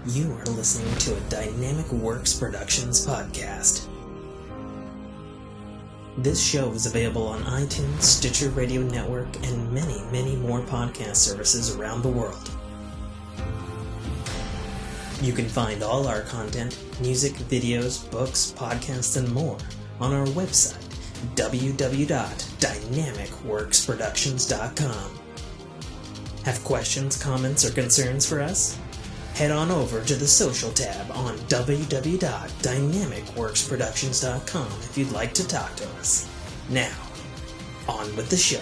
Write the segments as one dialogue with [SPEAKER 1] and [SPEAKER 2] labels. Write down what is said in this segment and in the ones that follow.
[SPEAKER 1] You are listening to a Dynamic Works Productions podcast. This show is available on iTunes, Stitcher Radio Network, and many, many more podcast services around the world. You can find all our content, music, videos, books, podcasts, and more on our website, www.dynamicworksproductions.com. Have questions, comments, or concerns for us? Head on over to the social tab on www.dynamicworksproductions.com if you'd like to talk to us. Now, on with the show.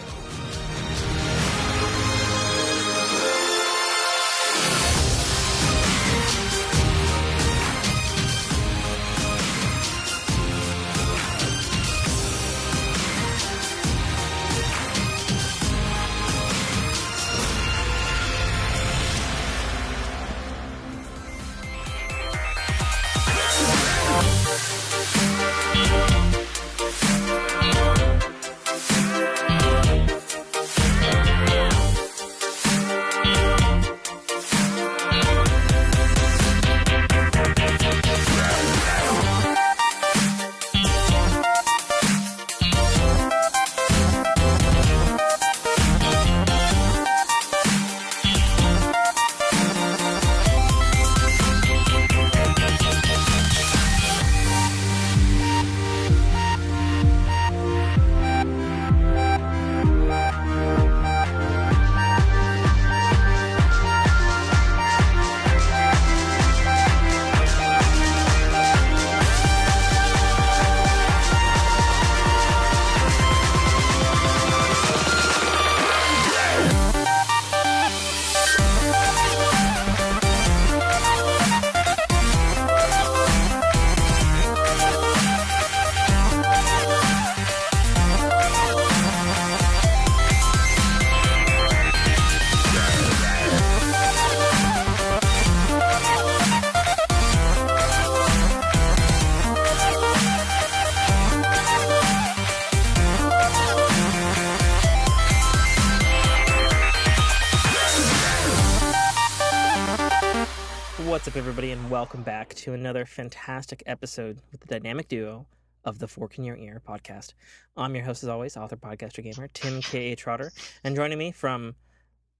[SPEAKER 1] What's up, everybody, and welcome back to another fantastic episode with the dynamic duo of the Fork in Your Ear podcast. I'm your host, as always, author, podcaster, gamer, Tim K.A. Trotter, and joining me from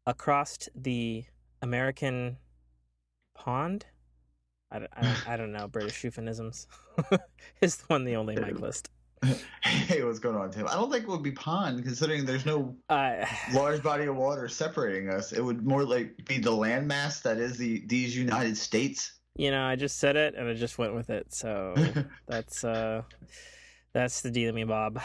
[SPEAKER 1] across the American pond, I don't know, British euphemisms, is the one, the only Mike List.
[SPEAKER 2] Hey, what's going on, Tim? I don't think it would be pond, considering there's no large body of water separating us. It would more like be the landmass that is these United States.
[SPEAKER 1] You know, I just said it, and I just went with it, so that's the deal, me, Bob.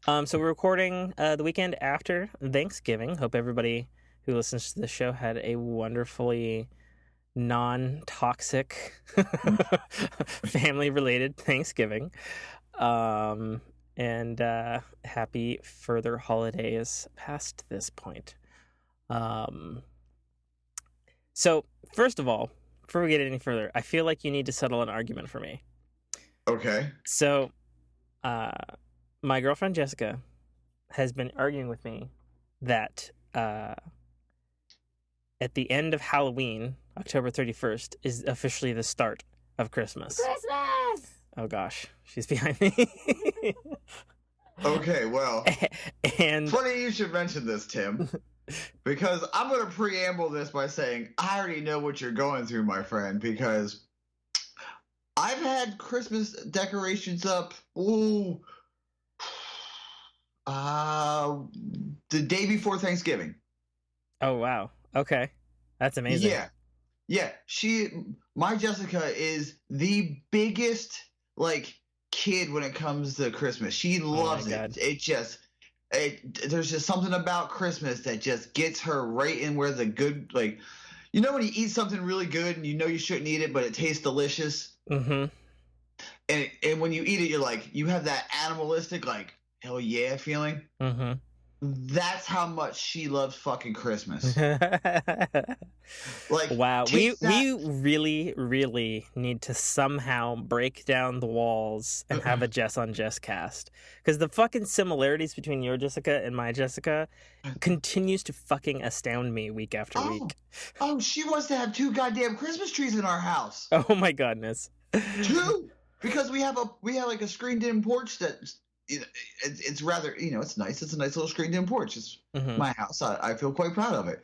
[SPEAKER 1] So we're recording the weekend after Thanksgiving. Hope everybody who listens to the show had a wonderfully non-toxic, family-related Thanksgiving. And happy further holidays past this point. So first of all, before we get any further, I feel like you need to settle an argument for me.
[SPEAKER 2] Okay.
[SPEAKER 1] So, my girlfriend Jessica has been arguing with me that at the end of Halloween, October 31st, is officially the start of Christmas.
[SPEAKER 3] Christmas!
[SPEAKER 1] Oh gosh, she's behind me.
[SPEAKER 2] Okay, well,
[SPEAKER 1] and
[SPEAKER 2] funny you should mention this, Tim, because I'm going to preamble this by saying I already know what you're going through, my friend, because I've had Christmas decorations up, the day before Thanksgiving.
[SPEAKER 1] Oh, wow. Okay. That's amazing.
[SPEAKER 2] Yeah. My Jessica is the biggest, kid when it comes to Christmas. She loves it. There's just something about Christmas that just gets her right in where the good, when you eat something really good and you know you shouldn't eat it, but it tastes delicious.
[SPEAKER 1] Mm-hmm.
[SPEAKER 2] And when you eat it, you're you have that animalistic, hell yeah feeling.
[SPEAKER 1] Mm-hmm.
[SPEAKER 2] That's how much she loves fucking Christmas. Like,
[SPEAKER 1] wow,
[SPEAKER 2] take that.
[SPEAKER 1] we really, really need to somehow break down the walls and have a Jess on Jess cast. Because the fucking similarities between your Jessica and my Jessica continues to fucking astound me week after
[SPEAKER 2] Oh,
[SPEAKER 1] week.
[SPEAKER 2] oh, she wants to have 2 goddamn Christmas trees in our house.
[SPEAKER 1] Oh my goodness.
[SPEAKER 2] 2, because we have like a screened-in porch that it's rather, it's nice. It's a nice little screened-in porch. It's my house. I feel quite proud of it.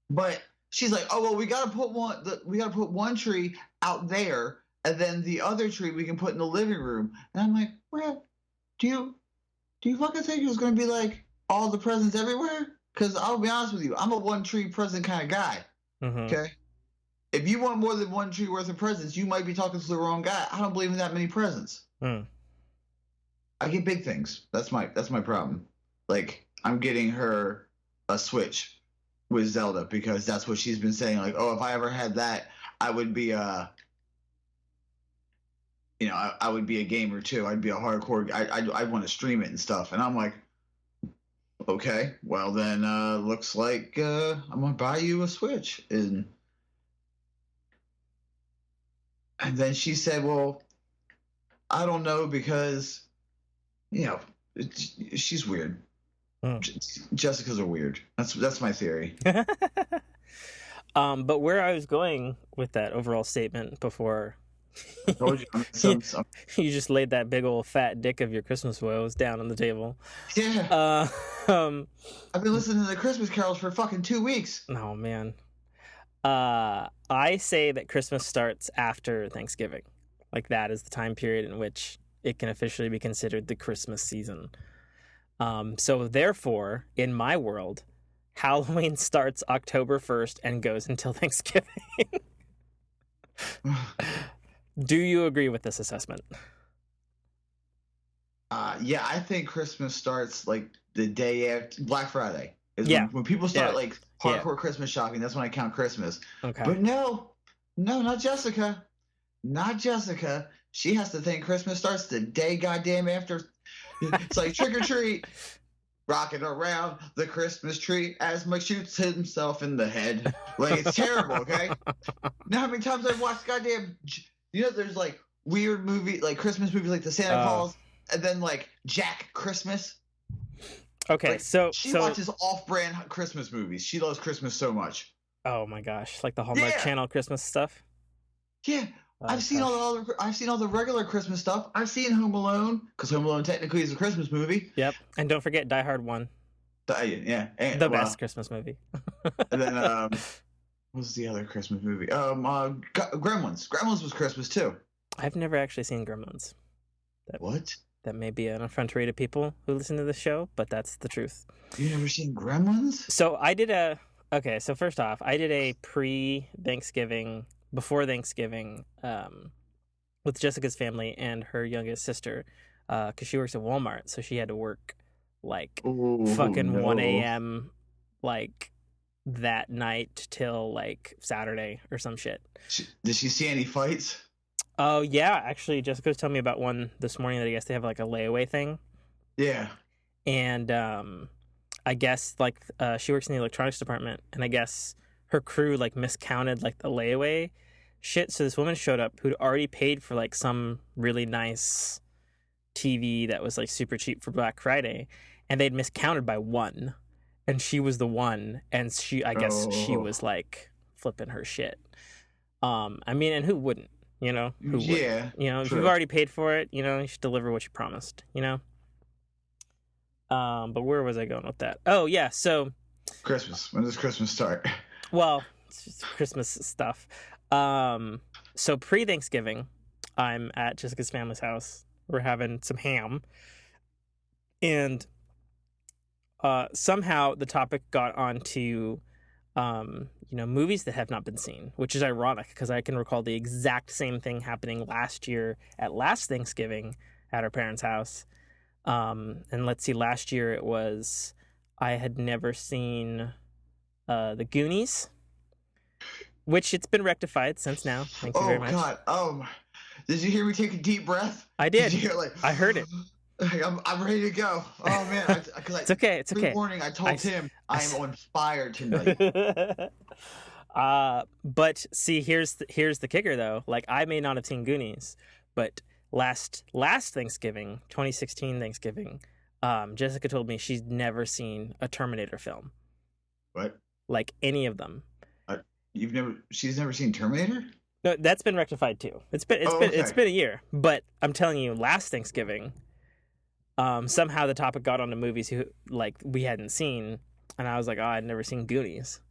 [SPEAKER 2] But she's like, oh well, we gotta put one tree out there, and then the other tree we can put in the living room. And I'm like, well, do you fucking think it was gonna be like all the presents everywhere? Because I'll be honest with you, I'm a 1 tree present kind of guy. Okay. If you want more than 1 tree worth of presents, you might be talking to the wrong guy. I don't believe in that many presents. I get big things. That's my problem. Like, I'm getting her a Switch with Zelda because that's what she's been saying. Like, oh, if I ever had that, I would be I would be a gamer too. I'd be a hardcore. I want to stream it and stuff. And I'm like, okay, well then, looks like I'm gonna buy you a Switch. And then she said, well, I don't know because, she's weird. Jessica's are weird. That's my theory.
[SPEAKER 1] But where I was going with that overall statement before,
[SPEAKER 2] I told
[SPEAKER 1] you, you just laid that big old fat dick of your Christmas woes down on the table.
[SPEAKER 2] Yeah. I've been listening to the Christmas carols for fucking 2 weeks.
[SPEAKER 1] Oh man. I say that Christmas starts after Thanksgiving. Like, that is the time period in which it can officially be considered the Christmas season. So therefore, in my world, Halloween starts October 1st and goes until Thanksgiving. Do you agree with this assessment?
[SPEAKER 2] Yeah, I think Christmas starts like the day after Black Friday. When people start like hardcore Christmas shopping, that's when I count Christmas.
[SPEAKER 1] Okay.
[SPEAKER 2] But no, not Jessica. Not Jessica. She has to think Christmas starts the day goddamn after. It's like trick or treat, rocking around the Christmas tree as Mike shoots himself in the head. Like, it's terrible, okay? Now how many times I've watched goddamn, there's like weird movie, like Christmas movies like the Santa Claus, and then like Jack Christmas.
[SPEAKER 1] Okay,
[SPEAKER 2] like,
[SPEAKER 1] so
[SPEAKER 2] she watches off-brand Christmas movies. She loves Christmas so much.
[SPEAKER 1] Oh my gosh, like the Hallmark Channel Christmas stuff.
[SPEAKER 2] Yeah. I've seen all the regular Christmas stuff. I've seen Home Alone, because Home Alone technically is a Christmas movie.
[SPEAKER 1] Yep, and don't forget Die Hard 1.
[SPEAKER 2] Yeah,
[SPEAKER 1] the best Christmas movie.
[SPEAKER 2] And then what was the other Christmas movie? Gremlins. Gremlins was Christmas too.
[SPEAKER 1] I've never actually seen Gremlins.
[SPEAKER 2] What?
[SPEAKER 1] That may be an effrontery to people who listen to the show, but that's the truth.
[SPEAKER 2] You never seen Gremlins?
[SPEAKER 1] So so first off, I did a pre-Thanksgiving, before Thanksgiving, with Jessica's family and her youngest sister, because she works at Walmart, so she had to work like 1 a.m. like that night till like Saturday or some shit.
[SPEAKER 2] Did she see any fights?
[SPEAKER 1] Oh yeah, actually, Jessica was telling me about one this morning that I guess they have like a layaway thing.
[SPEAKER 2] Yeah.
[SPEAKER 1] And I guess like she works in the electronics department, and I guess her crew like miscounted like the layaway shit. So this woman showed up who'd already paid for like some really nice TV that was like super cheap for Black Friday, and they'd miscounted by 1, and she was the one, and I guess she was like flipping her shit. I mean, and who wouldn't? Who wouldn't? If you've already paid for it, you should deliver what you promised. But where was I going with that? Oh yeah, so
[SPEAKER 2] Christmas. When does Christmas start?
[SPEAKER 1] Well, it's just Christmas stuff. So pre-Thanksgiving, I'm at Jessica's family's house. We're having some ham, and somehow the topic got onto movies that have not been seen, which is ironic because I can recall the exact same thing happening last year at last Thanksgiving at our parents' house. And let's see, last year it was, I had never seen The Goonies, which it's been rectified since now. Thank you very much.
[SPEAKER 2] Oh, God. Did you hear me take a deep breath?
[SPEAKER 1] I did.
[SPEAKER 2] Did you hear,
[SPEAKER 1] I heard it.
[SPEAKER 2] I'm ready to go. Oh, man.
[SPEAKER 1] It's okay.
[SPEAKER 2] Pre-warning, I told Tim I am on fire tonight.
[SPEAKER 1] But see, here's the kicker though. Like, I may not have seen Goonies, but last Thanksgiving, 2016 Thanksgiving, Jessica told me she's never seen a Terminator film.
[SPEAKER 2] What?
[SPEAKER 1] Like any of them.
[SPEAKER 2] She's never seen Terminator?
[SPEAKER 1] No, that's been rectified too. It's been a year. But I'm telling you, last Thanksgiving, somehow the topic got onto movies we hadn't seen, and I was like, oh, I'd never seen Goonies.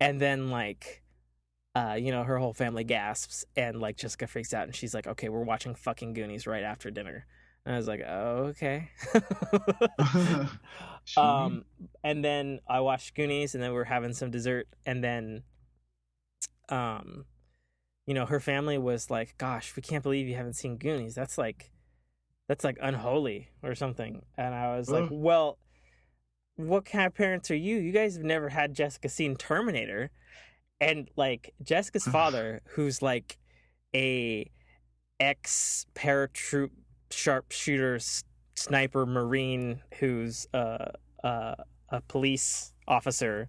[SPEAKER 1] And then like her whole family gasps, and like Jessica freaks out, and she's like, okay, we're watching fucking Goonies right after dinner. And I was like, oh, okay. And then I watched Goonies, and then we were having some dessert, and then her family was like, gosh, we can't believe you haven't seen Goonies. That's like unholy or something. And I was like, well, what kind of parents are you? You guys have never had Jessica seen Terminator. And like Jessica's father, who's like a ex-paratroop sharpshooter sniper marine, who's a police officer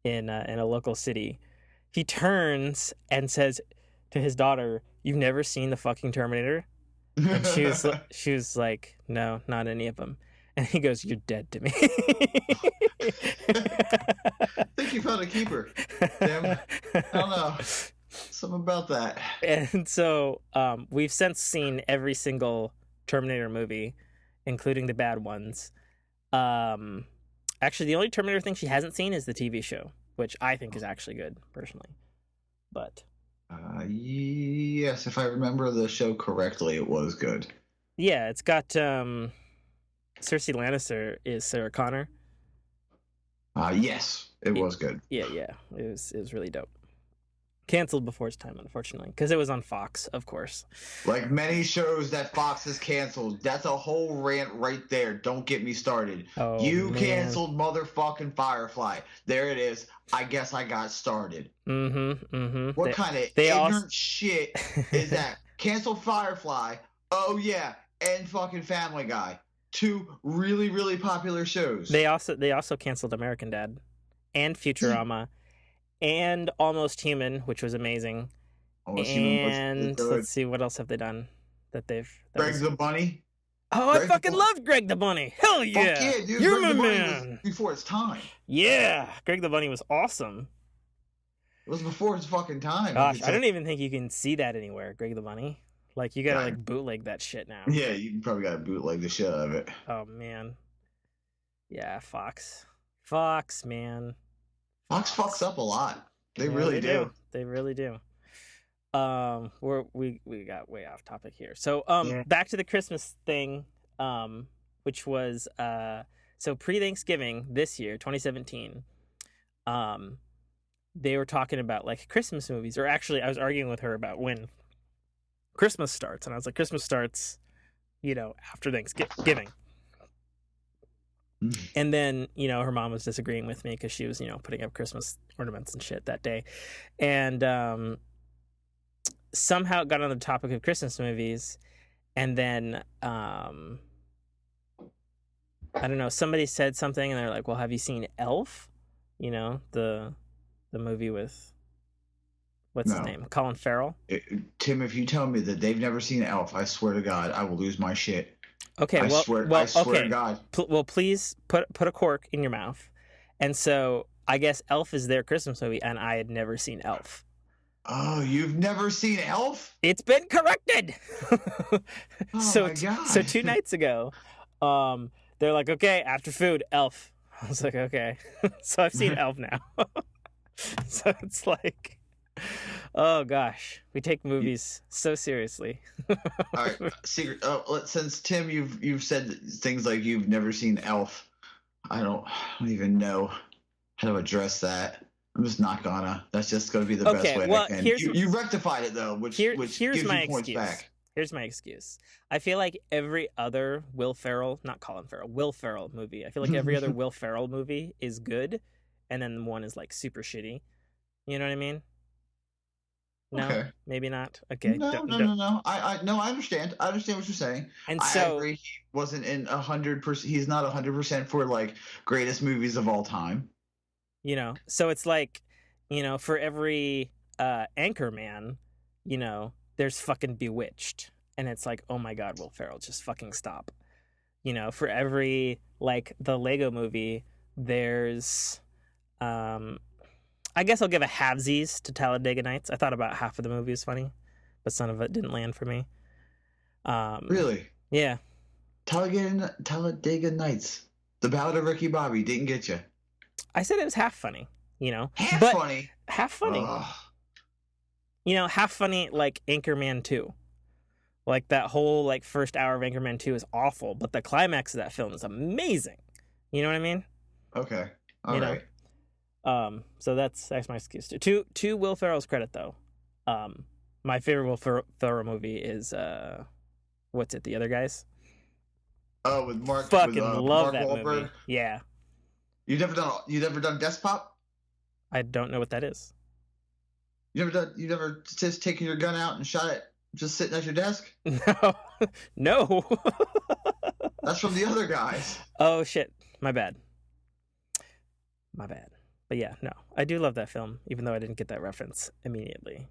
[SPEAKER 1] in a local city, he turns and says to his daughter, "You've never seen the fucking Terminator?" And she was like, "No, not any of them." And he goes, "You're dead to me."
[SPEAKER 2] I think you found a keeper. Damn. I don't know. Something about that.
[SPEAKER 1] And so we've since seen every single Terminator movie, including the bad ones. Actually, the only Terminator thing she hasn't seen is the TV show, which I think is actually good, personally. But
[SPEAKER 2] yes, if I remember the show correctly, it was good.
[SPEAKER 1] Yeah, it's got Cersei Lannister is Sarah Connor.
[SPEAKER 2] Yes, it was good.
[SPEAKER 1] Yeah, it was really dope. Canceled before its time, unfortunately, because it was on Fox, of course.
[SPEAKER 2] Like many shows that Fox has canceled. That's a whole rant right there. Don't get me started.
[SPEAKER 1] Oh,
[SPEAKER 2] you canceled motherfucking Firefly. There it is. I guess I got started. What kind of ignorant shit is that? Canceled Firefly. Oh yeah, and fucking Family Guy. Two really, really popular shows.
[SPEAKER 1] They also canceled American Dad and Futurama. And Almost Human, which was amazing. And let's see, what else have they done that they've...
[SPEAKER 2] Greg the Bunny.
[SPEAKER 1] Oh, I fucking loved Greg the Bunny. Hell yeah.
[SPEAKER 2] Fuck yeah, dude.
[SPEAKER 1] You're
[SPEAKER 2] Greg
[SPEAKER 1] my
[SPEAKER 2] the
[SPEAKER 1] man.
[SPEAKER 2] Bunny was before its time.
[SPEAKER 1] Yeah, Greg the Bunny was awesome.
[SPEAKER 2] It was before its fucking time.
[SPEAKER 1] Gosh, I don't even think you can see that anywhere, Greg the Bunny. Like, you gotta bootleg that shit now.
[SPEAKER 2] Yeah, you probably gotta bootleg the shit out of it.
[SPEAKER 1] Oh, man. Yeah, Fox, man.
[SPEAKER 2] Fox fucks up a lot. They really do.
[SPEAKER 1] They really do. We got way off topic here. So back to the Christmas thing, which was so pre-Thanksgiving this year, 2017. They were talking about like Christmas movies, or actually I was arguing with her about when Christmas starts, and I was like, Christmas starts, after Thanksgiving. And then, her mom was disagreeing with me because she was, putting up Christmas ornaments and shit that day. And somehow it got on the topic of Christmas movies. And then, I don't know, somebody said something and they're like, well, have you seen Elf? The movie with, what's his name? Colin Farrell?
[SPEAKER 2] Tim, if you tell me that they've never seen Elf, I swear to God, I will lose my shit.
[SPEAKER 1] Okay, I
[SPEAKER 2] swear to God.
[SPEAKER 1] Well, please put a cork in your mouth. And so I guess Elf is their Christmas movie, and I had never seen Elf.
[SPEAKER 2] Oh, you've never seen Elf?
[SPEAKER 1] It's been corrected.
[SPEAKER 2] My God.
[SPEAKER 1] So 2 nights ago, they're like, okay, after food, Elf. I was like, okay. So I've seen Elf now. So it's like, oh gosh, we take movies so seriously.
[SPEAKER 2] All right, secret. Since Tim, you've said things like you've never seen Elf. I don't even know how to address that. I'm just not gonna. That's just gonna be the best way I can. You rectified it though, which gives you points back.
[SPEAKER 1] Here's my excuse. I feel like every other Will Ferrell movie. I feel like every other Will Ferrell movie is good, and then one is like super shitty. You know what I mean? No, okay. Maybe not. Okay.
[SPEAKER 2] No. I understand. I understand what you're saying.
[SPEAKER 1] And so,
[SPEAKER 2] I agree. He wasn't in 100%. He's not 100% for like greatest movies of all time.
[SPEAKER 1] So it's like, for every Anchorman, there's fucking Bewitched. And it's like, oh my God, Will Ferrell, just fucking stop. For every, like, the Lego movie, there's, I guess I'll give a halvesies to Talladega Nights. I thought about half of the movie was funny, but some of it didn't land for me.
[SPEAKER 2] Really?
[SPEAKER 1] Yeah.
[SPEAKER 2] Talladega Nights. The Ballad of Ricky Bobby didn't get you.
[SPEAKER 1] I said it was half funny,
[SPEAKER 2] Half funny?
[SPEAKER 1] Half funny.
[SPEAKER 2] Ugh.
[SPEAKER 1] Half funny like Anchorman 2. Like that whole like first hour of Anchorman 2 is awful, but the climax of that film is amazing. You know what I mean?
[SPEAKER 2] Okay. All right.
[SPEAKER 1] So that's my excuse. To Will Ferrell's credit though, my favorite Will Ferrell movie is what's it? The Other Guys.
[SPEAKER 2] Oh, with Mark.
[SPEAKER 1] Fucking
[SPEAKER 2] with,
[SPEAKER 1] love
[SPEAKER 2] Mark
[SPEAKER 1] that
[SPEAKER 2] Wahlberg.
[SPEAKER 1] movie. Yeah.
[SPEAKER 2] You've never done Desk Pop?
[SPEAKER 1] I don't know what that is.
[SPEAKER 2] You've never just taken your gun out and shot it just sitting at your desk?
[SPEAKER 1] No.
[SPEAKER 2] That's from The Other Guys.
[SPEAKER 1] Oh shit, my bad. But yeah, no, I do love that film, even though I didn't get that reference immediately.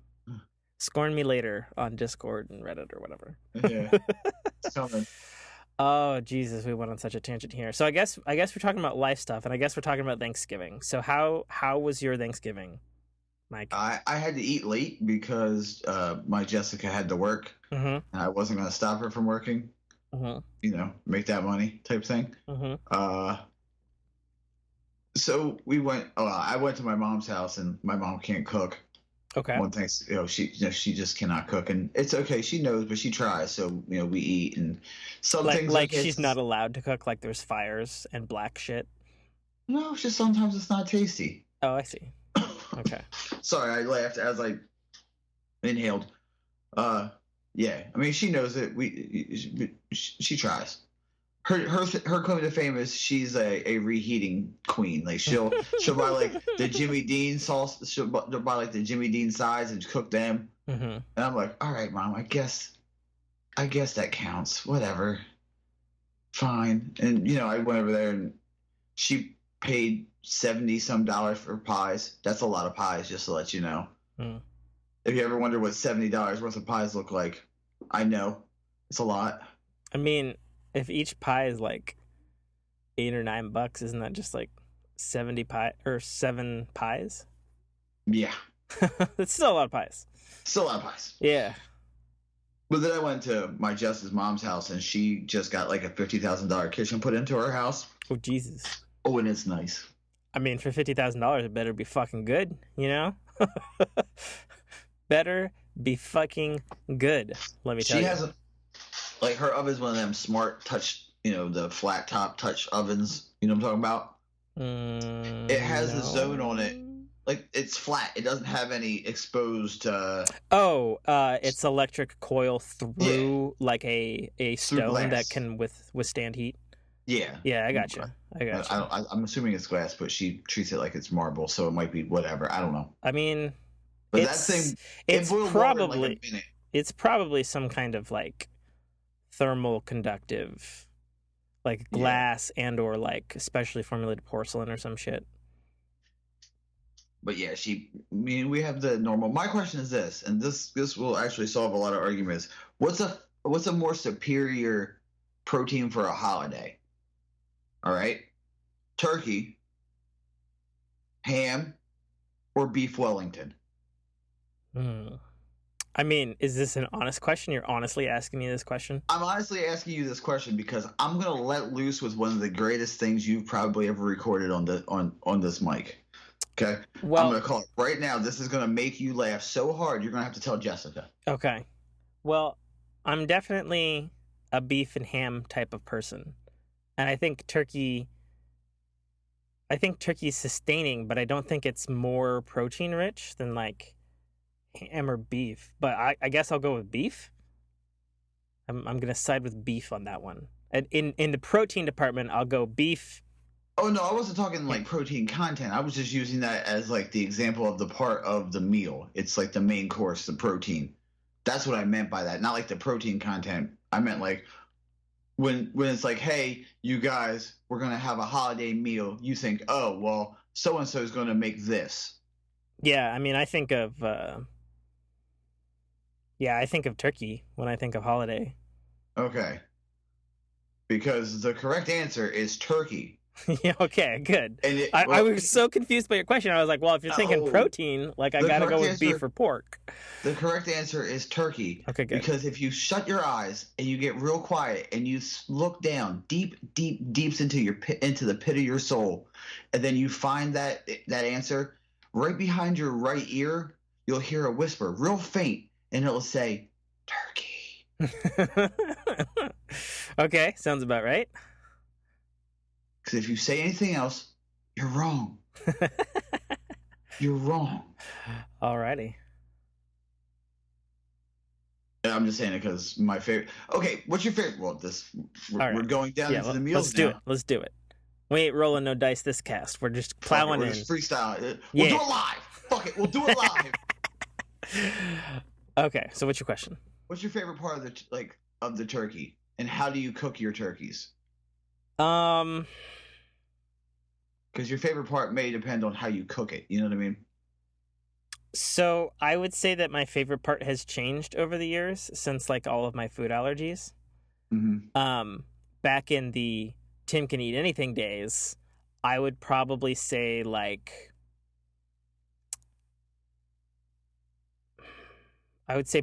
[SPEAKER 1] Scorn me later on Discord and Reddit or whatever.
[SPEAKER 2] Yeah, it's coming.
[SPEAKER 1] Oh Jesus, we went on such a tangent here. So I guess we're talking about life stuff, and I guess we're talking about Thanksgiving. So how was your Thanksgiving, Mike?
[SPEAKER 2] I had to eat late because my Jessica had to work, and I wasn't going to stop her from working. Make that money type thing. So we went. I went to my mom's house, and my mom can't cook.
[SPEAKER 1] Okay.
[SPEAKER 2] One thing, she just cannot cook, and it's okay. She knows, but she tries. So we eat, and some things
[SPEAKER 1] like she's not allowed to cook. Like there's fires and black shit.
[SPEAKER 2] No, it's just sometimes it's not tasty.
[SPEAKER 1] Oh, I see. Okay.
[SPEAKER 2] Sorry, I laughed as I inhaled. Yeah. I mean, she knows it. She tries. Her claim to fame is she's a reheating queen. Like she'll buy like the Jimmy Dean sauce. She'll buy like the Jimmy Dean sides and cook them. And I'm like, all right, Mom, I guess that counts. Whatever. Fine. And I went over there and she paid $70-some for pies. That's a lot of pies, just to let you know. If you ever wonder what $70 worth of pies look like, I know it's a lot.
[SPEAKER 1] I mean, if each pie is like $8 or $9, isn't that just like 7 pies?
[SPEAKER 2] Yeah.
[SPEAKER 1] It's still a lot of pies.
[SPEAKER 2] Still a lot of pies.
[SPEAKER 1] Yeah.
[SPEAKER 2] But then I went to my Jess's mom's house, and she just got like a $50,000 kitchen put into her house.
[SPEAKER 1] Oh, Jesus.
[SPEAKER 2] Oh, and it's nice.
[SPEAKER 1] I mean, for $50,000, it better be fucking good, Better be fucking good, let me tell you. She has
[SPEAKER 2] like her oven's one of them smart touch, the flat top touch ovens. You know what I'm talking about? It has a zone on it. Like it's flat. It doesn't have any exposed.
[SPEAKER 1] It's electric coil through like a stone that can withstand heat.
[SPEAKER 2] Yeah.
[SPEAKER 1] Yeah, I got you.
[SPEAKER 2] I'm assuming it's glass, but she treats it like it's marble, so it might be whatever. I don't know.
[SPEAKER 1] I mean,
[SPEAKER 2] but that thing,
[SPEAKER 1] it's probably some kind of like thermal conductive, like glass and or like specially formulated porcelain or some shit.
[SPEAKER 2] But yeah, we have the normal. My question is this, and this will actually solve a lot of arguments. What's a more superior protein for a holiday? All right, turkey, ham, or beef Wellington?
[SPEAKER 1] I mean, is this an honest question? You're honestly asking me this question?
[SPEAKER 2] I'm honestly asking you this question because I'm gonna let loose with one of the greatest things you've probably ever recorded on this mic. Okay. Well, I'm gonna call it right now. This is gonna make you laugh so hard you're gonna have to tell Jessica.
[SPEAKER 1] Okay. Well, I'm definitely a beef and ham type of person, and I think turkey's sustaining, but I don't think it's more protein rich than like ham or beef. But I guess I'll go with beef. I'm gonna side with beef on that one. And in the protein department, I'll go beef.
[SPEAKER 2] Oh no, I wasn't talking like protein content. I was just using that as like the example of the part of the meal. It's like the main course, the protein. That's what I meant by that. Not like the protein content. I meant like when it's like, hey, you guys, we're gonna have a holiday meal. You think, oh well, so and so is gonna make this.
[SPEAKER 1] Yeah, I mean, I think of turkey when I think of holiday.
[SPEAKER 2] Okay. Because the correct answer is turkey.
[SPEAKER 1] Yeah, okay, good.
[SPEAKER 2] And
[SPEAKER 1] I was so confused by your question. I was like, well, if you're thinking
[SPEAKER 2] oh,
[SPEAKER 1] protein, like I
[SPEAKER 2] the
[SPEAKER 1] gotta go
[SPEAKER 2] correct
[SPEAKER 1] with beef
[SPEAKER 2] answer
[SPEAKER 1] or pork.
[SPEAKER 2] the correct answer is turkey.
[SPEAKER 1] Okay, good.
[SPEAKER 2] Because if you shut your eyes and you get real quiet and you look down deep, deep, deeps into into the pit of your soul, and then you find that answer right behind your right ear, you'll hear a whisper, real faint, and it'll say, "Turkey."
[SPEAKER 1] Okay, sounds about right.
[SPEAKER 2] Because if you say anything else, you're wrong. You're wrong.
[SPEAKER 1] Alrighty.
[SPEAKER 2] I'm just saying it because my favorite. Okay, what's your favorite? Well, we're going down into the meals now.
[SPEAKER 1] Let's do it. We ain't rolling no dice this cast. We're just plowing
[SPEAKER 2] We're
[SPEAKER 1] in.
[SPEAKER 2] just freestyle.
[SPEAKER 1] Yeah.
[SPEAKER 2] We'll do it live. Fuck it. We'll do it live.
[SPEAKER 1] Okay, so what's your question?
[SPEAKER 2] What's your favorite part of the turkey, and how do you cook your turkeys? Because your favorite part may depend on how you cook it. You know what I mean?
[SPEAKER 1] So I would say that my favorite part has changed over the years since like all of my food allergies.
[SPEAKER 2] Mm-hmm.
[SPEAKER 1] Back in the Tim can eat anything days, I would probably say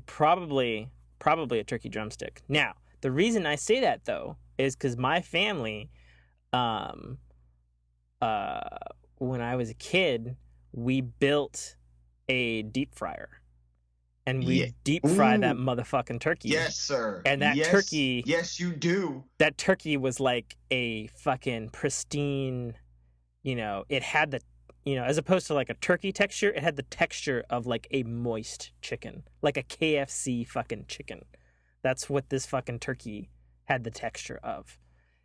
[SPEAKER 1] probably a turkey drumstick. Now, the reason I say that though is because my family, um, when I was a kid, we built a deep fryer. And we deep fry that motherfucking turkey.
[SPEAKER 2] Yes, sir.
[SPEAKER 1] And that turkey.
[SPEAKER 2] Yes, you do.
[SPEAKER 1] That turkey was like a fucking pristine, it had the, as opposed to like a turkey texture, it had the texture of like a moist chicken, like a KFC fucking chicken. That's what this fucking turkey had the texture of.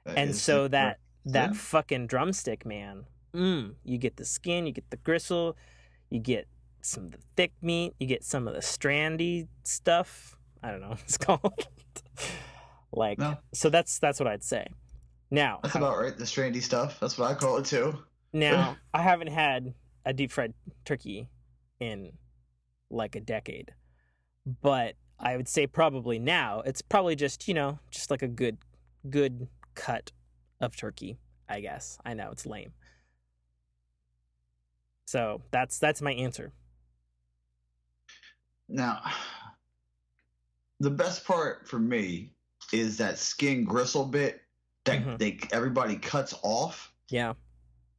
[SPEAKER 1] And so that fucking drumstick, man, you get the skin, you get the gristle, you get some of the thick meat, you get some of the strandy stuff. I don't know what it's called. So that's what I'd say. Now
[SPEAKER 2] that's about right. The strandy stuff. That's what I call it too.
[SPEAKER 1] Now I haven't had a deep fried turkey in like a decade, but I would say probably now it's probably just just like a good cut of turkey. I guess I know it's lame. So that's my answer.
[SPEAKER 2] Now, the best part for me is that skin gristle bit that everybody cuts off.
[SPEAKER 1] Yeah.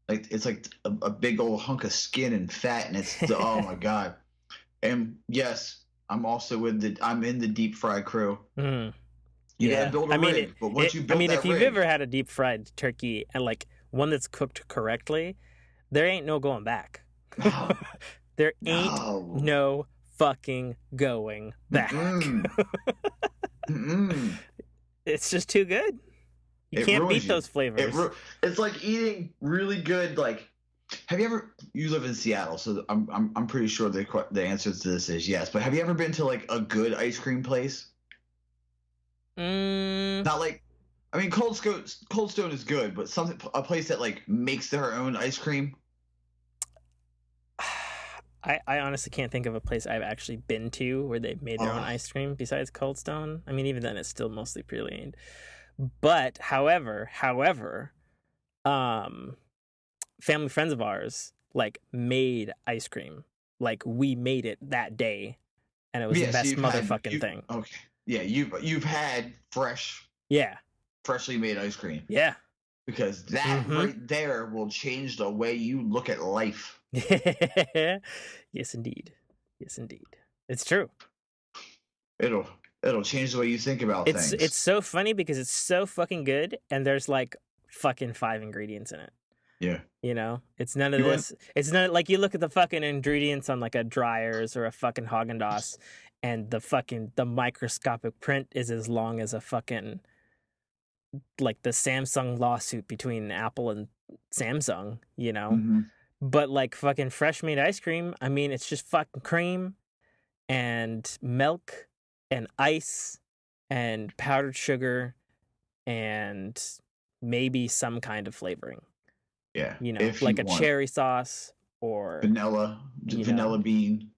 [SPEAKER 2] Like it's like a big old hunk of skin and fat, and it's oh my god. And yes, I'm also I'm in the deep fry crew. You gotta build a rig, but once you build that
[SPEAKER 1] if you've ever had a deep fried turkey and like one that's cooked correctly, there ain't no going back.
[SPEAKER 2] No.
[SPEAKER 1] There ain't no fucking going back. It's just too good. You can't beat those flavors.
[SPEAKER 2] It's like eating really good. Like, have you ever? You live in Seattle, so I'm pretty sure the answer to this is yes. But have you ever been to like a good ice cream place? Not like, I mean, Cold Stone is good, but a place that like makes their own ice cream.
[SPEAKER 1] I honestly can't think of a place I've actually been to where they've made their own ice cream besides Cold Stone. I mean, even then, it's still mostly pre-laned. But however, family friends of ours like made ice cream. Like we made it that day, and it was the best motherfucking thing.
[SPEAKER 2] Okay, yeah, you've had freshly made ice cream.
[SPEAKER 1] Yeah,
[SPEAKER 2] because that right there will change the way you look at life.
[SPEAKER 1] Yes, indeed. It's true.
[SPEAKER 2] It'll change the way you think about things.
[SPEAKER 1] It's so funny because it's so fucking good, and there's like fucking 5 ingredients in it.
[SPEAKER 2] Yeah.
[SPEAKER 1] It's none of this. It's none like you look at the fucking ingredients on like a Dryers or a fucking Haagen-Dazs, and the microscopic print is as long as a fucking like the Samsung lawsuit between Apple and Samsung, But like fucking fresh made ice cream, I mean, it's just fucking cream and milk and ice and powdered sugar and maybe some kind of flavoring.
[SPEAKER 2] Yeah.
[SPEAKER 1] Like a cherry sauce or
[SPEAKER 2] vanilla bean.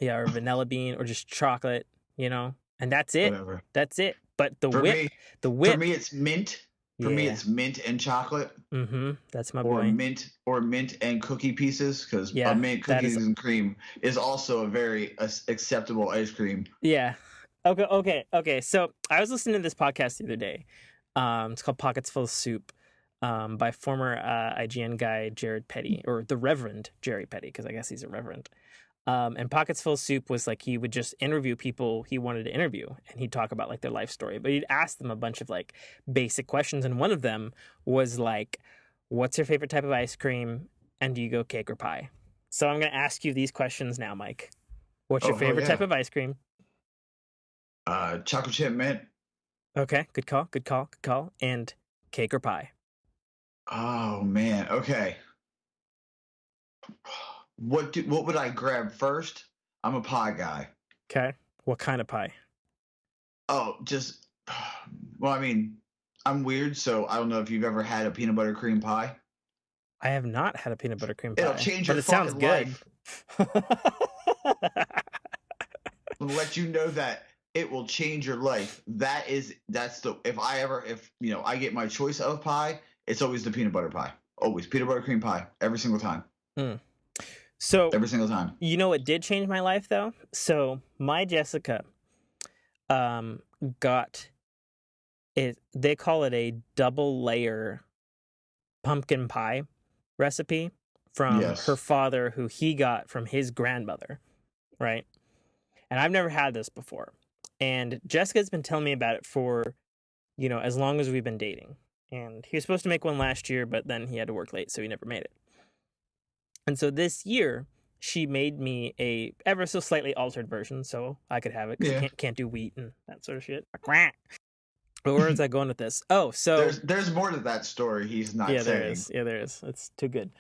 [SPEAKER 1] Yeah, or vanilla bean, or just chocolate, and that's it.
[SPEAKER 2] Whatever.
[SPEAKER 1] That's it. But the whip,
[SPEAKER 2] for me, it's mint. For me,
[SPEAKER 1] Yeah.
[SPEAKER 2] it's mint and chocolate.
[SPEAKER 1] That's my
[SPEAKER 2] Or
[SPEAKER 1] boy.
[SPEAKER 2] mint and cookie pieces, because a mint cookies and cream is also a very acceptable ice cream.
[SPEAKER 1] Yeah. Okay. So I was listening to this podcast the other day. It's called Pockets Full of Soup, by former IGN guy Jared Petty, or the Reverend Jerry Petty, because I guess he's a reverend. And Pockets Full of Soup was like, he would just interview people he wanted to interview, and he'd talk about like their life story, but he'd ask them a bunch of like basic questions. And one of them was like, what's your favorite type of ice cream? And do you go cake or pie? So I'm going to ask you these questions now, Mike. What's your favorite type of ice cream?
[SPEAKER 2] Chocolate chip mint.
[SPEAKER 1] Okay. Good call. And cake or pie?
[SPEAKER 2] Oh man. Okay. What would I grab first? I'm a pie guy.
[SPEAKER 1] Okay. What kind of pie?
[SPEAKER 2] Oh, well, I mean, I'm weird, so I don't know if you've ever had a peanut butter cream pie.
[SPEAKER 1] I have not had a peanut butter cream pie.
[SPEAKER 2] It'll change your fucking life. I'll let you know that it will change your life. If I get my choice of pie, it's always the peanut butter pie. Always peanut butter cream pie, every single time.
[SPEAKER 1] So
[SPEAKER 2] every single time.
[SPEAKER 1] You know what did change my life though? So my Jessica got it. They call it a double layer pumpkin pie recipe from her father, who he got from his grandmother, right? And I've never had this before. And Jessica's been telling me about it for, as long as we've been dating. And he was supposed to make one last year, but then he had to work late, so he never made it. And so this year, she made me a ever so slightly altered version, so I could have it, because you can't do wheat and that sort of shit. But where is I going with this? Oh, so
[SPEAKER 2] there's more to that story he's not saying.
[SPEAKER 1] There is. It's too good.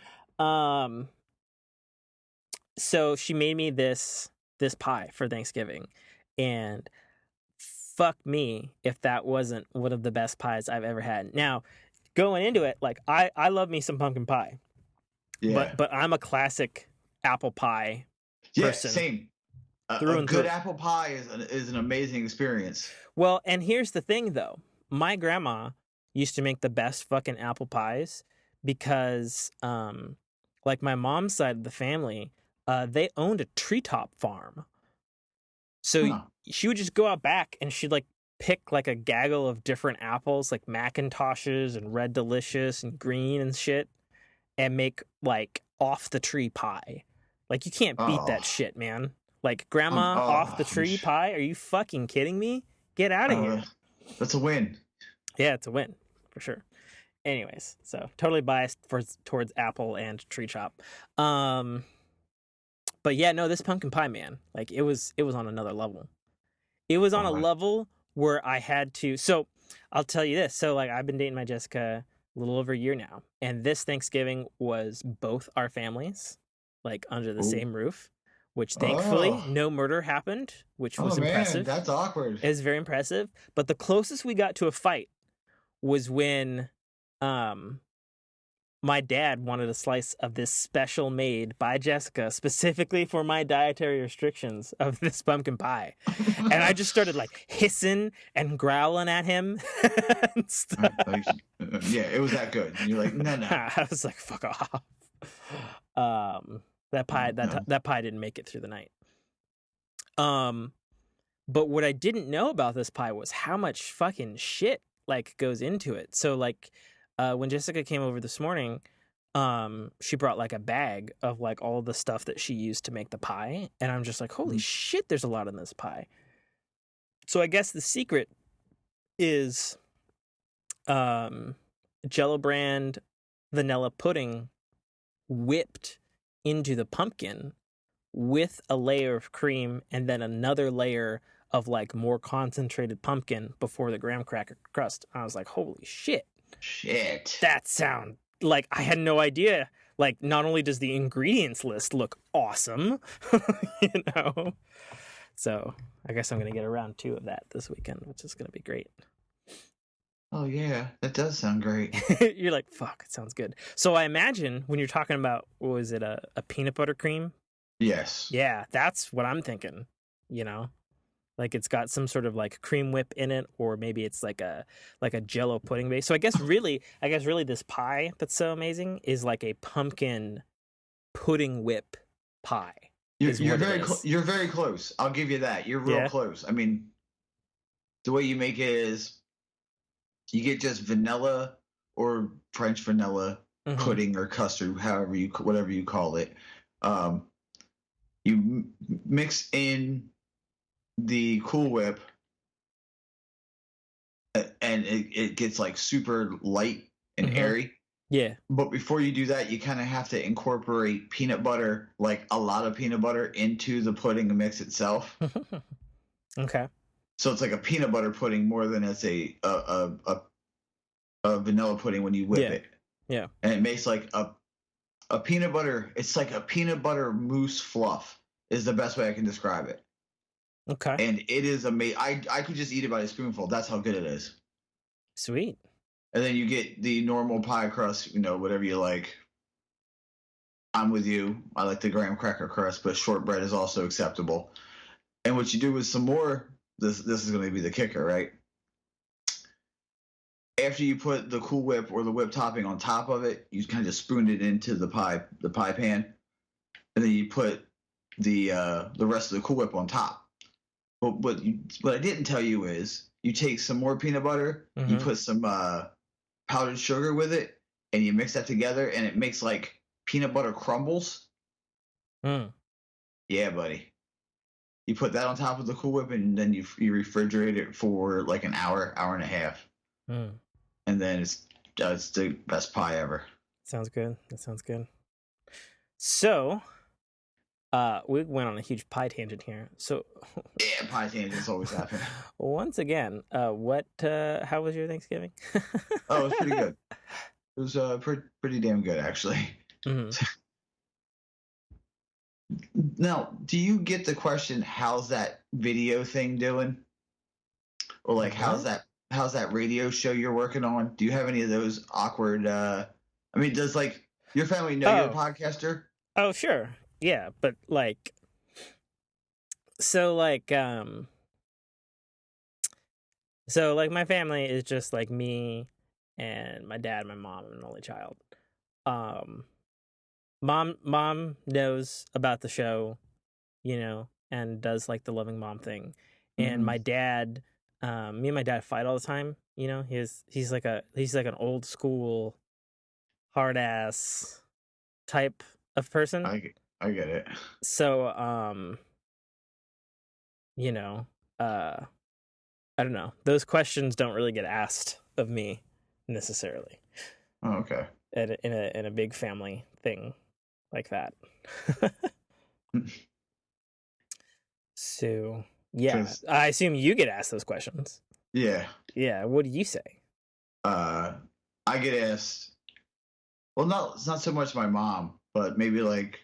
[SPEAKER 1] So she made me this pie for Thanksgiving, and fuck me if that wasn't one of the best pies I've ever had. Now, going into it, like I love me some pumpkin pie. Yeah. But I'm a classic apple pie person.
[SPEAKER 2] Yeah, same. A good apple pie is an amazing experience.
[SPEAKER 1] Well, and here's the thing though. My grandma used to make the best fucking apple pies, because like my mom's side of the family, they owned a treetop farm. So she would just go out back and she'd like pick like a gaggle of different apples, like Macintoshes and Red Delicious and green and shit, and make like off the tree pie. Like you can't beat that shit, man. Like grandma off the tree pie? Are you fucking kidding me? Get out of here.
[SPEAKER 2] That's a win.
[SPEAKER 1] Yeah, it's a win for sure. Anyways, so totally biased towards apple and tree chop. But yeah, no, this pumpkin pie, man, like it was on another level. It was on a level where I had to. So I'll tell you this. So like I've been dating my Jessica a little over a year now, and this Thanksgiving was both our families like under the same roof, which thankfully no murder happened, which was impressive.
[SPEAKER 2] That's awkward.
[SPEAKER 1] It was very impressive. But the closest we got to a fight was when my dad wanted a slice of this special made by Jessica specifically for my dietary restrictions of this pumpkin pie. And I just started like hissing and growling at him and stuff.
[SPEAKER 2] Yeah, it was that good. And you're like, no.
[SPEAKER 1] I was like, fuck off. That pie didn't make it through the night. But what I didn't know about this pie was how much fucking shit like goes into it. So like when Jessica came over this morning, she brought like a bag of like all the stuff that she used to make the pie, and I'm just like, holy shit, there's a lot in this pie. So I guess the secret is Jello brand vanilla pudding whipped into the pumpkin with a layer of cream and then another layer of like more concentrated pumpkin before the graham cracker crust. I was like, holy shit. That sound like I had no idea. Like, not only does the ingredients list look awesome, you know? So I guess I'm going to get a round 2 of that this weekend, which is going to be great.
[SPEAKER 2] Oh yeah, that does sound great.
[SPEAKER 1] You're like, fuck, it sounds good. So I imagine when you're talking about, what was it, a peanut butter cream?
[SPEAKER 2] Yes.
[SPEAKER 1] Yeah, that's what I'm thinking. You know, like it's got some sort of like cream whip in it, or maybe it's like a Jello pudding base. So I guess really this pie that's so amazing is like a pumpkin pudding whip pie. Is
[SPEAKER 2] You're
[SPEAKER 1] what it
[SPEAKER 2] very
[SPEAKER 1] is.
[SPEAKER 2] you're very close. I'll give you that. You're real
[SPEAKER 1] Yeah.
[SPEAKER 2] close. I mean, the way you make it is you get just vanilla or French vanilla
[SPEAKER 1] Mm-hmm.
[SPEAKER 2] pudding or custard, whatever you call it. Um, you mix in the Cool Whip, and it gets like super light and
[SPEAKER 1] Mm-hmm.
[SPEAKER 2] airy.
[SPEAKER 1] Yeah.
[SPEAKER 2] But before you do that, you kind of have to incorporate peanut butter, like a lot of peanut butter, into the pudding mix itself.
[SPEAKER 1] Okay.
[SPEAKER 2] So it's like a peanut butter pudding more than it's a vanilla pudding when you whip
[SPEAKER 1] Yeah.
[SPEAKER 2] it.
[SPEAKER 1] Yeah.
[SPEAKER 2] And it makes like a peanut butter. It's like a peanut butter mousse fluff is the best way I can describe it.
[SPEAKER 1] Okay.
[SPEAKER 2] And it is amazing. I could just eat it by a spoonful. That's how good it is.
[SPEAKER 1] Sweet.
[SPEAKER 2] And then you get the normal pie crust, whatever you like. I'm with you. I like the graham cracker crust, but shortbread is also acceptable. And what you do is some more. This is going to be the kicker, right? After you put the Cool Whip or the whip topping on top of it, you kind of just spoon it into the pie pan, and then you put the rest of the Cool Whip on top. But what I didn't tell you is you take some more peanut butter, you put some powdered sugar with it, and you mix that together, and it makes like peanut butter crumbles.
[SPEAKER 1] Mm.
[SPEAKER 2] Yeah, buddy. You put that on top of the Cool Whip, and then you refrigerate it for like an hour, hour and a half, and then it's the best pie ever.
[SPEAKER 1] Sounds good. That sounds good. So, we went on a huge pie tangent here. So,
[SPEAKER 2] Yeah, pie tangents always happen.
[SPEAKER 1] once again, how was your Thanksgiving?
[SPEAKER 2] Oh, it was pretty good. It was pretty damn good actually.
[SPEAKER 1] Mm-hmm.
[SPEAKER 2] Now, do you get the question, "How's that video thing doing?" Or like,
[SPEAKER 1] What?
[SPEAKER 2] how's that radio show you're working on? Do you have any of those awkward? I mean, does like your family know you're a
[SPEAKER 1] Oh,
[SPEAKER 2] podcaster?
[SPEAKER 1] oh, sure, yeah, but like, so like, my family is just like me and my dad, my mom, and an only child. Um, mom knows about the show, and does like the loving mom thing. And
[SPEAKER 2] Mm-hmm.
[SPEAKER 1] my dad, me and my dad fight all the time. He's like an old school hard ass type of person.
[SPEAKER 2] I get it.
[SPEAKER 1] So you know, uh I don't know. Those questions don't really get asked of me necessarily.
[SPEAKER 2] Oh, okay.
[SPEAKER 1] In a big family thing like that. So, yeah, I assume you get asked those questions.
[SPEAKER 2] Yeah.
[SPEAKER 1] Yeah, what do you say?
[SPEAKER 2] I get asked. Well, it's not so much my mom, but maybe like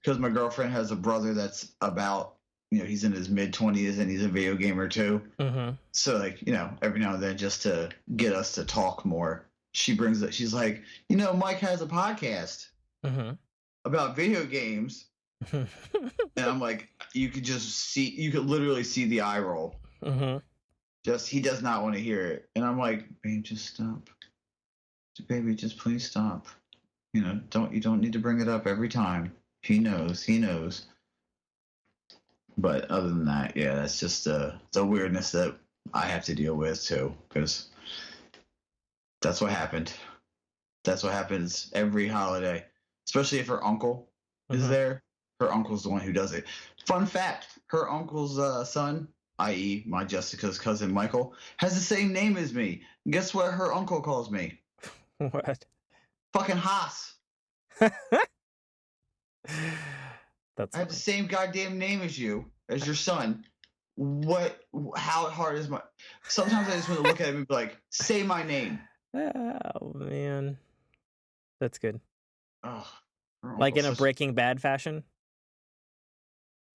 [SPEAKER 2] because my girlfriend has a brother that's about, he's in his mid-20s and he's a video gamer too.
[SPEAKER 1] Mm-hmm.
[SPEAKER 2] So like, every now and then, just to get us to talk more, she brings it. She's like, Mike has a podcast about video games. And I'm like, you could literally see the eye roll. He does not want to hear it. And I'm like, babe, just stop. Baby, just please stop. You don't need to bring it up every time. He knows. But other than that, yeah, that's just the weirdness that I have to deal with too, because that's what happened. That's what happens every holiday, especially if her uncle is there. Her uncle's the one who does it. Fun fact: her uncle's son, i.e., my Jessica's cousin Michael, has the same name as me. And guess what her uncle calls me?
[SPEAKER 1] What?
[SPEAKER 2] Fucking Haas.
[SPEAKER 1] That's
[SPEAKER 2] I have the same goddamn name as your son. What? How hard is my? Sometimes I just want to look at him and be like, "Say my name."
[SPEAKER 1] Oh man, that's good.
[SPEAKER 2] Oh,
[SPEAKER 1] like in a Breaking Bad fashion.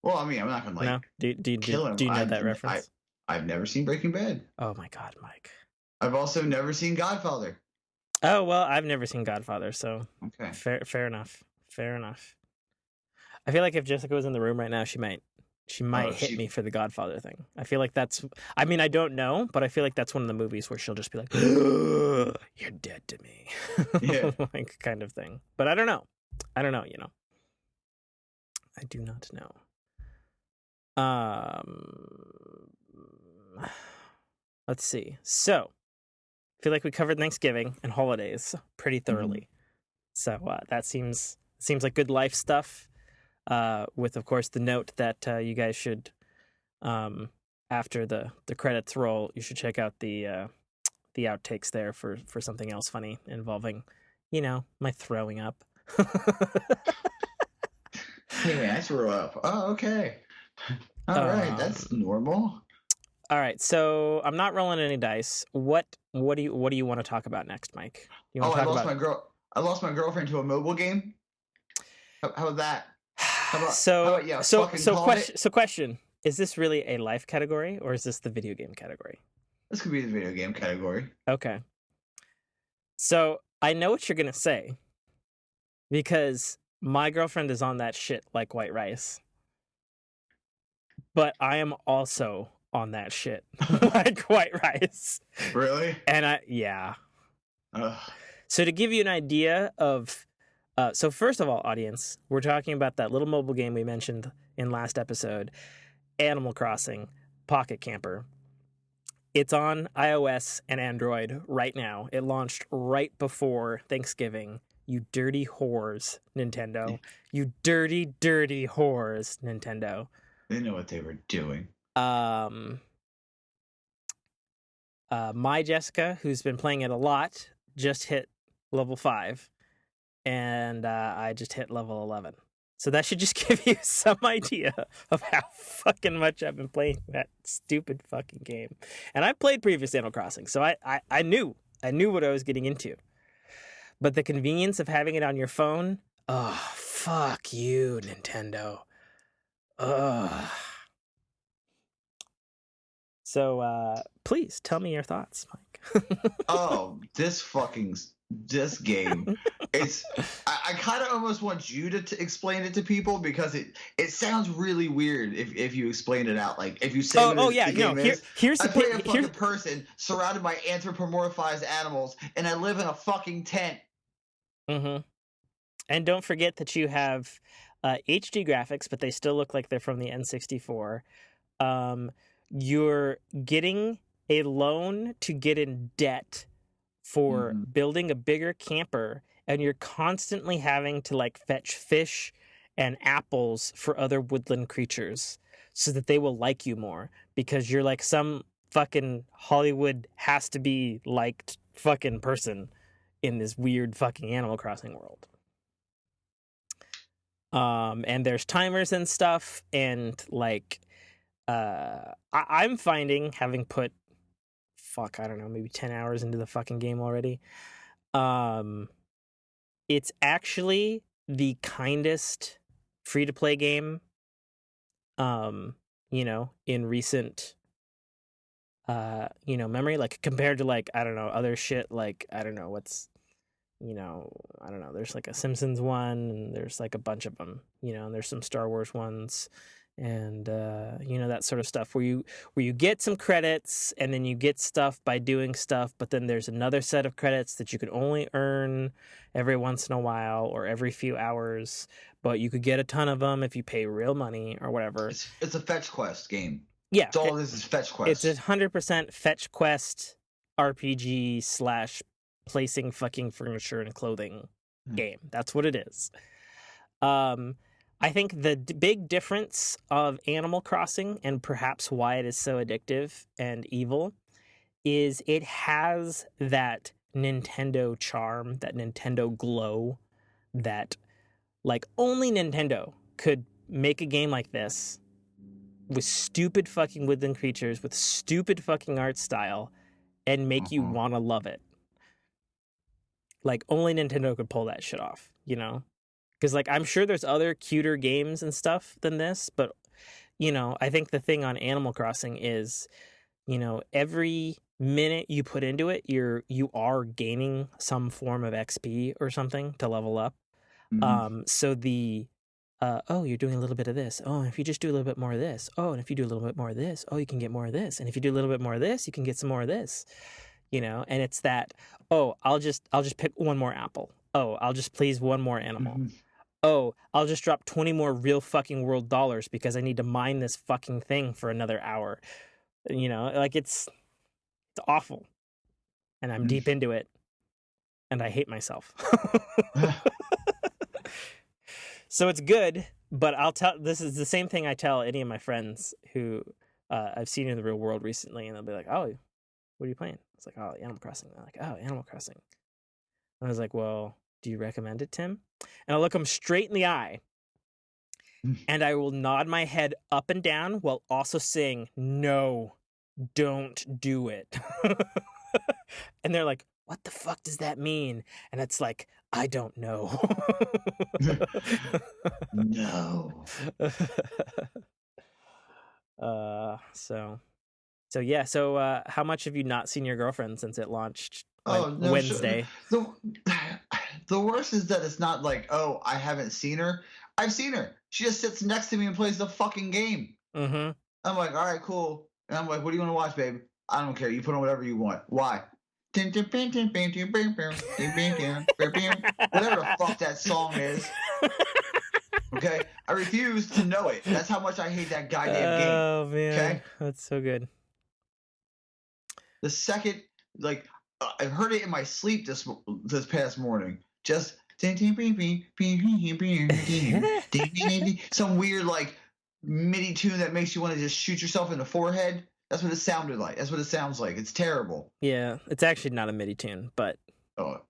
[SPEAKER 2] Well, I mean, I'm not gonna
[SPEAKER 1] no. Do you
[SPEAKER 2] kill him.
[SPEAKER 1] know that reference?
[SPEAKER 2] I've never seen Breaking Bad.
[SPEAKER 1] Oh my god, Mike!
[SPEAKER 2] I've also never seen Godfather.
[SPEAKER 1] Oh, well, I've never seen Godfather, so
[SPEAKER 2] Okay.
[SPEAKER 1] Fair enough. Fair enough. I feel like if Jessica was in the room right now, she might hit me for the Godfather thing. I feel like that's, I mean, I don't know, but I feel like that's one of the movies where she'll just be like, "You're dead to me."
[SPEAKER 2] Yeah.
[SPEAKER 1] Like kind of thing. But I don't know. I don't know, you know. I do not know. Let's see. So, I feel like we covered Thanksgiving and holidays pretty thoroughly. So that seems like good life stuff. With of course the note that you guys should, after the credits roll, you should check out the outtakes there for something else funny involving, you know, my throwing up.
[SPEAKER 2] Hey man, I threw up. Oh, okay. All right, that's normal.
[SPEAKER 1] All right, so I'm not rolling any dice. What do you want to talk about next, Mike? You want to talk about?
[SPEAKER 2] I lost my girlfriend to a mobile game. How about that? How about yeah?
[SPEAKER 1] Question: is this really a life category or is this the video game category?
[SPEAKER 2] This could be the video game category.
[SPEAKER 1] Okay. So I know what you're gonna say because my girlfriend is on that shit like white rice, but I am also on that shit like white rice.
[SPEAKER 2] Really?
[SPEAKER 1] And yeah. So to give you an idea of, so first of all, audience, we're talking about that little mobile game we mentioned in last episode, Animal Crossing Pocket Camper. It's on iOS and Android right now. It launched right before Thanksgiving. You dirty whores, Nintendo. You dirty, dirty whores, Nintendo.
[SPEAKER 2] They know what they were doing.
[SPEAKER 1] My Jessica, who's been playing it a lot, just hit level 5. And I just hit level 11. So that should just give you some idea of how fucking much I've been playing that stupid fucking game. And I played previous Animal Crossing, so I knew what I was getting into. But the convenience of having it on your phone, oh, fuck you, Nintendo. Ugh. So please tell me your thoughts, Mike.
[SPEAKER 2] Oh, this game. I kind of almost want you to explain it to people because it sounds really weird if you explain it out. Like if you say the game is.
[SPEAKER 1] Here's
[SPEAKER 2] I play a fucking person surrounded by anthropomorphized animals, and I live in a fucking tent.
[SPEAKER 1] Mm-hmm. And don't forget that you have HD graphics, but they still look like they're from the N64. You're getting a loan to get in debt for building a bigger camper, and you're constantly having to like fetch fish and apples for other woodland creatures so that they will like you more because you're like some fucking Hollywood has to be liked fucking person in this weird fucking Animal Crossing world. And there's timers and stuff, and like I'm finding, having put I don't know, maybe 10 hours into the fucking game already, it's actually the kindest free-to-play game, you know, in recent memory, like compared to like, I don't know, other shit, like I don't know what's, you know, I don't know, there's like a Simpsons one, and there's like a bunch of them, you know, and there's some Star Wars ones, and you know, that sort of stuff where you get some credits and then you get stuff by doing stuff, but then there's another set of credits that you could only earn every once in a while or every few hours, but you could get a ton of them if you pay real money or whatever.
[SPEAKER 2] It's a fetch quest game.
[SPEAKER 1] Yeah,
[SPEAKER 2] it's all this is fetch quest.
[SPEAKER 1] It's 100% fetch quest RPG / placing fucking furniture and clothing game. That's what it is. I think the big difference of Animal Crossing, and perhaps why it is so addictive and evil, is it has that Nintendo charm, that Nintendo glow, that like only Nintendo could make a game like this with stupid fucking woodland creatures, with stupid fucking art style, and make you want to love it. Like only Nintendo could pull that shit off, you know? Because, like, I'm sure there's other cuter games and stuff than this, but, you know, I think the thing on Animal Crossing is, you know, every minute you put into it, you are gaining some form of XP or something to level up. So the you're doing a little bit of this. Oh, and if you just do a little bit more of this. Oh, and if you do a little bit more of this, oh, you can get more of this. And if you do a little bit more of this, you can get some more of this. And it's that, oh, I'll just pick one more apple. Oh, I'll just please one more animal. Oh, I'll just drop 20 more real fucking world dollars because I need to mine this fucking thing for another hour. Like it's awful. And I'm deep into it. And I hate myself. So it's good, but this is the same thing I tell any of my friends who I've seen in the real world recently, and they'll be like, oh, what are you playing? It's like, oh, Animal Crossing. They're like, oh, Animal Crossing. And I was like, well, do you recommend it, Tim? And I'll look them straight in the eye, and I will nod my head up and down while also saying, no, don't do it. And they're like, what the fuck does that mean? And it's like, I don't know.
[SPEAKER 2] No.
[SPEAKER 1] So yeah. So how much have you not seen your girlfriend since it launched
[SPEAKER 2] No,
[SPEAKER 1] Wednesday?
[SPEAKER 2] The worst is that it's not like, oh, I haven't seen her. I've seen her. She just sits next to me and plays the fucking game.
[SPEAKER 1] Mm-hmm.
[SPEAKER 2] I'm like, all right, cool. And I'm like, what do you want to watch, babe? I don't care. You put on whatever you want. Why? Whatever the fuck that song is. Okay? I refuse to know it. That's how much I hate that goddamn game.
[SPEAKER 1] Oh, man.
[SPEAKER 2] Okay?
[SPEAKER 1] That's so good.
[SPEAKER 2] The second, like, I heard it in my sleep this past morning. Just some weird, like, MIDI tune that makes you want to just shoot yourself in the forehead. That's what it sounded like. That's what it sounds like. It's terrible.
[SPEAKER 1] Yeah, it's actually not a MIDI tune, but
[SPEAKER 2] to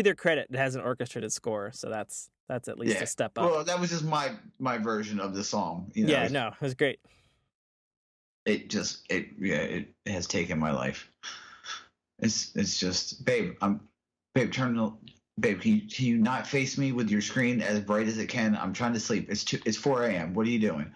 [SPEAKER 1] their credit, it has an orchestrated score, so that's at least a step up.
[SPEAKER 2] Well, that was just my version of the song.
[SPEAKER 1] Yeah, no, it was great.
[SPEAKER 2] It has taken my life. It's just, babe, babe, can you not face me with your screen as bright as it can? I'm trying to sleep. It's 4 a.m. What are you doing?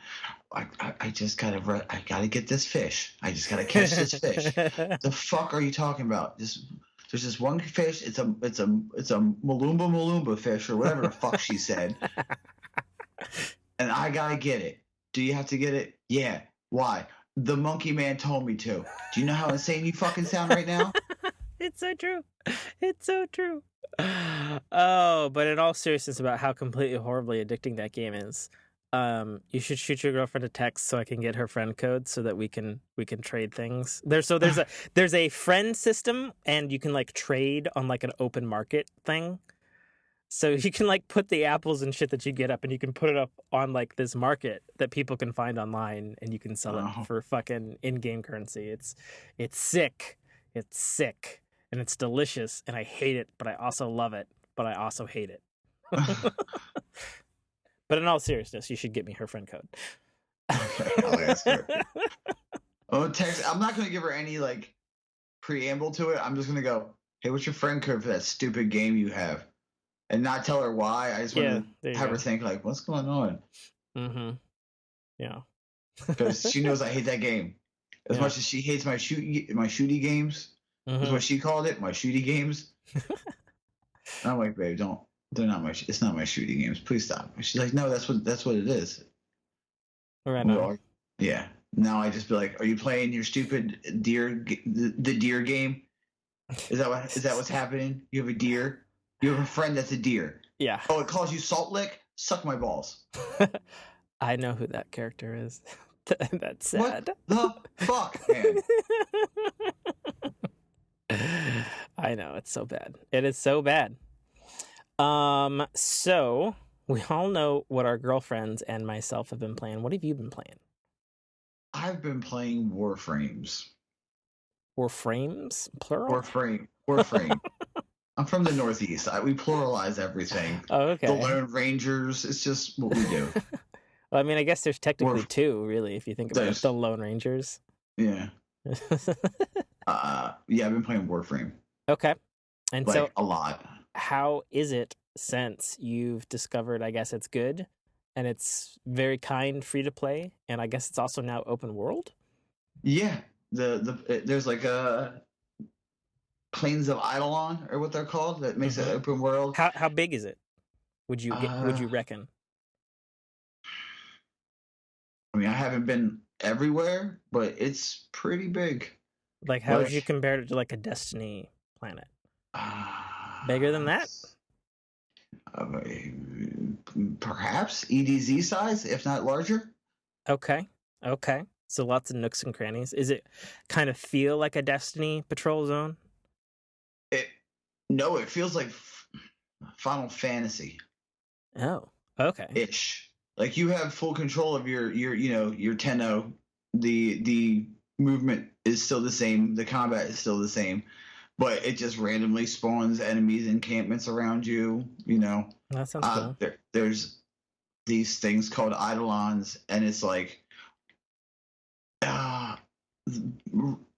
[SPEAKER 2] I just gotta get this fish. I just gotta catch this fish. The fuck are you talking about? There's this one fish. It's a Malumba fish or whatever the fuck she said. And I gotta get it. Do you have to get it? Yeah. Why? The monkey man told me to. Do you know how insane you fucking sound right now?
[SPEAKER 1] It's so true. It's so true. Oh, but in all seriousness about how completely horribly addicting that game is, you should shoot your girlfriend a text so I can get her friend code so that we can trade things. There's a friend system, and you can like trade on like an open market thing. So you can like put the apples and shit that you get up, and you can put it up on like this market that people can find online, and you can sell it for fucking in-game currency. It's sick. It's sick. And it's delicious, and I hate it, but I also love it, but I also hate it. But in all seriousness, you should get me her friend code.
[SPEAKER 2] Okay, I'll ask her. I'm not going to give her any like preamble to it. I'm just going to go, hey, what's your friend code for that stupid game you have? And not tell her why. I just want to have her think like, what's going on?
[SPEAKER 1] Mm-hmm. Yeah.
[SPEAKER 2] Because she knows I hate that game. As much as she hates my shooty games. Is what she called it, my shooty games. And I'm like, babe, they're not it's not my shooty games. Please stop. She's like, no, that's what it is.
[SPEAKER 1] Right now.
[SPEAKER 2] Yeah. Now I just be like, are you playing your stupid the deer game? Is that what's happening? You have a deer? You have a friend that's a deer.
[SPEAKER 1] Yeah.
[SPEAKER 2] Oh, it calls you Salt Lick? Suck my balls.
[SPEAKER 1] I know who that character is. That's sad.
[SPEAKER 2] What the fuck, man?
[SPEAKER 1] I know, it's so bad. It is so bad. So we all know what our girlfriends and myself have been playing. What have you been playing?
[SPEAKER 2] I've been playing Warframes.
[SPEAKER 1] Warframes? Plural?
[SPEAKER 2] Warframe. I'm from the Northeast. We pluralize everything.
[SPEAKER 1] Oh, okay.
[SPEAKER 2] The Lone Rangers. It's just what we do.
[SPEAKER 1] Well, I mean, I guess there's technically two, really, if you think about it. The Lone Rangers.
[SPEAKER 2] Yeah. I've been playing Warframe.
[SPEAKER 1] Okay. And so
[SPEAKER 2] a lot.
[SPEAKER 1] How is it since you've discovered, I guess it's good, and it's very kind, free to play, and I guess it's also now open world?
[SPEAKER 2] Yeah. there's like a Plains of Eidolon or what they're called that makes it open world.
[SPEAKER 1] How big is it? Would you reckon?
[SPEAKER 2] I mean, I haven't been everywhere, but it's pretty big.
[SPEAKER 1] Like, how would you compare it to like a Destiny planet? Bigger than that?
[SPEAKER 2] Perhaps EDZ size, if not larger.
[SPEAKER 1] Okay. So lots of nooks and crannies. Is it kind of feel like a Destiny patrol zone?
[SPEAKER 2] No, it feels like Final Fantasy.
[SPEAKER 1] Oh, okay.
[SPEAKER 2] Ish. Like you have full control of your Tenno. The movement is still the same. The combat is still the same, but it just randomly spawns enemies encampments around you.
[SPEAKER 1] That sounds cool.
[SPEAKER 2] There's these things called Eidolons, and it's like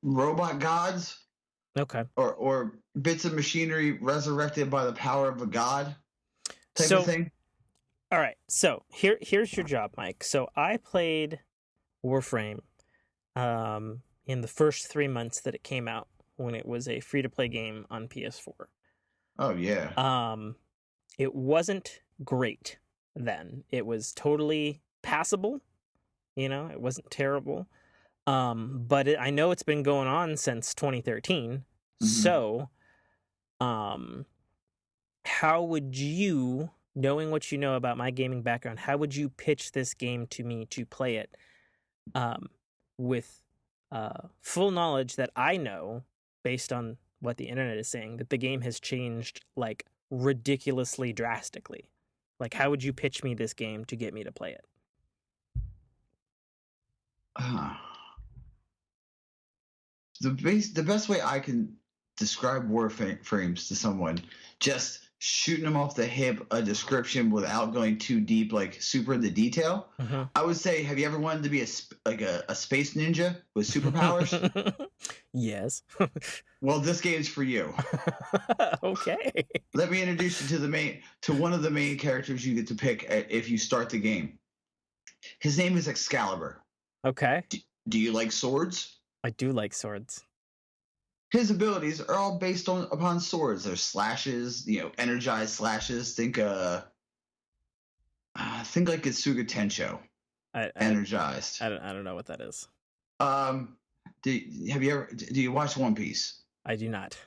[SPEAKER 2] robot gods.
[SPEAKER 1] Okay.
[SPEAKER 2] Or bits of machinery resurrected by the power of a god type of thing.
[SPEAKER 1] All right. So here's your job, Mike. So I played Warframe in the first 3 months that it came out when it was a free-to-play game on PS4.
[SPEAKER 2] Oh, yeah.
[SPEAKER 1] It wasn't great then. It was totally passable. It wasn't terrible. But I know it's been going on since 2013. Mm-hmm. So, how would you, knowing what you know about my gaming background, how would you pitch this game to me to play it with full knowledge that I know, based on what the internet is saying, that the game has changed like ridiculously drastically? Like, how would you pitch me this game to get me to play it?
[SPEAKER 2] The best way I can describe Warframes to someone, just shooting them off the hip, a description without going too deep, like super into detail. Mm-hmm. I would say, have you ever wanted to be a space ninja with superpowers?
[SPEAKER 1] Yes.
[SPEAKER 2] Well, this game's for you.
[SPEAKER 1] Okay.
[SPEAKER 2] Let me introduce you to one of the main characters you get to pick if you start the game. His name is Excalibur.
[SPEAKER 1] Okay.
[SPEAKER 2] Do you like swords?
[SPEAKER 1] I do like swords.
[SPEAKER 2] His abilities are all based upon swords. There's slashes, energized slashes. Think like Getsuga Tensho. Energized.
[SPEAKER 1] I don't know what that is.
[SPEAKER 2] Do you watch One Piece?
[SPEAKER 1] I do not.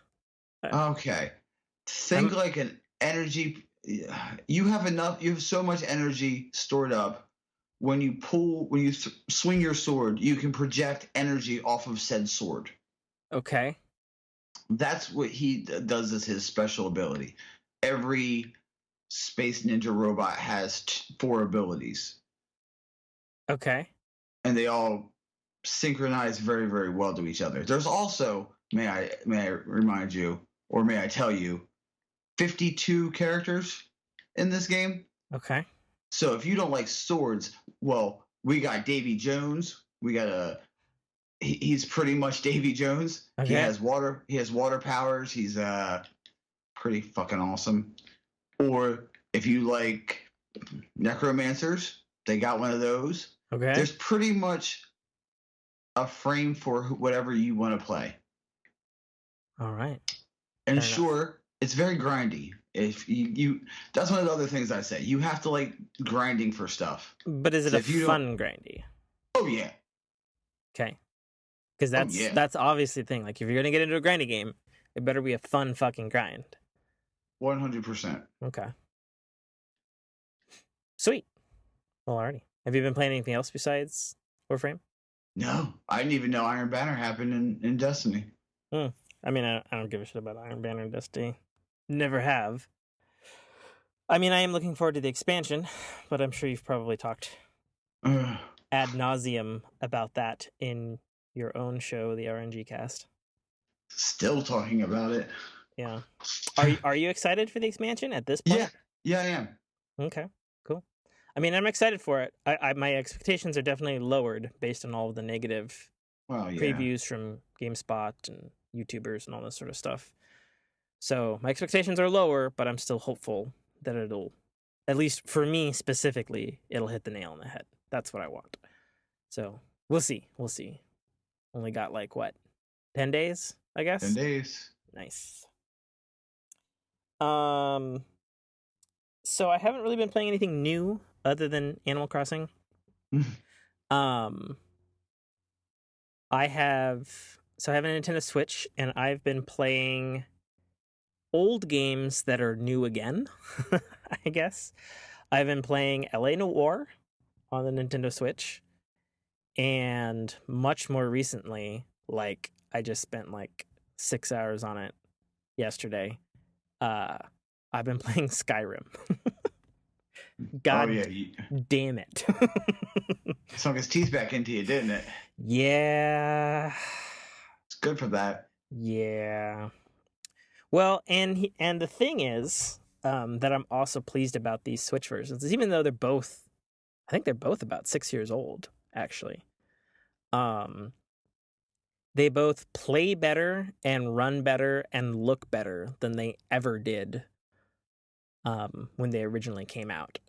[SPEAKER 2] Okay. Think like an energy. You have so much energy stored up. When you swing your sword, you can project energy off of said sword.
[SPEAKER 1] Okay.
[SPEAKER 2] That's what he does as his special ability. Every space ninja robot has 4 abilities.
[SPEAKER 1] Okay.
[SPEAKER 2] And they all synchronize very, very well to each other. There's also, may I remind you, or may I tell you, 52 characters in this game.
[SPEAKER 1] Okay.
[SPEAKER 2] So if you don't like swords, well, we got Davy Jones. We got he's pretty much Davy Jones. Okay. He has water powers. He's pretty fucking awesome. Or if you like necromancers, they got one of those.
[SPEAKER 1] Okay.
[SPEAKER 2] There's pretty much a frame for whatever you want to play.
[SPEAKER 1] All right.
[SPEAKER 2] And sure, it's very grindy. If you that's one of the other things I say. You have to like grinding for stuff.
[SPEAKER 1] But is it a fun grindy?
[SPEAKER 2] Oh yeah.
[SPEAKER 1] Okay. Because that's obviously the thing. Like, if you're gonna get into a grindy game, it better be a fun fucking grind.
[SPEAKER 2] 100%.
[SPEAKER 1] Okay. Sweet. Well, alrighty. Have you been playing anything else besides Warframe?
[SPEAKER 2] No, I didn't even know Iron Banner happened in Destiny.
[SPEAKER 1] I mean, I don't give a shit about Iron Banner in Destiny. Never have. I mean, I am looking forward to the expansion, but I'm sure you've probably talked ad nauseum about that in your own show, the RNG Cast.
[SPEAKER 2] Still talking about it.
[SPEAKER 1] Yeah. Are you excited for the expansion at this point?
[SPEAKER 2] Yeah, I am.
[SPEAKER 1] Okay, cool. I mean, I'm excited for it. My expectations are definitely lowered based on all of the negative previews from GameSpot and YouTubers and all this sort of stuff. So my expectations are lower, but I'm still hopeful that it'll, at least for me specifically, it'll hit the nail on the head. That's what I want. So we'll see. Only got like what, 10 days, I guess.
[SPEAKER 2] 10 days.
[SPEAKER 1] Nice. So I haven't really been playing anything new other than Animal Crossing. um, I have a Nintendo Switch, and I've been playing old games that are new again. I guess I've been playing LA Noire on the Nintendo Switch, and much more recently, like I just spent like 6 hours on it yesterday. I've been playing Skyrim.
[SPEAKER 2] Oh
[SPEAKER 1] God
[SPEAKER 2] yeah,
[SPEAKER 1] damn it.
[SPEAKER 2] sunk his teeth back into you, didn't it?
[SPEAKER 1] Yeah.
[SPEAKER 2] It's good for that.
[SPEAKER 1] Yeah. Well, and the thing is, that I'm also pleased about these Switch versions is even though I think they're both about 6 years old, actually. They both play better and run better and look better than they ever did, when they originally came out.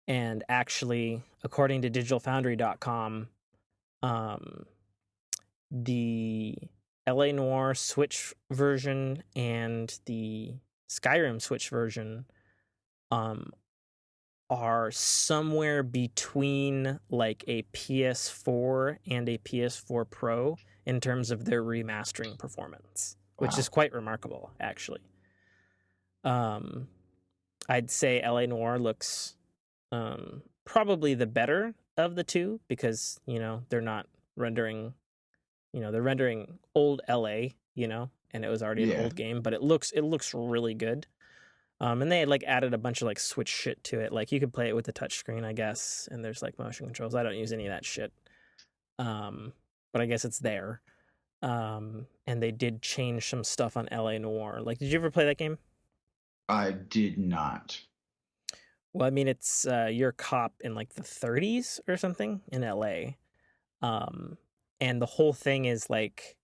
[SPEAKER 1] And actually, according to digitalfoundry.com, the LA Noire Switch version and the Skyrim Switch version are somewhere between like a PS4 and a PS4 Pro in terms of their remastering performance, which is quite remarkable, actually. I'd say LA Noire looks probably the better of the two because, they're not rendering, they're rendering old LA, and it was already an old game, but it looks really good. And they had like added a bunch of like Switch shit to it. Like you could play it with the touchscreen, I guess, and there's like motion controls. I don't use any of that shit. But I guess it's there. And they did change some stuff on LA Noire. Like, did you ever play that game?
[SPEAKER 2] I did not.
[SPEAKER 1] Well, I mean, it's you're a cop in like the 30s or something in LA. And the whole thing is like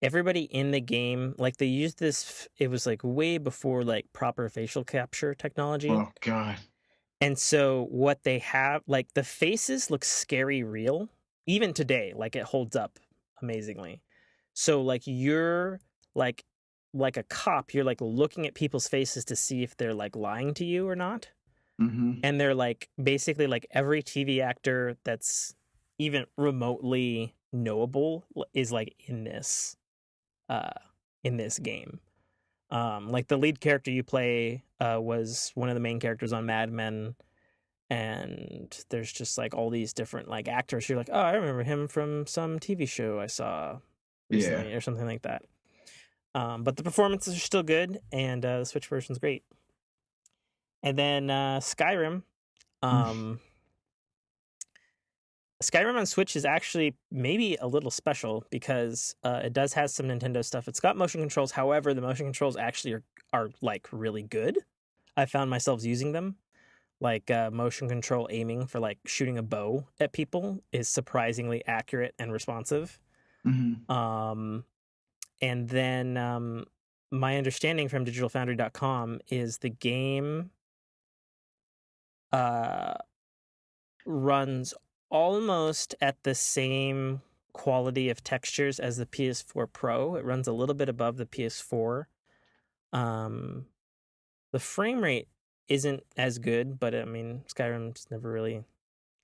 [SPEAKER 1] everybody in the game, like they used this, it was like way before like proper facial capture technology.
[SPEAKER 2] Oh God.
[SPEAKER 1] And so what they have, like the faces look scary real, even today, like it holds up amazingly. So like you're like a cop, you're like looking at people's faces to see if they're like lying to you or not.
[SPEAKER 2] Mm-hmm.
[SPEAKER 1] And they're like basically like every TV actor that's even remotely knowable is like in this game. Like the lead character you play was one of the main characters on Mad Men, and there's just like all these different like actors. You're like, oh, I remember him from some TV show I saw recently or something like that. But the performances are still good, and the Switch version's great. And then Skyrim. Skyrim on Switch is actually maybe a little special because it does have some Nintendo stuff. It's got motion controls. However, the motion controls actually are like really good. I found myself using them. Like motion control aiming for like shooting a bow at people is surprisingly accurate and responsive.
[SPEAKER 2] Mm-hmm.
[SPEAKER 1] And then my understanding from digitalfoundry.com is the game runs almost at the same quality of textures as the PS4 Pro. It runs a little bit above the PS4. The frame rate isn't as good, but I mean, Skyrim's never really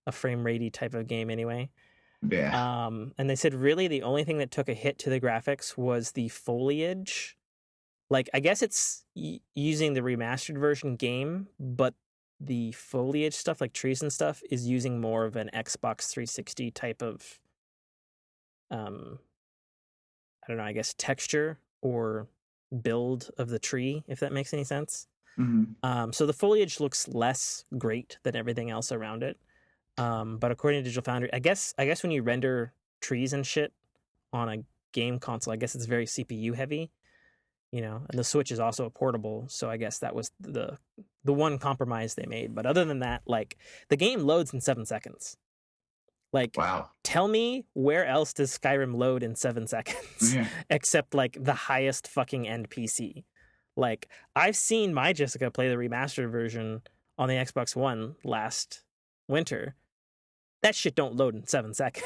[SPEAKER 1] a frame ratey type of game anyway.
[SPEAKER 2] Yeah.
[SPEAKER 1] And they said really the only thing that took a hit to the graphics was the foliage. Like, I guess it's using the remastered version game, but the foliage stuff, like trees and stuff, is using more of an Xbox 360 type of, I don't know, I guess texture or build of the tree, if that makes any sense.
[SPEAKER 2] Mm-hmm.
[SPEAKER 1] So the foliage looks less great than everything else around it. But according to Digital Foundry, I guess when you render trees and shit on a game console, I guess it's very CPU heavy, and the Switch is also a portable, so I guess that was the one compromise they made. But other than that, like the game loads in 7 seconds. Like,
[SPEAKER 2] wow.
[SPEAKER 1] Tell me where else does Skyrim load in 7 seconds except like the highest fucking end PC. Like I've seen my Jessica play the remastered version on the Xbox One last winter. That shit don't load in 7 seconds.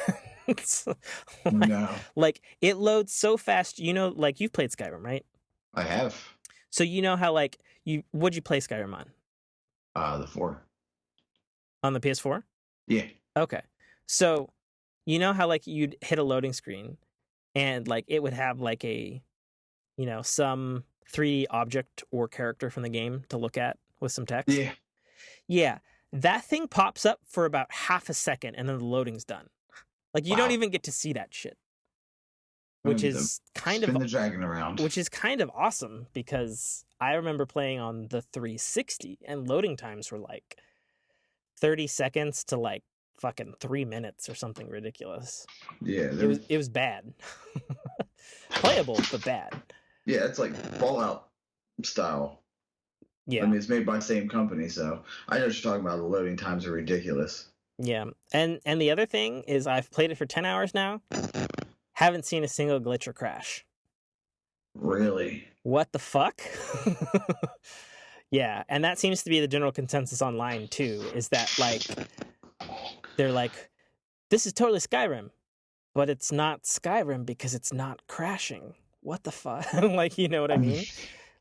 [SPEAKER 2] No,
[SPEAKER 1] like it loads so fast. You know, like you've played Skyrim, right?
[SPEAKER 2] I have.
[SPEAKER 1] So you know how like what'd you play Skyrim on?
[SPEAKER 2] The 4.
[SPEAKER 1] On the PS4?
[SPEAKER 2] Yeah.
[SPEAKER 1] Okay. So you know how like you'd hit a loading screen and like it would have like a some 3D object or character from the game to look at with some text?
[SPEAKER 2] Yeah.
[SPEAKER 1] Yeah. That thing pops up for about half a second and then the loading's done. Like you don't
[SPEAKER 2] Wow.
[SPEAKER 1] even get to see that shit.
[SPEAKER 2] I'm
[SPEAKER 1] Which
[SPEAKER 2] gonna get to
[SPEAKER 1] is kind of
[SPEAKER 2] spin the dragon around.
[SPEAKER 1] awesome because I remember playing on the 360 and loading times were like 30 seconds to like fucking 3 minutes or something ridiculous.
[SPEAKER 2] Yeah,
[SPEAKER 1] It was bad. Playable but bad.
[SPEAKER 2] yeah, it's like Fallout style. I
[SPEAKER 1] Yeah.
[SPEAKER 2] mean, it's made by the same company, so I know what you're talking about. The loading times are ridiculous.
[SPEAKER 1] Yeah. And the other thing is I've played it for 10 hours now. Haven't seen a single glitch or crash.
[SPEAKER 2] Really?
[SPEAKER 1] What the fuck? Yeah, and that seems to be the general consensus online too, is that like they're like, this is totally Skyrim, but it's not Skyrim because it's not crashing. What the fuck? Like, you know what I mean?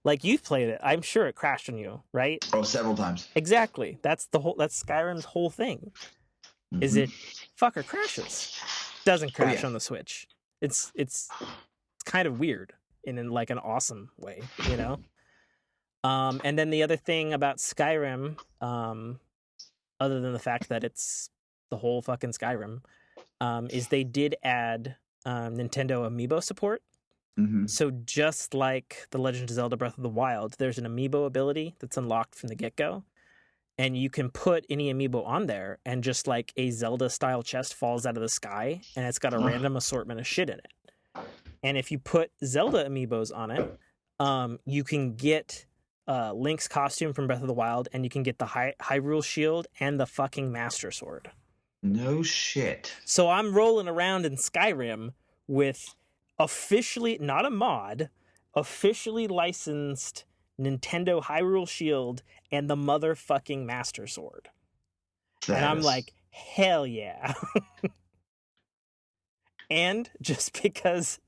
[SPEAKER 1] Like you've played it. I'm sure it crashed on you, right?
[SPEAKER 2] Oh, several times.
[SPEAKER 1] Exactly. That's Skyrim's whole thing. Is it fucker crashes. Doesn't crash on the Switch. It's kind of weird in like an awesome way, you know? And then the other thing about Skyrim, other than the fact that it's the whole fucking Skyrim, is they did add Nintendo Amiibo support.
[SPEAKER 2] Mm-hmm.
[SPEAKER 1] So just like The Legend of Zelda Breath of the Wild, there's an Amiibo ability that's unlocked from the get-go. And you can put any Amiibo on there, and just like a Zelda-style chest falls out of the sky, and it's got a random assortment of shit in it. And if you put Zelda Amiibos on it, you can get Link's costume from Breath of the Wild, and you can get the Hyrule Shield and the fucking Master Sword.
[SPEAKER 2] No shit.
[SPEAKER 1] So I'm rolling around in Skyrim with officially, not a mod, officially licensed Nintendo Hyrule Shield and the motherfucking Master Sword. And I'm like, hell yeah. And just because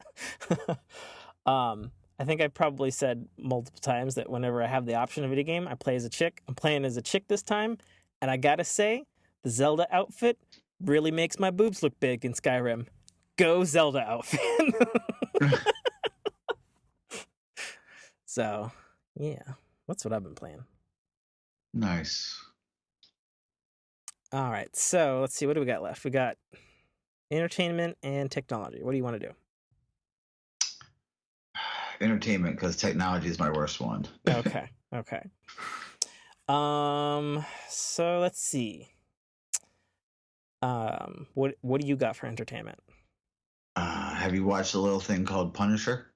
[SPEAKER 1] I think I've probably said multiple times that whenever I have the option of a video game, I play as a chick. I'm playing as a chick this time, and I gotta say, the Zelda outfit really makes my boobs look big in Skyrim. Go Zelda outfit. So, yeah, that's what I've been playing.
[SPEAKER 2] Nice.
[SPEAKER 1] All right, so let's see. What do we got left? We got entertainment and technology. What do you want to do?
[SPEAKER 2] Entertainment, because technology is my worst one.
[SPEAKER 1] Okay. So let's see. What do you got for entertainment?
[SPEAKER 2] Have you watched a little thing called Punisher?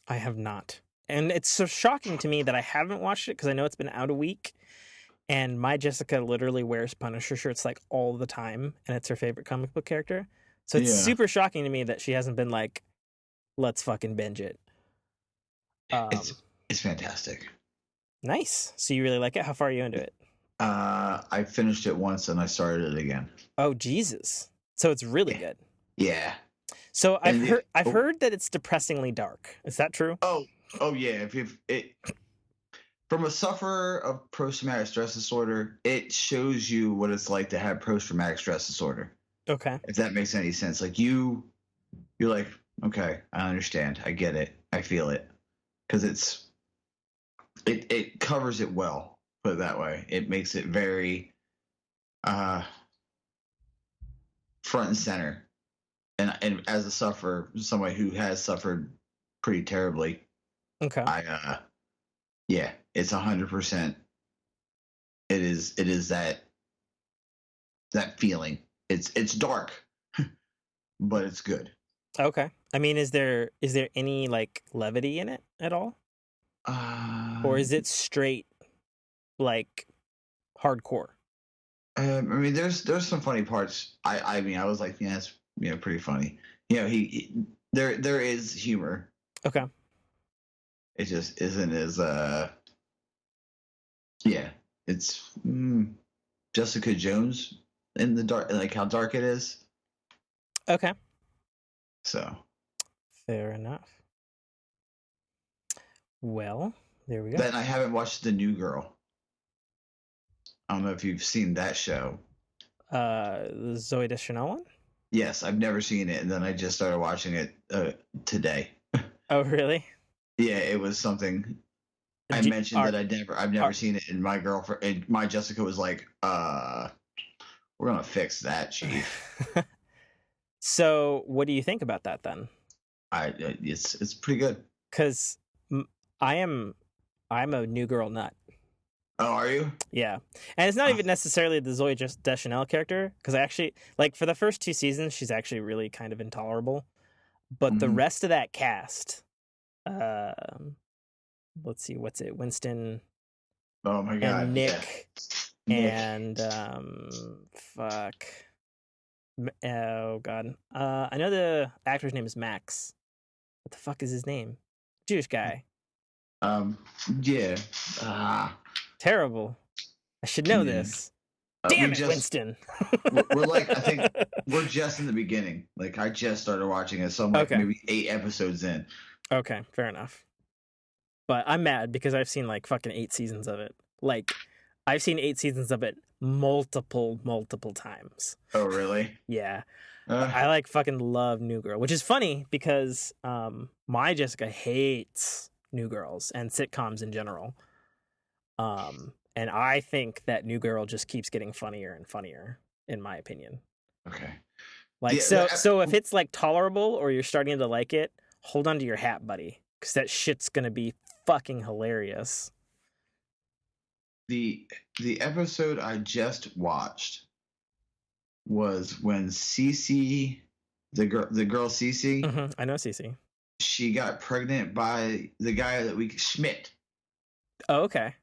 [SPEAKER 1] I have not. And it's so shocking to me that I haven't watched it because I know it's been out a week. And my Jessica literally wears Punisher shirts like all the time, and it's her favorite comic book character. So it's super shocking to me that she hasn't been like, let's fucking binge it.
[SPEAKER 2] It's fantastic.
[SPEAKER 1] Nice. So you really like it? How far are you into it?
[SPEAKER 2] I finished it once and I started it again.
[SPEAKER 1] Oh Jesus! So it's really good.
[SPEAKER 2] Yeah.
[SPEAKER 1] So I've heard that it's depressingly dark. Is that true?
[SPEAKER 2] Oh yeah. From a sufferer of post-traumatic stress disorder, it shows you what it's like to have post-traumatic stress disorder.
[SPEAKER 1] Okay.
[SPEAKER 2] If that makes any sense. Like you're like, okay, I understand. I get it. I feel it. Because it covers it well, put it that way. It makes it very front and center. And as a sufferer, somebody who has suffered pretty terribly,
[SPEAKER 1] okay,
[SPEAKER 2] yeah, it's 100%. It is that feeling. It's dark, but it's good.
[SPEAKER 1] Okay. I mean, is there any like levity in it at all? Or is it straight like hardcore?
[SPEAKER 2] I mean, there's some funny parts. I mean, I was like, yeah, it's pretty funny. There is humor.
[SPEAKER 1] Okay.
[SPEAKER 2] It just isn't as yeah. It's Jessica Jones in the dark, like how dark it is.
[SPEAKER 1] Okay.
[SPEAKER 2] So
[SPEAKER 1] fair enough. Well, there we go.
[SPEAKER 2] Then I haven't watched The New Girl. I don't know if you've seen that show.
[SPEAKER 1] The Zoe Deschanel one?
[SPEAKER 2] Yes, I've never seen it, and then I just started watching it today.
[SPEAKER 1] Oh, really?
[SPEAKER 2] Yeah, it was something I mentioned that I've never seen it, and my girlfriend, and my Jessica was like, we're gonna fix that, Chief.
[SPEAKER 1] So, what do you think about that then?
[SPEAKER 2] It's pretty good.
[SPEAKER 1] Because I'm a New Girl nut.
[SPEAKER 2] Oh, are you?
[SPEAKER 1] Yeah, and it's not even necessarily the Zoe Deschanel character, because I actually like for the first 2 seasons she's actually really kind of intolerable, but the rest of that cast, let's see, what's it? Winston.
[SPEAKER 2] Oh my God!
[SPEAKER 1] And Nick,
[SPEAKER 2] yeah.
[SPEAKER 1] and fuck. Oh God. I know the actor's name is Max. What the fuck is his name? Jewish guy.
[SPEAKER 2] Yeah.
[SPEAKER 1] Terrible. I should know this. Damn it, Winston.
[SPEAKER 2] we're like, I think we're just in the beginning. Like, I just started watching it, so I'm like maybe 8 episodes in.
[SPEAKER 1] Okay, fair enough. But I'm mad because I've seen like fucking 8 seasons of it. Like, I've seen 8 seasons of it multiple times.
[SPEAKER 2] Oh, really?
[SPEAKER 1] Yeah. I like fucking love New Girl, which is funny because my Jessica hates New Girls and sitcoms in general. And I think that New Girl just keeps getting funnier and funnier, in my opinion.
[SPEAKER 2] Okay.
[SPEAKER 1] Like, so if it's like tolerable or you're starting to like it, hold on to your hat, buddy, because that shit's gonna be fucking hilarious.
[SPEAKER 2] The episode I just watched was when Cece, the girl Cece,
[SPEAKER 1] I know Cece.
[SPEAKER 2] she got pregnant by the guy Schmidt.
[SPEAKER 1] Oh, okay.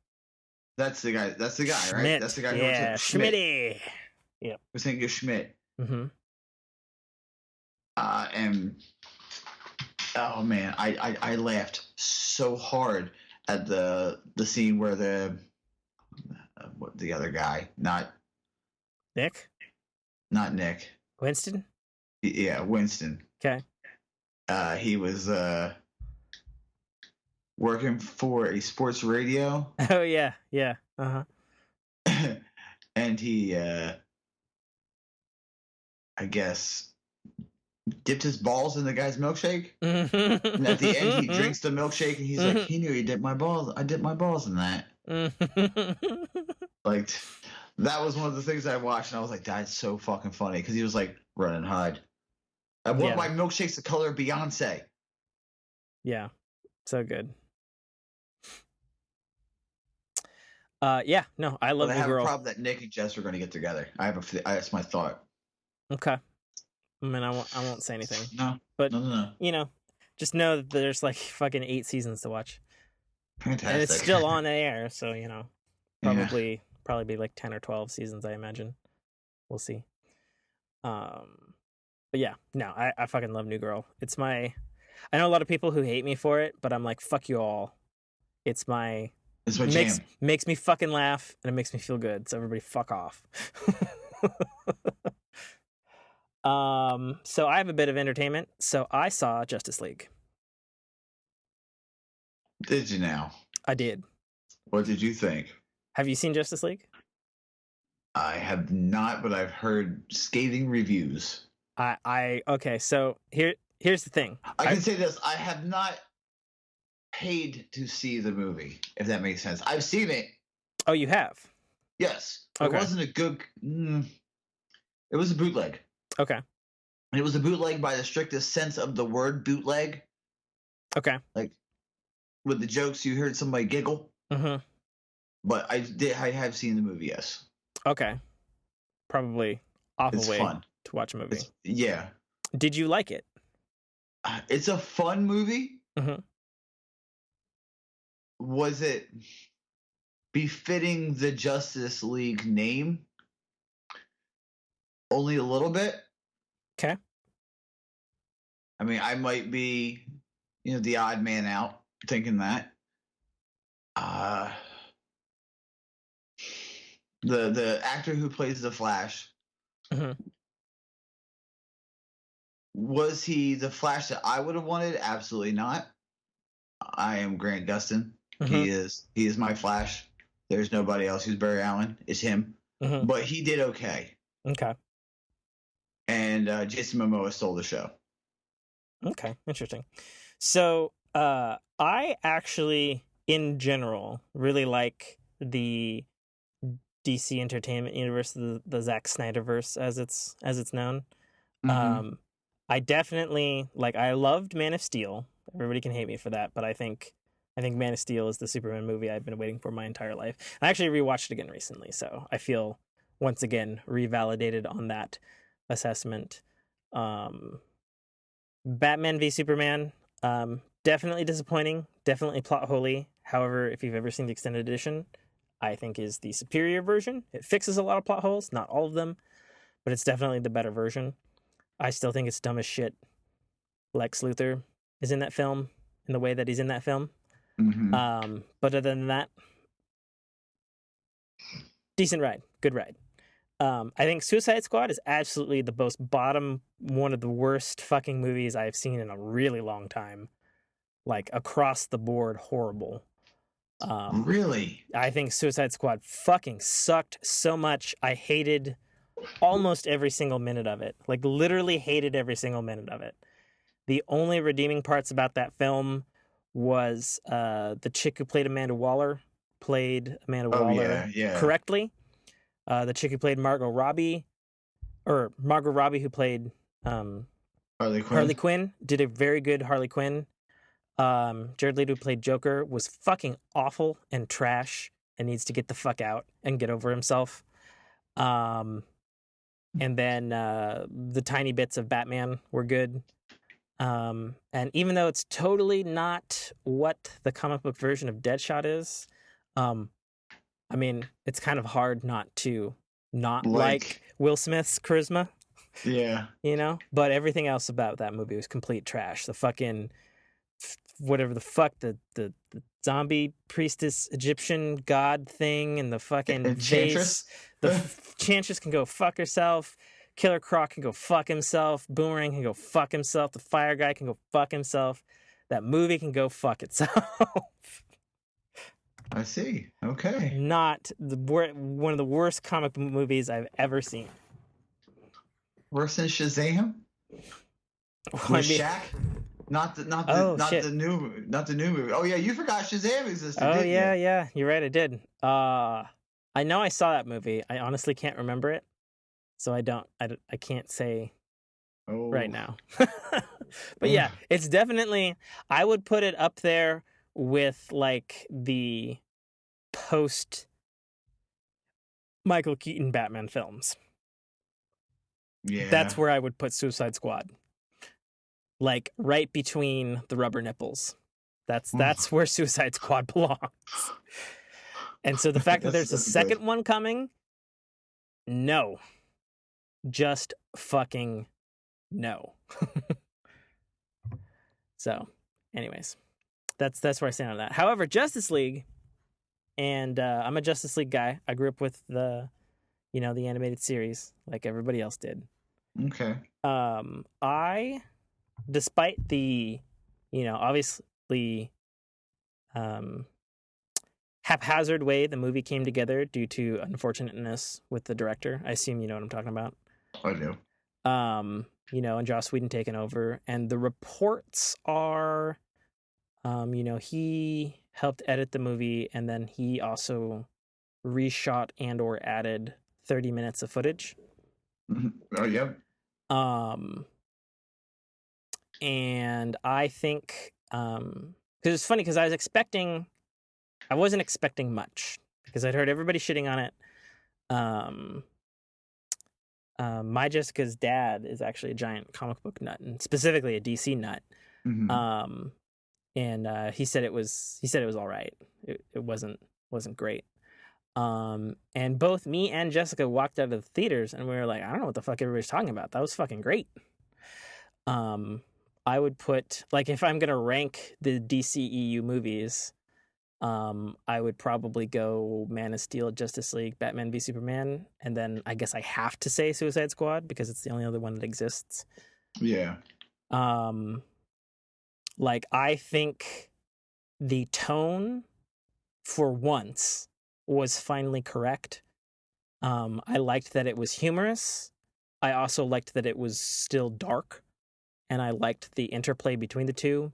[SPEAKER 2] That's the guy. That's the guy,
[SPEAKER 1] Schmidt.
[SPEAKER 2] right? That's the guy.
[SPEAKER 1] Yeah, Schmitty.
[SPEAKER 2] Yeah. I think it's Schmidt.
[SPEAKER 1] Mm-hmm.
[SPEAKER 2] And oh man, I laughed so hard at the scene where the other guy, not
[SPEAKER 1] Nick, Winston.
[SPEAKER 2] Yeah, Winston.
[SPEAKER 1] Okay.
[SPEAKER 2] He was working for a sports radio.
[SPEAKER 1] Oh yeah.
[SPEAKER 2] And he I guess dipped his balls in the guy's milkshake. And at the end he drinks the milkshake and he's like, he knew he dipped my balls. I dipped my balls in that. Like, that was one of the things I watched and I was like, that's so fucking funny, because he was like, run and hide. I want my milkshakes the color of Beyonce.
[SPEAKER 1] Yeah, so good. Yeah, no, I love New Girl.
[SPEAKER 2] I have a problem that Nick and Jess are going to get together. That's my thought.
[SPEAKER 1] Okay. I mean, I won't say anything.
[SPEAKER 2] No.
[SPEAKER 1] But,
[SPEAKER 2] no.
[SPEAKER 1] You know, just know that there's like fucking 8 seasons to watch.
[SPEAKER 2] Fantastic.
[SPEAKER 1] And it's still on air, so, you know, probably be like 10 or 12 seasons, I imagine. We'll see. But yeah, no, I fucking love New Girl. It's I know a lot of people who hate me for it, but I'm like, fuck you all. It's my jam. Makes me fucking laugh, and it makes me feel good. So everybody fuck off. So I have a bit of entertainment. So I saw Justice League.
[SPEAKER 2] Did you now?
[SPEAKER 1] I did.
[SPEAKER 2] What did you think?
[SPEAKER 1] Have you seen Justice League?
[SPEAKER 2] I have not, but I've heard scathing reviews.
[SPEAKER 1] Okay, so here's the thing.
[SPEAKER 2] I can say this: I have not paid to see the movie, if that makes sense. I've seen it.
[SPEAKER 1] Oh, you have?
[SPEAKER 2] Yes.
[SPEAKER 1] Okay.
[SPEAKER 2] It wasn't a good. It was a bootleg.
[SPEAKER 1] Okay.
[SPEAKER 2] It was a bootleg by the strictest sense of the word bootleg.
[SPEAKER 1] Okay.
[SPEAKER 2] Like, with the jokes, you heard somebody giggle.
[SPEAKER 1] Mm-hmm.
[SPEAKER 2] But I have seen the movie, yes.
[SPEAKER 1] Okay. Probably awful way
[SPEAKER 2] fun
[SPEAKER 1] to watch a movie.
[SPEAKER 2] Yeah.
[SPEAKER 1] Did you like it?
[SPEAKER 2] It's a fun movie.
[SPEAKER 1] Mm-hmm.
[SPEAKER 2] Was it befitting the Justice League name? Only a little bit.
[SPEAKER 1] Okay.
[SPEAKER 2] I mean, I might be, the odd man out thinking that. The actor who plays the Flash, Was he the Flash that I would have wanted? Absolutely not. I am Grant Gustin.
[SPEAKER 1] Mm-hmm.
[SPEAKER 2] He is my Flash. There's nobody else who's Barry Allen. It's him.
[SPEAKER 1] Mm-hmm.
[SPEAKER 2] But he did okay.
[SPEAKER 1] Okay.
[SPEAKER 2] And Jason Momoa stole the show.
[SPEAKER 1] Okay, interesting. So I actually, in general, really like the DC Entertainment Universe, the Zack Snyderverse, as it's known.
[SPEAKER 2] Mm-hmm.
[SPEAKER 1] I definitely I loved Man of Steel. Everybody can hate me for that, but I think Man of Steel is the Superman movie I've been waiting for my entire life. I actually rewatched it again recently, so I feel once again revalidated on that assessment. Batman v Superman, definitely disappointing, definitely plot holy. However, if you've ever seen the extended edition, I think is the superior version. It fixes a lot of plot holes, not all of them, but it's definitely the better version. I still think it's dumb as shit. Lex Luthor is in that film in the way that he's in that film.
[SPEAKER 2] Mm-hmm.
[SPEAKER 1] But other than that, decent ride, good ride. I think Suicide Squad is absolutely the most bottom, one of the worst fucking movies I've seen in a really long time. Like across the board, horrible.
[SPEAKER 2] Really?
[SPEAKER 1] I think Suicide Squad fucking sucked so much. I hated almost every single minute of it. Like literally hated every single minute of it. The only redeeming parts about that film was the chick who played Amanda Waller correctly. The chick who played Margot Robbie who played Harley Quinn did a very good Harley Quinn. Jared Leto who played Joker was fucking awful and trash and needs to get the fuck out and get over himself. And then the tiny bits of Batman were good. And even though it's totally not what the comic book version of Deadshot is, I mean, it's kind of hard not to like Will Smith's charisma.
[SPEAKER 2] Yeah.
[SPEAKER 1] You know? But everything else about that movie was complete trash. The fucking whatever the fuck, the zombie priestess Egyptian god thing and the fucking
[SPEAKER 2] Enchantress?
[SPEAKER 1] The Enchantress can go fuck herself. Killer Croc can go fuck himself. Boomerang can go fuck himself. The Fire Guy can go fuck himself. That movie can go fuck itself.
[SPEAKER 2] I see. Okay.
[SPEAKER 1] Not one of the worst comic book movies I've ever seen.
[SPEAKER 2] Worse than Shazam? With Shaq? Not the new movie. Oh yeah, you forgot Shazam existed.
[SPEAKER 1] Oh
[SPEAKER 2] didn't
[SPEAKER 1] yeah,
[SPEAKER 2] you?
[SPEAKER 1] yeah. You're right, I did. I know I saw that movie. I honestly can't remember it, so I can't say right now. But yeah, it's definitely. I would put it up there with like the post Michael Keaton Batman films.
[SPEAKER 2] Yeah,
[SPEAKER 1] that's where I would put Suicide Squad. Like right between the rubber nipples. That's where Suicide Squad belongs. And so the fact that there's a second one coming, no. Just fucking no. So, anyways, that's where I stand on that. However, Justice League, and I'm a Justice League guy. I grew up with the animated series like everybody else did.
[SPEAKER 2] Okay.
[SPEAKER 1] I, despite the, obviously, haphazard way the movie came together due to unfortunateness with the director. I assume you know what I'm talking about.
[SPEAKER 2] I do.
[SPEAKER 1] And Joss Whedon taking over, and the reports are, he helped edit the movie, and then he also reshot and or added 30 minutes of footage.
[SPEAKER 2] Oh, yep.
[SPEAKER 1] And I think, because it's funny, because I wasn't expecting much, because I'd heard everybody shitting on it. My Jessica's dad is actually a giant comic book nut, and specifically a DC nut.
[SPEAKER 2] Mm-hmm.
[SPEAKER 1] And he said it was all right. It wasn't great. And both me and Jessica walked out of the theaters, and we were like, I don't know what the fuck everybody's talking about. That was fucking great. I would put, like, if I'm gonna rank the DCEU movies, I would probably go Man of Steel, Justice League, Batman v Superman, and then I guess I have to say Suicide Squad because it's the only other one that exists.
[SPEAKER 2] Yeah.
[SPEAKER 1] Like, I think the tone, for once, was finally correct. I liked that it was humorous. I also liked that it was still dark, and I liked the interplay between the two.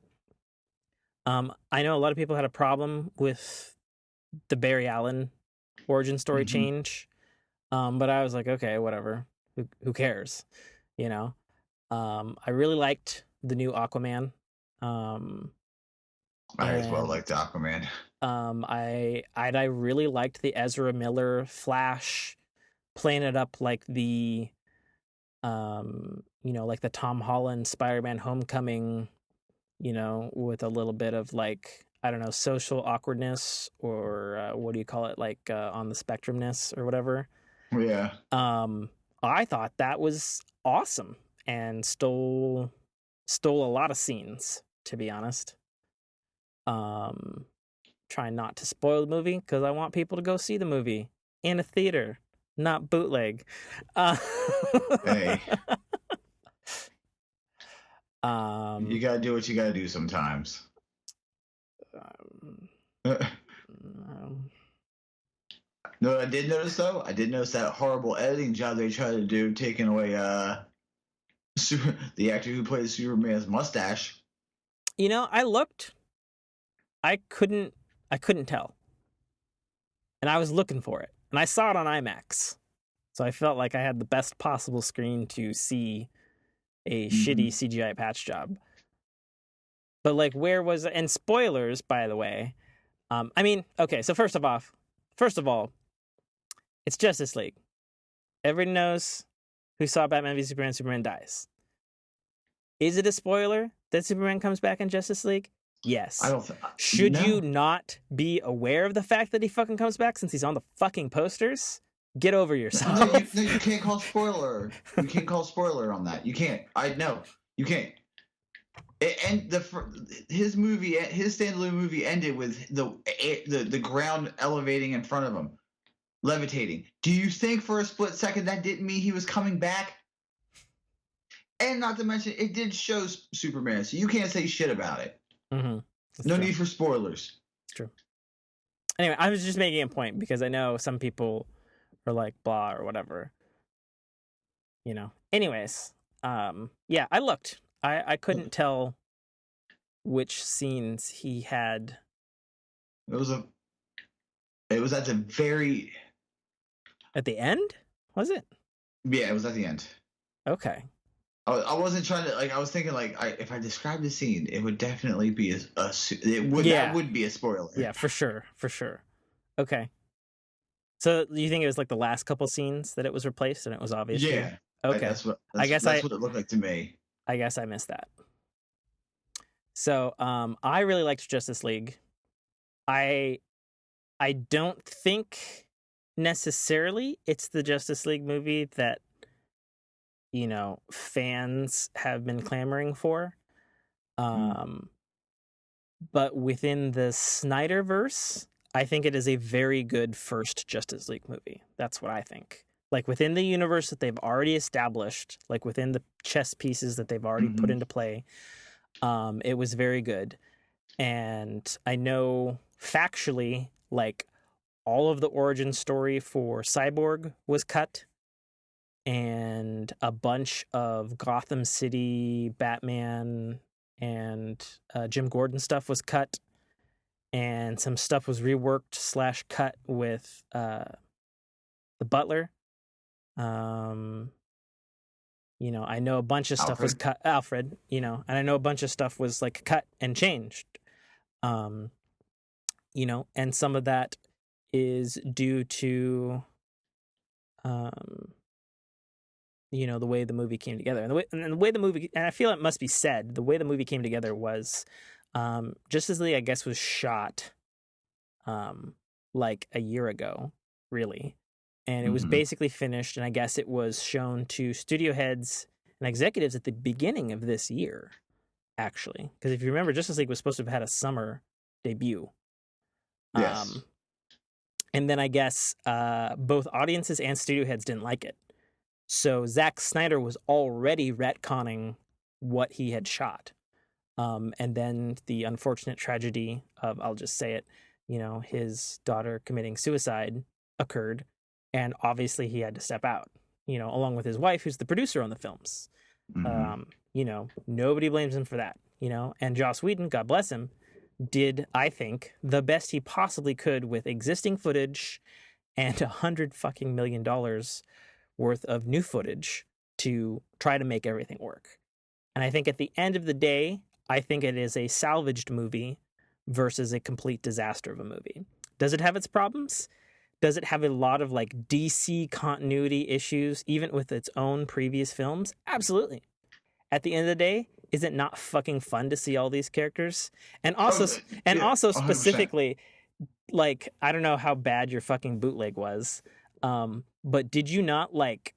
[SPEAKER 1] I know a lot of people had a problem with the Barry Allen origin story change, but I was like, okay, whatever. Who cares? You know? I really liked the new Aquaman.
[SPEAKER 2] I as well liked Aquaman.
[SPEAKER 1] I really liked the Ezra Miller Flash, playing it up like the like the Tom Holland Spider-Man Homecoming, with a little bit of, like, I don't know, social awkwardness, or what do you call it, like on the spectrumness or whatever.
[SPEAKER 2] Yeah.
[SPEAKER 1] I thought that was awesome and stole a lot of scenes, to be honest. Trying not to spoil the movie because I want people to go see the movie in a theater, not bootleg.
[SPEAKER 2] Hey.
[SPEAKER 1] You
[SPEAKER 2] gotta do what you gotta do sometimes. No, I did notice though. I did notice that horrible editing job they tried to do, taking away the actor who played Superman's mustache.
[SPEAKER 1] I looked. I couldn't tell, and I was looking for it, and I saw it on IMAX, so I felt like I had the best possible screen to see a shitty CGI patch job. But, like, where was it? And spoilers, by the way. I mean, okay, so first of all, it's Justice League. Everybody knows who saw Batman v Superman, Superman dies. Is it a spoiler that Superman comes back in Justice League? Yes. Should you not be aware of the fact that he fucking comes back since he's on the fucking posters? Get over yourself.
[SPEAKER 2] No, you can't call spoiler. You can't call spoiler on that. You can't. You can't. His standalone movie ended with the ground elevating in front of him, levitating. Do you think for a split second that didn't mean he was coming back? And not to mention, it did show Superman, so you can't say shit about it. No need for spoilers.
[SPEAKER 1] It's true. Anyway, I was just making a point because I know some people are like blah or whatever. Anyways, yeah, I looked. I couldn't tell which scenes he had.
[SPEAKER 2] It was at the very...
[SPEAKER 1] At the end? Was it?
[SPEAKER 2] Yeah, it was at the end.
[SPEAKER 1] Okay.
[SPEAKER 2] I wasn't trying to, like, I was thinking, like, if I described the scene, it would definitely be that would be a spoiler.
[SPEAKER 1] Yeah, for sure. Okay. So you think it was like the last couple scenes that it was replaced and it was obvious?
[SPEAKER 2] Yeah.
[SPEAKER 1] Okay.
[SPEAKER 2] That's what it looked like to me.
[SPEAKER 1] I guess I missed that. So, I really liked Justice League. I don't think necessarily it's the Justice League movie that fans have been clamoring for. But within the Snyderverse, I think it is a very good first Justice League movie. That's what I think. Like, within the universe that they've already established, like within the chess pieces that they've already put into play, it was very good. And I know factually, like, all of the origin story for Cyborg was cut, and a bunch of Gotham City Batman and Jim Gordon stuff was cut, and some stuff was reworked / cut with the Butler. I know a bunch of stuff was cut, Alfred, and I know a bunch of stuff was, like, cut and changed. And some of that is due to the way the movie came together, and the way the movie, and I feel it must be said, the way the movie came together was, Justice League, I guess, was shot, like a year ago, really, and it was basically finished, and I guess it was shown to studio heads and executives at the beginning of this year, actually, because if you remember, Justice League was supposed to have had a summer debut.
[SPEAKER 2] Yes.
[SPEAKER 1] And then I guess both audiences and studio heads didn't like it. So Zack Snyder was already retconning what he had shot. And then the unfortunate tragedy of, I'll just say it, his daughter committing suicide occurred. And obviously he had to step out, along with his wife, who's the producer on the films. Nobody blames him for that, and Joss Whedon, God bless him, did, I think, the best he possibly could with existing footage and $100 million worth of new footage to try to make everything work. And I think at the end of the day, I think it is a salvaged movie versus a complete disaster of a movie. Does it have its problems? Does it have a lot of like DC continuity issues, even with its own previous films? Absolutely. At the end of the day, is it not fucking fun to see all these characters? And also, also 100%. Specifically, like, I don't know how bad your fucking bootleg was, but did you not like?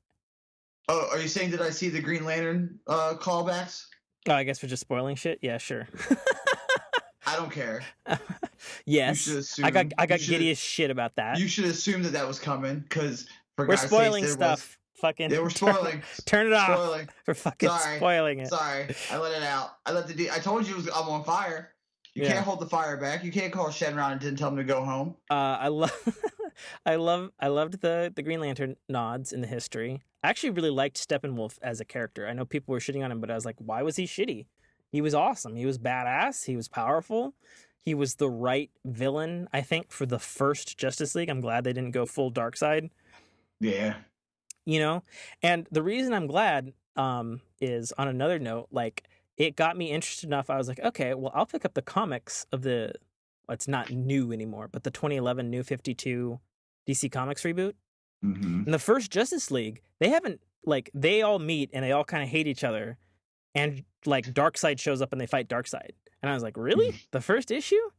[SPEAKER 2] Oh, are you saying did I see the Green Lantern callbacks?
[SPEAKER 1] Oh, I guess we're just spoiling shit. Yeah, sure.
[SPEAKER 2] I don't care.
[SPEAKER 1] Yes, I got giddy as shit about that.
[SPEAKER 2] You should assume that was coming because
[SPEAKER 1] we're spoiling stuff. Fucking
[SPEAKER 2] they were spoiling.
[SPEAKER 1] Turn it off.
[SPEAKER 2] Spoiling.
[SPEAKER 1] For fucking spoiling it.
[SPEAKER 2] Sorry, I let it out. I told you I'm on fire. You can't hold the fire back. You can't call Shenron and didn't tell him to go home.
[SPEAKER 1] I loved the Green Lantern nods in the history. I actually really liked Steppenwolf as a character. I know people were shitting on him, but I was like, why was he shitty? He was awesome. He was badass. He was powerful. He was the right villain, I think, for the first Justice League. I'm glad they didn't go full Darkseid.
[SPEAKER 2] Yeah.
[SPEAKER 1] And the reason I'm glad is on another note, like, it got me interested enough. I was like, okay, well, I'll pick up the comics of it's not new anymore, but the 2011 New 52 DC Comics reboot.
[SPEAKER 2] Mm-hmm.
[SPEAKER 1] In the first Justice League, they all meet and they all kind of hate each other. And like Darkseid shows up and they fight Darkseid. And I was like, really? The first issue?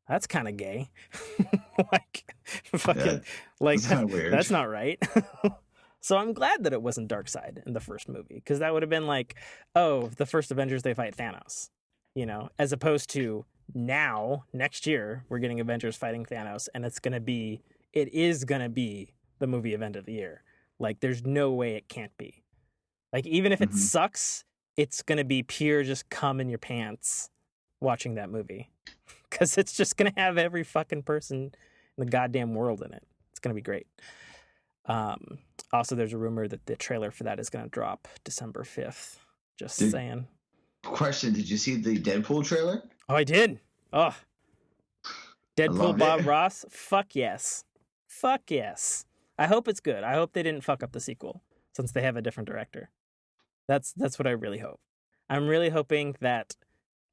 [SPEAKER 1] That's kind of gay. That's kind of weird. That's not right. So I'm glad that it wasn't Darkseid in the first movie, because that would have been like, oh, the first Avengers, they fight Thanos, as opposed to now, next year, we're getting Avengers fighting Thanos, and it is going to be the movie event of the year. Like, there's no way it can't be. Like, even if it sucks, it's going to be pure just cum in your pants watching that movie, because it's just going to have every fucking person in the goddamn world in it. It's going to be great. Also, there's a rumor that the trailer for that is going to drop December 5th. Just saying.
[SPEAKER 2] Question, did you see the Deadpool trailer?
[SPEAKER 1] Oh, I did. Oh. Deadpool Bob Ross? Fuck yes. Fuck yes. I hope it's good. I hope they didn't fuck up the sequel, since they have a different director. That's what I really hope. I'm really hoping that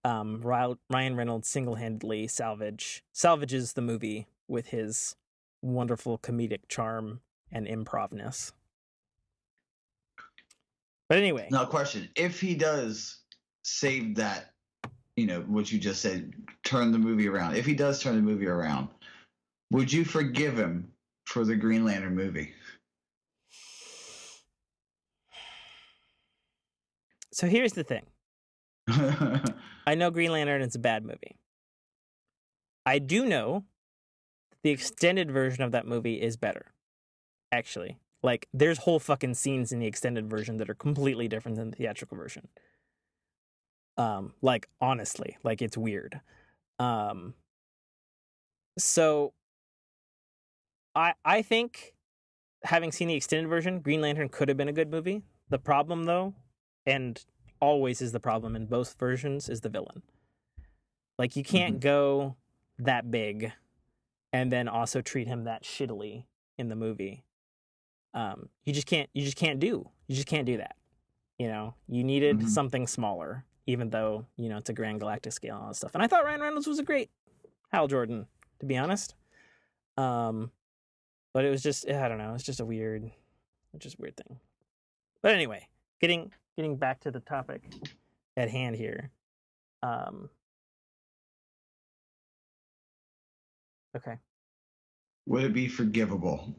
[SPEAKER 1] Ryan Reynolds single-handedly salvages the movie with his wonderful comedic charm and improvness. But anyway.
[SPEAKER 2] Now, question. If he does save that, what you just said, turn the movie around. If he does turn the movie around, would you forgive him for the Green Lantern movie?
[SPEAKER 1] So here's the thing. I know Green Lantern is a bad movie. I do know the extended version of that movie is better. Actually, like, there's whole fucking scenes in the extended version that are completely different than the theatrical version. Like, honestly, like, it's weird. So I think, having seen the extended version, Green Lantern could have been a good movie. The problem, though, and always is the problem in both versions, is the villain. Like, you can't go that big and then also treat him that shittily in the movie. You just can't do that. You needed something smaller, even though, it's a grand galactic scale and all that stuff. And I thought Ryan Reynolds was a great Hal Jordan, to be honest. But it was just, I don't know, it's just a weird thing. But anyway, getting back to the topic at hand here. Okay.
[SPEAKER 2] Would it be forgivable?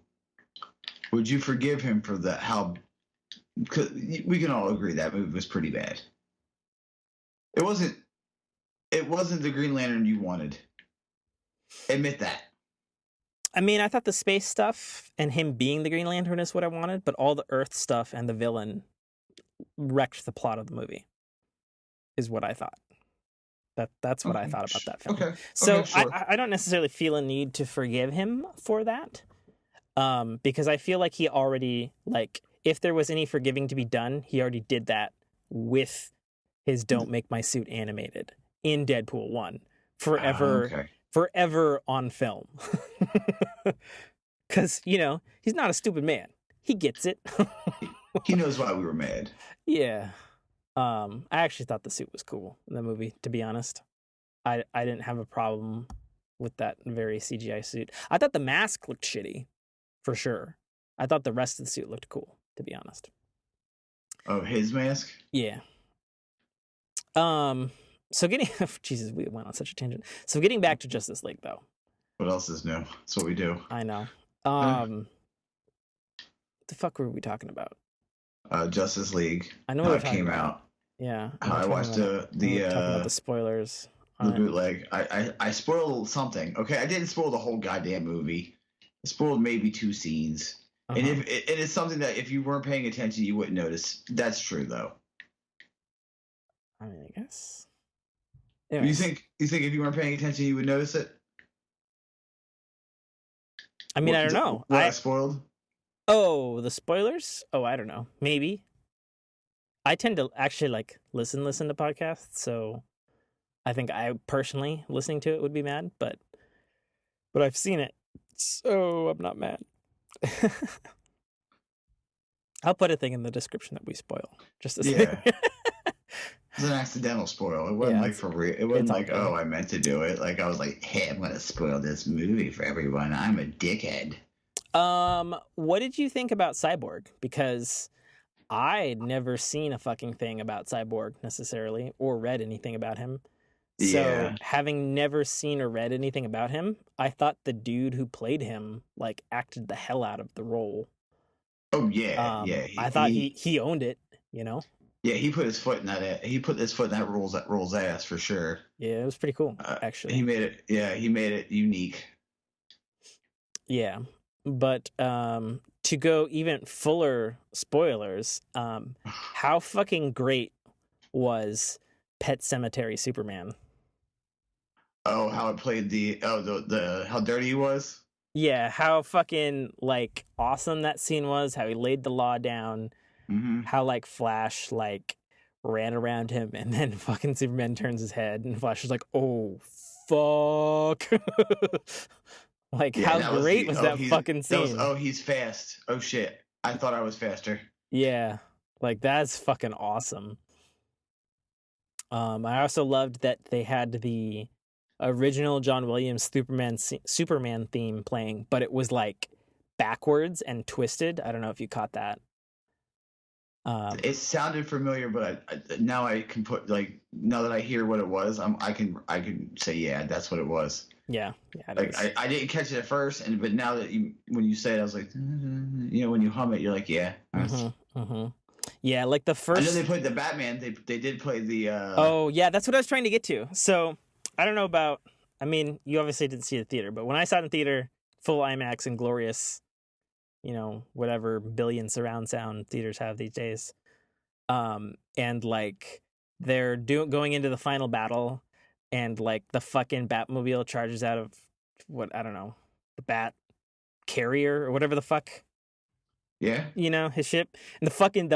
[SPEAKER 2] Would you forgive him for that? Because we can all agree that movie was pretty bad. It wasn't the Green Lantern you wanted. Admit that.
[SPEAKER 1] I mean, I thought the space stuff and him being the Green Lantern is what I wanted, but all the Earth stuff and the villain wrecked the plot of the movie. is what I thought. That's what I thought about that film.
[SPEAKER 2] Okay.
[SPEAKER 1] So
[SPEAKER 2] Sure.
[SPEAKER 1] I don't necessarily feel a need to forgive him for that. Because I feel like he already, like, if there was any forgiving to be done, he already did that with his "Don't Make My Suit Animated" in Deadpool 1 forever on film. Because, he's not a stupid man. He gets it.
[SPEAKER 2] He knows why we were mad.
[SPEAKER 1] Yeah. I actually thought the suit was cool in the movie, to be honest. I didn't have a problem with that very CGI suit. I thought the mask looked shitty, for sure. I thought the rest of the suit looked cool, to be honest.
[SPEAKER 2] Oh, his mask?
[SPEAKER 1] Yeah. So Jesus, we went on such a tangent. So getting back to Justice League, though.
[SPEAKER 2] What else is new? That's what we do.
[SPEAKER 1] I know. The fuck were we talking about?
[SPEAKER 2] Justice League.
[SPEAKER 1] I know
[SPEAKER 2] how
[SPEAKER 1] what
[SPEAKER 2] it came out.
[SPEAKER 1] Yeah.
[SPEAKER 2] I watched
[SPEAKER 1] talking about the spoilers.
[SPEAKER 2] The bootleg. I spoiled something. Okay, I didn't spoil the whole goddamn movie. I spoiled maybe 2 scenes. And it's something that if you weren't paying attention, you wouldn't notice. That's true, though.
[SPEAKER 1] I mean, I guess.
[SPEAKER 2] Anyways. You think if you weren't paying attention, you would notice it?
[SPEAKER 1] I mean, I don't know.
[SPEAKER 2] I spoiled?
[SPEAKER 1] Oh, the spoilers? Oh, I don't know. Maybe. I tend to actually listen to podcasts, so I think I personally listening to it would be mad, but I've seen it, so I'm not mad. I'll put a thing in the description that we spoil. Just to say.
[SPEAKER 2] It's an accidental spoil. It wasn't for real. It wasn't oh, I meant to do it. Like I was like, hey, I'm gonna spoil this movie for everyone. I'm a dickhead.
[SPEAKER 1] What did you think about Cyborg? Because I'd never seen a fucking thing about Cyborg necessarily, or read anything about him. So having never seen or read anything about him, I thought the dude who played him acted the hell out of the role.
[SPEAKER 2] Oh yeah,
[SPEAKER 1] I thought he owned it.
[SPEAKER 2] Yeah, he put his foot in that. He put his foot in that role's ass for sure.
[SPEAKER 1] Yeah, it was pretty cool. Actually,
[SPEAKER 2] he made it. Yeah, he made it unique.
[SPEAKER 1] Yeah, but to go even fuller spoilers, how fucking great was Pet Sematary Superman?
[SPEAKER 2] Oh, how it played the how dirty he was.
[SPEAKER 1] Yeah, how fucking awesome that scene was. How he laid the law down.
[SPEAKER 2] Mm-hmm.
[SPEAKER 1] How Flash ran around him, and then fucking Superman turns his head, and Flash is like, "Oh fuck!" How great was that fucking scene?
[SPEAKER 2] He's fast. Oh shit! I thought I was faster.
[SPEAKER 1] Yeah, that's fucking awesome. I also loved that they had the original John Williams Superman theme playing, but it was backwards and twisted. I don't know if you caught that.
[SPEAKER 2] It sounded familiar, but now I can put now that I hear what it was, I can say yeah, that's what it was.
[SPEAKER 1] Yeah.
[SPEAKER 2] I didn't catch it at first, but now that when you say it, I was like, when you hum it, you're like, yeah.
[SPEAKER 1] Yeah, the first.
[SPEAKER 2] I know they played the Batman. They did play the.
[SPEAKER 1] Oh yeah, that's what I was trying to get to. So I don't know about. I mean, you obviously didn't see it in theater, but when I saw it in theater, full IMAX and glorious, whatever billion surround sound theaters have these days, and they're going into the final battle, and the fucking Batmobile charges out of the Bat carrier or whatever the fuck.
[SPEAKER 2] Yeah.
[SPEAKER 1] His ship, and the fucking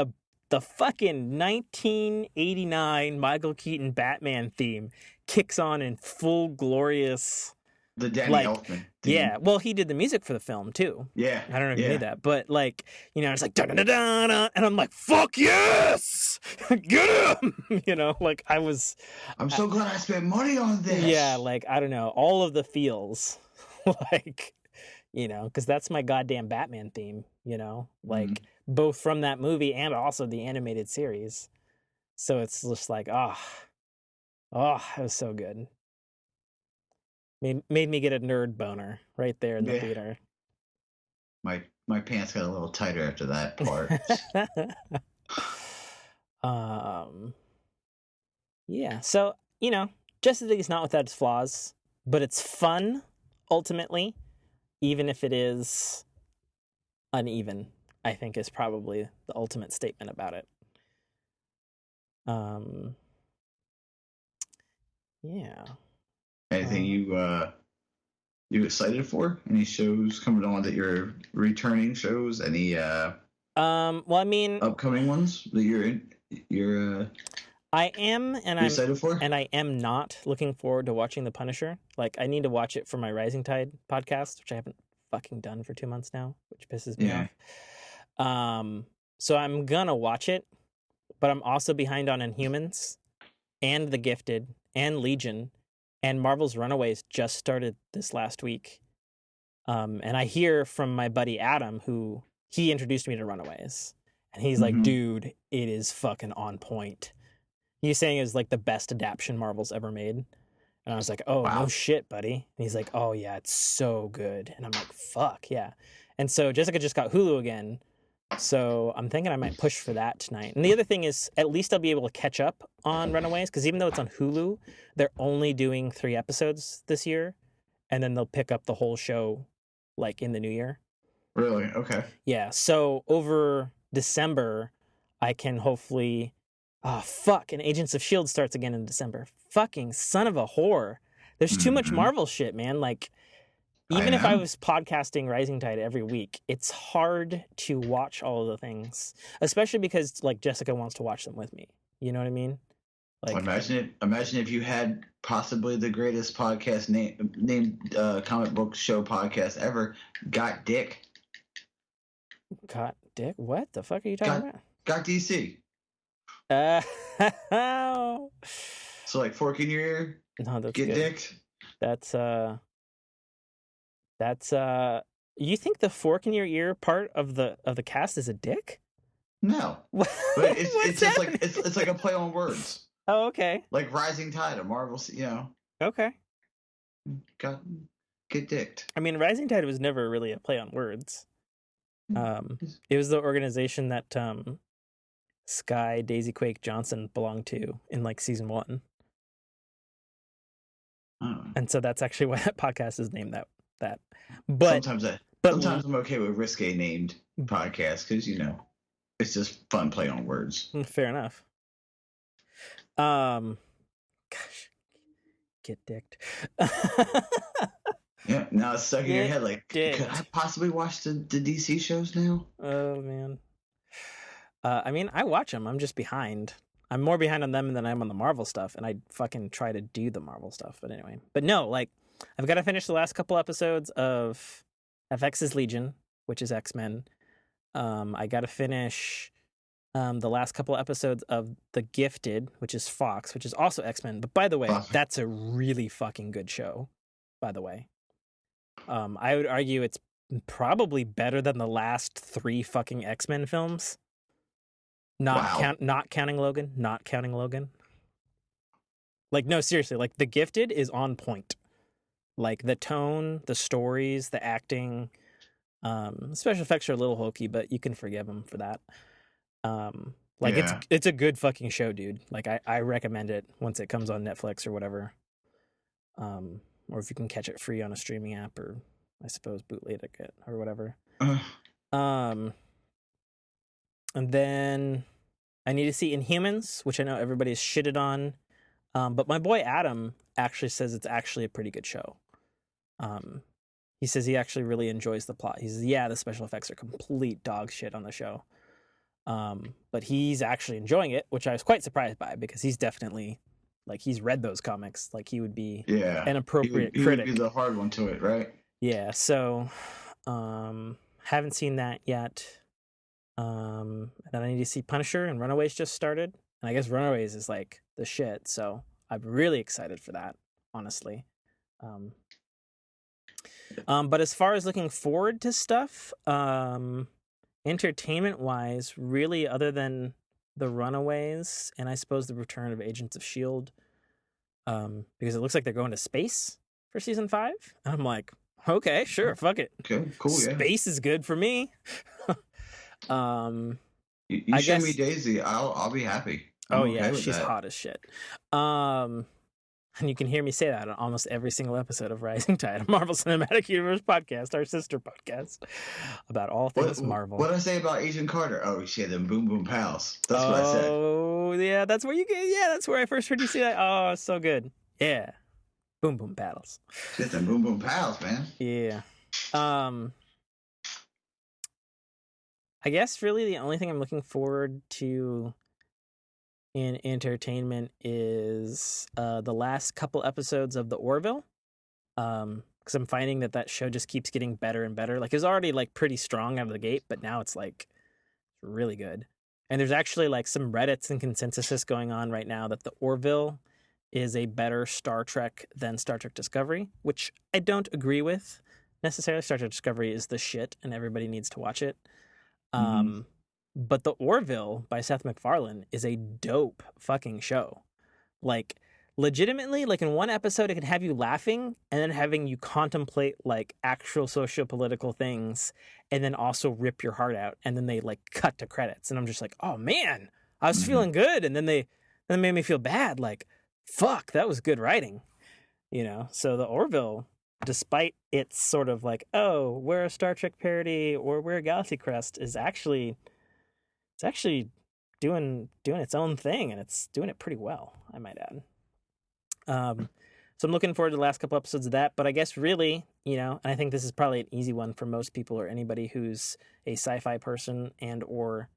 [SPEAKER 1] 1989 Michael Keaton Batman theme kicks on in full glorious.
[SPEAKER 2] The Danny Elfman theme.
[SPEAKER 1] Yeah, well, he did the music for the film too.
[SPEAKER 2] Yeah,
[SPEAKER 1] I don't know if you knew that, but it's da da da da, and I'm like, fuck yes, get him. I was.
[SPEAKER 2] I'm so glad I spent money on this.
[SPEAKER 1] Yeah, I don't know, all of the feels, because that's my goddamn Batman theme. Both from that movie and also the animated series. So it's just it was so good. Made me get a nerd boner right there in the theater.
[SPEAKER 2] My pants got a little tighter after that part.
[SPEAKER 1] Yeah. So, Justice League is not without its flaws, but it's fun ultimately, even if it is uneven, I think is probably the ultimate statement about it. Yeah.
[SPEAKER 2] Anything you excited for? Any shows coming on that you're returning shows? Any
[SPEAKER 1] well, I mean,
[SPEAKER 2] upcoming ones that you're
[SPEAKER 1] I am, and
[SPEAKER 2] you're excited for?
[SPEAKER 1] I am not looking forward to watching The Punisher. Like, I need to watch it for my Rising Tide podcast, which I haven't fucking done for 2 months now, which pisses me off. So I'm gonna watch it, but I'm also behind on Inhumans and The Gifted and Legion, and Marvel's Runaways just started this last week. And I hear from my buddy Adam, who he introduced me to Runaways, and he's like, dude, it is fucking on point. He's saying it's like the best adaptation Marvel's ever made. And I was like, oh, wow. No shit, buddy. And he's like, oh, yeah, it's so good. And I'm like, fuck, yeah. And so Jessica just got Hulu again. So I'm thinking I might push for that tonight. And the other thing is, at least I'll be able to catch up on Runaways, because even though it's on Hulu, they're only doing 3 episodes this year. And then they'll pick up the whole show, like, in the new year.
[SPEAKER 2] Really? Okay.
[SPEAKER 1] Yeah. So over December, I can hopefully... Oh, fuck. And Agents of S.H.I.E.L.D. starts again in December. Fucking son of a whore. There's too much Marvel shit, man. Like, even if I was podcasting Rising Tide every week, it's hard to watch all of the things, especially because, like, Jessica wants to watch them with me. You know what I mean?
[SPEAKER 2] Like, imagine if you had possibly the greatest podcast named comic book show podcast ever, Got Dick.
[SPEAKER 1] Got Dick? What the fuck are you talking about?
[SPEAKER 2] Got DC. So like fork in your ear.
[SPEAKER 1] No, that's
[SPEAKER 2] get
[SPEAKER 1] good.
[SPEAKER 2] Dicked.
[SPEAKER 1] That's you think the fork in your ear part of the cast is a dick?
[SPEAKER 2] No. But it's just like it's like a play on words.
[SPEAKER 1] Oh, okay.
[SPEAKER 2] Like Rising Tide of Marvel, you know.
[SPEAKER 1] Okay.
[SPEAKER 2] Get dicked.
[SPEAKER 1] I mean, Rising Tide was never really a play on words. It was the organization that Sky Daisy Quake Johnson belonged to in like season 1.
[SPEAKER 2] Oh.
[SPEAKER 1] And so that's actually why that podcast is named that. But
[SPEAKER 2] sometimes I'm okay with risque named podcasts because, you know, it's just fun play on words.
[SPEAKER 1] Fair enough. Gosh, get dicked.
[SPEAKER 2] Yeah, now it's stuck in your head. Like, could I possibly watch the DC shows now?
[SPEAKER 1] Oh man. I mean, I watch them. I'm just behind. I'm more behind on them than I am on the Marvel stuff, and I fucking try to do the Marvel stuff. But anyway, no, like, I've got to finish the last couple episodes of FX's Legion, which is X-Men. I got to finish the last couple episodes of The Gifted, which is Fox, which is also X-Men. But by the way, that's a really fucking good show, by the way. I would argue it's probably better than the last 3 fucking X-Men films. Not counting Logan. Like, no, seriously, like, The Gifted is on point. Like, the tone, the stories, the acting, special effects are a little hokey, but you can forgive them for that. It's a good fucking show, dude. Like, I recommend it once it comes on Netflix or whatever. Or if you can catch it free on a streaming app, or I suppose bootleg it or whatever. And then I need to see Inhumans, which I know everybody's shitted on. But my boy Adam actually says it's actually a pretty good show. He says he actually really enjoys the plot. He says, yeah, the special effects are complete dog shit on the show. But he's actually enjoying it, which I was quite surprised by, because he's definitely, like, he's read those comics. Like, he would be an appropriate critic.
[SPEAKER 2] He would be the hard one to it, right?
[SPEAKER 1] Yeah, so haven't seen that yet. And then I need to see Punisher, and Runaways just started. And I guess Runaways is like the shit, so I'm really excited for that, honestly. But as far as looking forward to stuff, entertainment-wise, really, other than the Runaways and I suppose the return of Agents of S.H.I.E.L.D., because it looks like they're going to space for season 5. And I'm like, okay, sure, fuck it.
[SPEAKER 2] Okay, cool,
[SPEAKER 1] Space is good for me.
[SPEAKER 2] You show me Daisy, I'll be happy.
[SPEAKER 1] She's hot as shit. And you can hear me say that on almost every single episode of Rising Tide, a Marvel Cinematic Universe podcast, our sister podcast, about all things Marvel.
[SPEAKER 2] What did I say about Agent Carter? Oh, she had them boom boom pals. That's what I said.
[SPEAKER 1] Oh, yeah, that's where that's where I first heard you say that. Oh, so good. Yeah. Boom boom paddles.
[SPEAKER 2] Get them boom boom paddles, man.
[SPEAKER 1] Yeah. I guess really the only thing I'm looking forward to in entertainment is the last couple episodes of the Orville. Because I'm finding that show just keeps getting better and better. Like, it was already like pretty strong out of the gate, but now it's like really good. And there's actually like some Reddits and consensuses going on right now that the Orville is a better Star Trek than Star Trek Discovery, which I don't agree with necessarily. Star Trek Discovery is the shit, and everybody needs to watch it. But the Orville by Seth MacFarlane is a dope fucking show. Like, legitimately, like in one episode, it can have you laughing and then having you contemplate like actual socio-political things and then also rip your heart out. And then they like cut to credits. And I'm just like, oh man, I was feeling good. And then they made me feel bad. Like, fuck, that was good writing. You know? So the Orville, despite its sort of like, oh, we're a Star Trek parody or we're a Galaxy Crest, is actually, it's actually doing its own thing, and it's doing it pretty well, I might add. So I'm looking forward to the last couple episodes of that, but I guess really, you know, and I think this is probably an easy one for most people or anybody who's a sci-fi person and or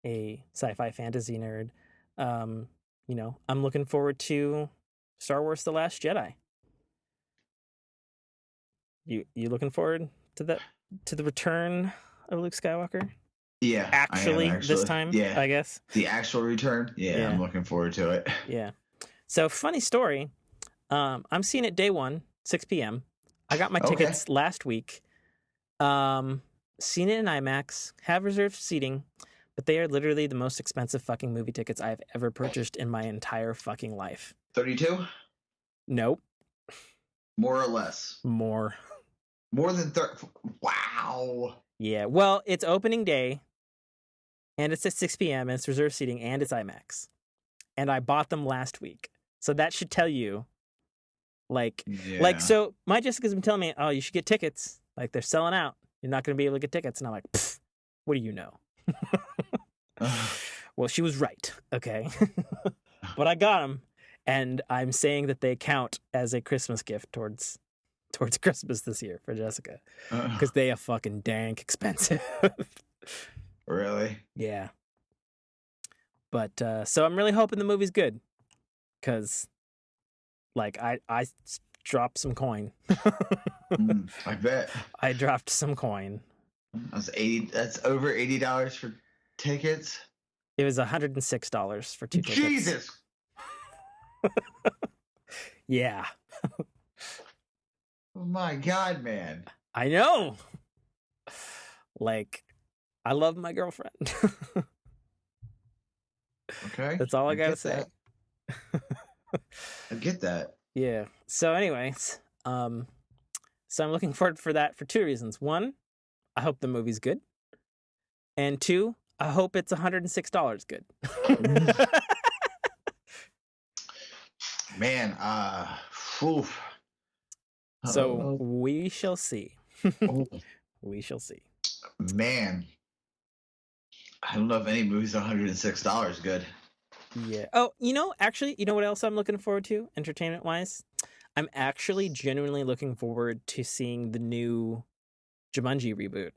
[SPEAKER 1] a sci-fi fantasy nerd. You know, I'm looking forward to Star Wars The Last Jedi. You looking forward to the return of Luke Skywalker?
[SPEAKER 2] Yeah,
[SPEAKER 1] actually, this time,
[SPEAKER 2] yeah,
[SPEAKER 1] I guess.
[SPEAKER 2] The actual return. Yeah, I'm looking forward to it.
[SPEAKER 1] Yeah. So, funny story. I'm seeing it day one, 6 p.m. I got my tickets last week. Seen it in IMAX, have reserved seating, but they are literally the most expensive fucking movie tickets I've ever purchased in my entire fucking life.
[SPEAKER 2] 32?
[SPEAKER 1] Nope.
[SPEAKER 2] More or less?
[SPEAKER 1] More.
[SPEAKER 2] More than 30? Wow.
[SPEAKER 1] Yeah, well, it's opening day, and it's at 6 p.m., and it's reserved seating, and it's IMAX. And I bought them last week. So that should tell you, like, so my Jessica's been telling me, oh, you should get tickets. Like, they're selling out. You're not going to be able to get tickets. And I'm like, what do you know? Well, she was right. Okay. But I got them. And I'm saying that they count as a Christmas gift towards Christmas this year for Jessica. Because they are fucking dank expensive.
[SPEAKER 2] Really?
[SPEAKER 1] Yeah. But, so I'm really hoping the movie's good. Because, like, I dropped some coin.
[SPEAKER 2] I bet.
[SPEAKER 1] I dropped some coin.
[SPEAKER 2] That's over $80 for tickets?
[SPEAKER 1] It was $106 for 2 tickets.
[SPEAKER 2] Jesus!
[SPEAKER 1] Yeah.
[SPEAKER 2] Oh my God, man.
[SPEAKER 1] I know. Like, I love my girlfriend.
[SPEAKER 2] Okay.
[SPEAKER 1] That's all I gotta say.
[SPEAKER 2] I get that.
[SPEAKER 1] Yeah. So anyways, so I'm looking forward for that for 2 reasons. 1, I hope the movie's good. And 2, I hope it's $106 good.
[SPEAKER 2] Man, oof.
[SPEAKER 1] So we shall see. We shall see.
[SPEAKER 2] Man, I don't know if any movie's $106 good.
[SPEAKER 1] Yeah. Oh, actually, you know what else I'm looking forward to, entertainment-wise? I'm actually genuinely looking forward to seeing the new Jumanji reboot.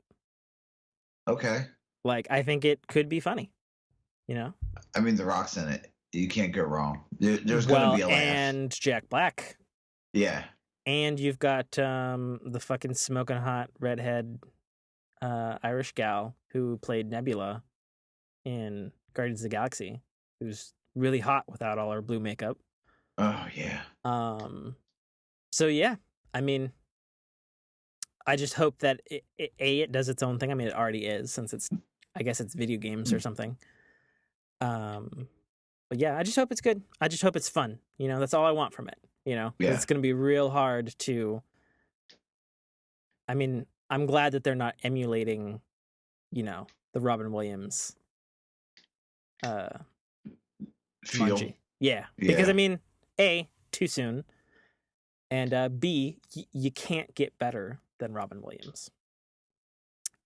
[SPEAKER 2] Okay.
[SPEAKER 1] Like, I think it could be funny,
[SPEAKER 2] I mean, The Rock's in it. You can't go wrong. There's going to be a laugh.
[SPEAKER 1] And Jack Black.
[SPEAKER 2] Yeah.
[SPEAKER 1] And you've got the fucking smoking hot redhead Irish gal who played Nebula in Guardians of the Galaxy, who's really hot without all her blue makeup.
[SPEAKER 2] Oh, yeah.
[SPEAKER 1] So, yeah, I mean, I just hope that it does its own thing. I mean, it already is, since I guess it's video games or something. But yeah, I just hope it's good. I just hope it's fun. That's all I want from it. Yeah. It's going to be real hard to. I mean, I'm glad that they're not emulating, the Robin Williams. Jumanji. Yeah, because I mean, A, too soon, and B, you can't get better than Robin Williams.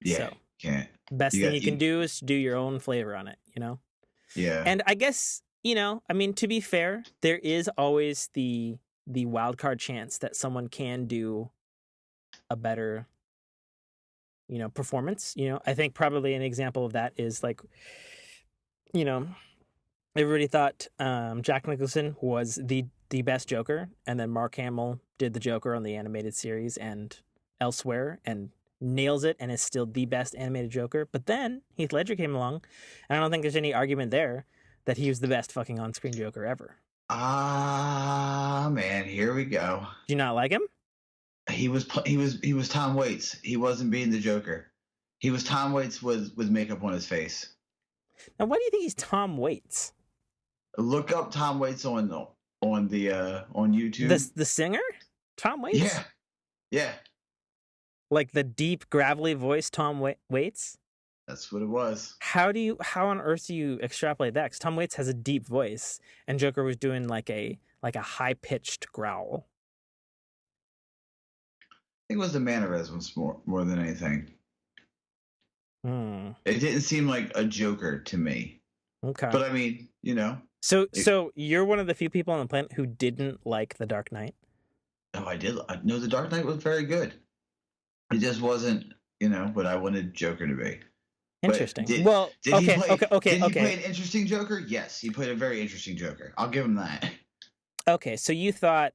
[SPEAKER 2] Yeah,
[SPEAKER 1] so,
[SPEAKER 2] can't.
[SPEAKER 1] Best thing you can do is do your own flavor on it.
[SPEAKER 2] Yeah.
[SPEAKER 1] And I guess I mean, to be fair, there is always the the wild card chance that someone can do a better, performance. I think probably an example of that is like, everybody thought Jack Nicholson was the best Joker, and then Mark Hamill did the Joker on the animated series and elsewhere and nails it and is still the best animated Joker. But then Heath Ledger came along, and I don't think there's any argument there that he was the best fucking on-screen Joker ever.
[SPEAKER 2] Man, here we go.
[SPEAKER 1] Do you not like him?
[SPEAKER 2] He was Tom Waits. He wasn't being the Joker. He was Tom Waits with makeup on his face.
[SPEAKER 1] Now, why do you think he's Tom Waits?
[SPEAKER 2] Look up Tom Waits on YouTube.
[SPEAKER 1] The singer, Tom Waits.
[SPEAKER 2] Yeah.
[SPEAKER 1] Like the deep, gravelly voice, Tom Waits.
[SPEAKER 2] That's what it was.
[SPEAKER 1] How on earth do you extrapolate that? Because Tom Waits has a deep voice, and Joker was doing like a high pitched growl.
[SPEAKER 2] I think it was the mannerisms more than anything. It didn't seem like a Joker to me.
[SPEAKER 1] Okay,
[SPEAKER 2] but I mean,
[SPEAKER 1] So you're one of the few people on the planet who didn't like The Dark Knight?
[SPEAKER 2] Oh, I did. No, The Dark Knight was very good. It just wasn't, what I wanted Joker to be.
[SPEAKER 1] Interesting.
[SPEAKER 2] Did he play an interesting Joker? Yes, he played a very interesting Joker. I'll give him that.
[SPEAKER 1] Okay, so you thought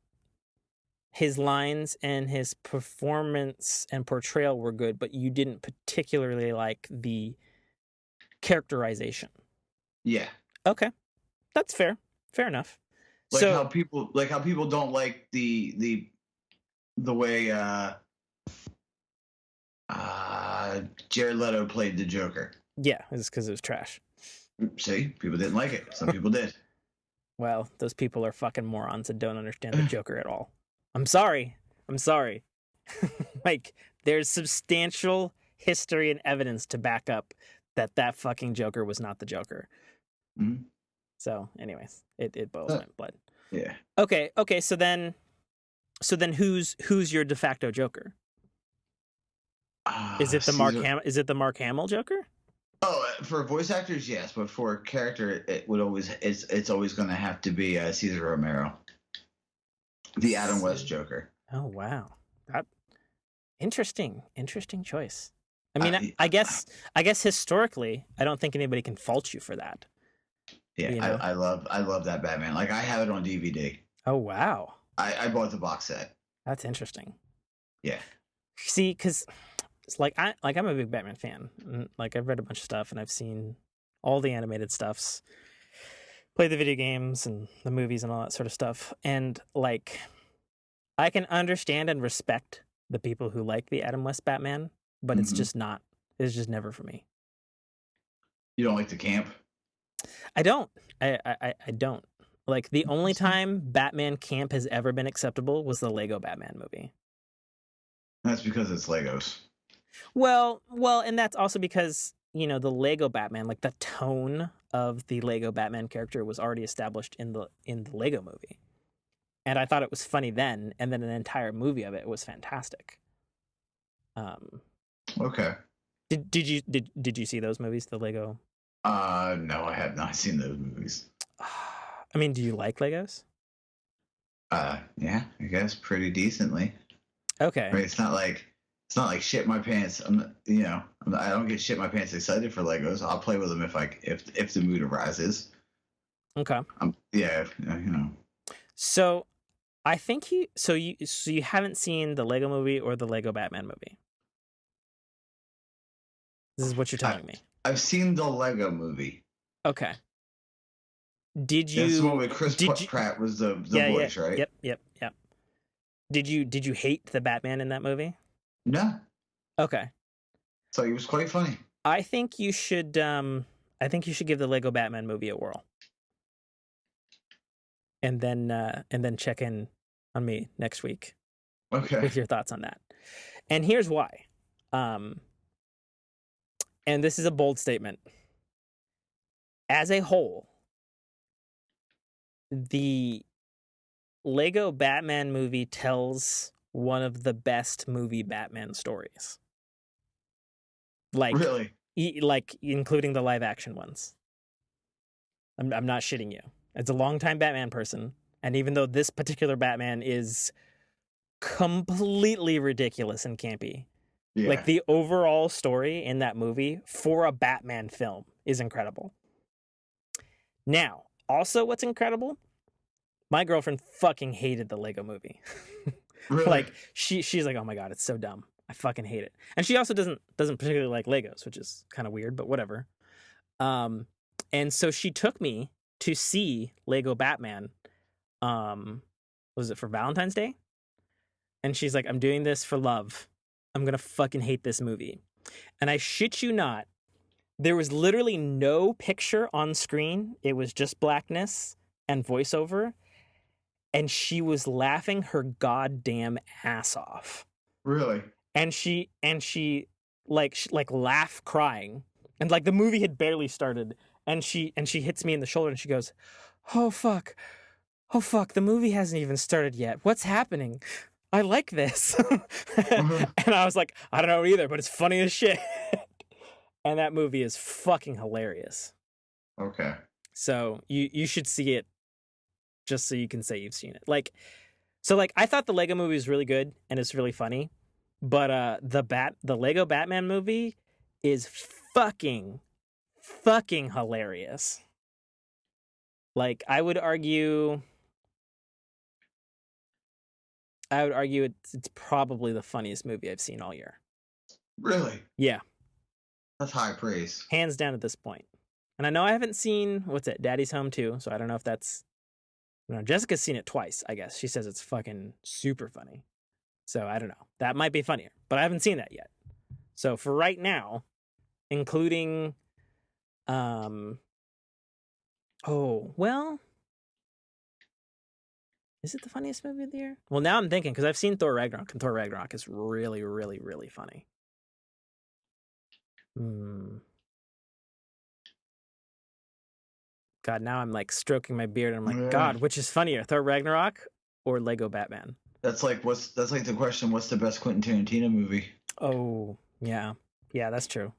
[SPEAKER 1] his lines and his performance and portrayal were good, but you didn't particularly like the characterization.
[SPEAKER 2] Yeah.
[SPEAKER 1] Okay. That's fair. Fair enough.
[SPEAKER 2] How people don't like the way Jared Leto played the Joker.
[SPEAKER 1] Yeah, it's because it was trash.
[SPEAKER 2] See, people didn't like it. Some people did.
[SPEAKER 1] Well, those people are fucking morons and don't understand the Joker at all. I'm sorry. Like, there's substantial history and evidence to back up that fucking Joker was not the Joker.
[SPEAKER 2] Mm-hmm.
[SPEAKER 1] So, anyways, it boils my blood.
[SPEAKER 2] Yeah.
[SPEAKER 1] Okay. So then who's your de facto Joker? Is it the Mark Hamill Joker?
[SPEAKER 2] Oh, for voice actors, yes, but for character, it's always going to have to be Cesar Romero, the Adam West Joker.
[SPEAKER 1] Oh wow, interesting choice. I mean, I guess historically, I don't think anybody can fault you for that.
[SPEAKER 2] Yeah, I love that Batman. Like, I have it on DVD.
[SPEAKER 1] Oh wow!
[SPEAKER 2] I bought the box set.
[SPEAKER 1] That's interesting.
[SPEAKER 2] Yeah.
[SPEAKER 1] See, because it's I'm a big Batman fan. Like, I've read a bunch of stuff and I've seen all the animated stuffs, played the video games and the movies and all that sort of stuff. And like, I can understand and respect the people who like the Adam West Batman, but it's just never for me.
[SPEAKER 2] You don't like the camp?
[SPEAKER 1] I don't. I don't. Like, the only time Batman camp has ever been acceptable was the Lego Batman movie.
[SPEAKER 2] That's because it's Legos.
[SPEAKER 1] Well, and that's also because, the Lego Batman, like the tone of the Lego Batman character was already established in the Lego movie. And I thought it was funny then, and then an entire movie of it was fantastic.
[SPEAKER 2] Okay.
[SPEAKER 1] Did you see those movies, the Lego?
[SPEAKER 2] No, I have not seen those movies.
[SPEAKER 1] I mean, do you like Legos?
[SPEAKER 2] Yeah, I guess pretty decently.
[SPEAKER 1] Okay.
[SPEAKER 2] Right, it's not like shit my pants. I don't get shit my pants excited for Legos. I'll play with them if the mood arises.
[SPEAKER 1] Okay.
[SPEAKER 2] Yeah,
[SPEAKER 1] So, I think you haven't seen the Lego movie or the Lego Batman movie. This is what you're telling me.
[SPEAKER 2] I've seen the Lego movie.
[SPEAKER 1] Okay. Did you?
[SPEAKER 2] That's the one with Chris Pratt was the voice, right?
[SPEAKER 1] Yep. Did you hate the Batman in that movie?
[SPEAKER 2] No.
[SPEAKER 1] Okay.
[SPEAKER 2] So it was quite funny.
[SPEAKER 1] I think you should. I think you should give the Lego Batman movie a whirl, and then check in on me next week.
[SPEAKER 2] Okay.
[SPEAKER 1] With your thoughts on that, and here's why. And this is a bold statement. As a whole, the Lego Batman movie tells one of the best movie Batman stories. Like,
[SPEAKER 2] really?
[SPEAKER 1] Like, including the live action ones. I'm not shitting you. As a longtime Batman person, And even though this particular Batman is completely ridiculous and campy, like the overall story in that movie for a Batman film is incredible. Now, also what's incredible, my girlfriend fucking hated the Lego movie.
[SPEAKER 2] Really?
[SPEAKER 1] Like she's like, oh my god, it's so dumb. I fucking hate it. And she also doesn't particularly like Legos, which is kind of weird, but whatever. And so she took me to see Lego Batman. Was it for Valentine's Day? And she's like, I'm doing this for love. I'm gonna fucking hate this movie. And I shit you not, there was literally no picture on screen. It was just blackness and voiceover. And she was laughing her goddamn ass off.
[SPEAKER 2] Really?
[SPEAKER 1] And she like laugh crying. And like the movie had barely started. And she hits me in the shoulder and she goes, oh fuck, the movie hasn't even started yet. What's happening? I like this. And I was like, I don't know either, but it's funny as shit. And that movie is fucking hilarious.
[SPEAKER 2] Okay.
[SPEAKER 1] So you should see it just so you can say you've seen it. Like I thought the Lego movie was really good and it's really funny, but the Lego Batman movie is fucking hilarious. Like I would argue it's probably the funniest movie I've seen all year.
[SPEAKER 2] Really?
[SPEAKER 1] Yeah.
[SPEAKER 2] That's high praise.
[SPEAKER 1] Hands down at this point. And I know I haven't seen, what's it, Daddy's Home 2, so I don't know if that's, Jessica's seen it twice, I guess. She says it's fucking super funny. So I don't know. That might be funnier, but I haven't seen that yet. So for right now, including, is it the funniest movie of the year? Well, now I'm thinking, because I've seen Thor Ragnarok, and Thor Ragnarok is really, really, really funny. God, now I'm like stroking my beard, and I'm like, God, which is funnier, Thor Ragnarok or Lego Batman?
[SPEAKER 2] That's like the question, what's the best Quentin Tarantino movie?
[SPEAKER 1] Oh, yeah. Yeah, that's true.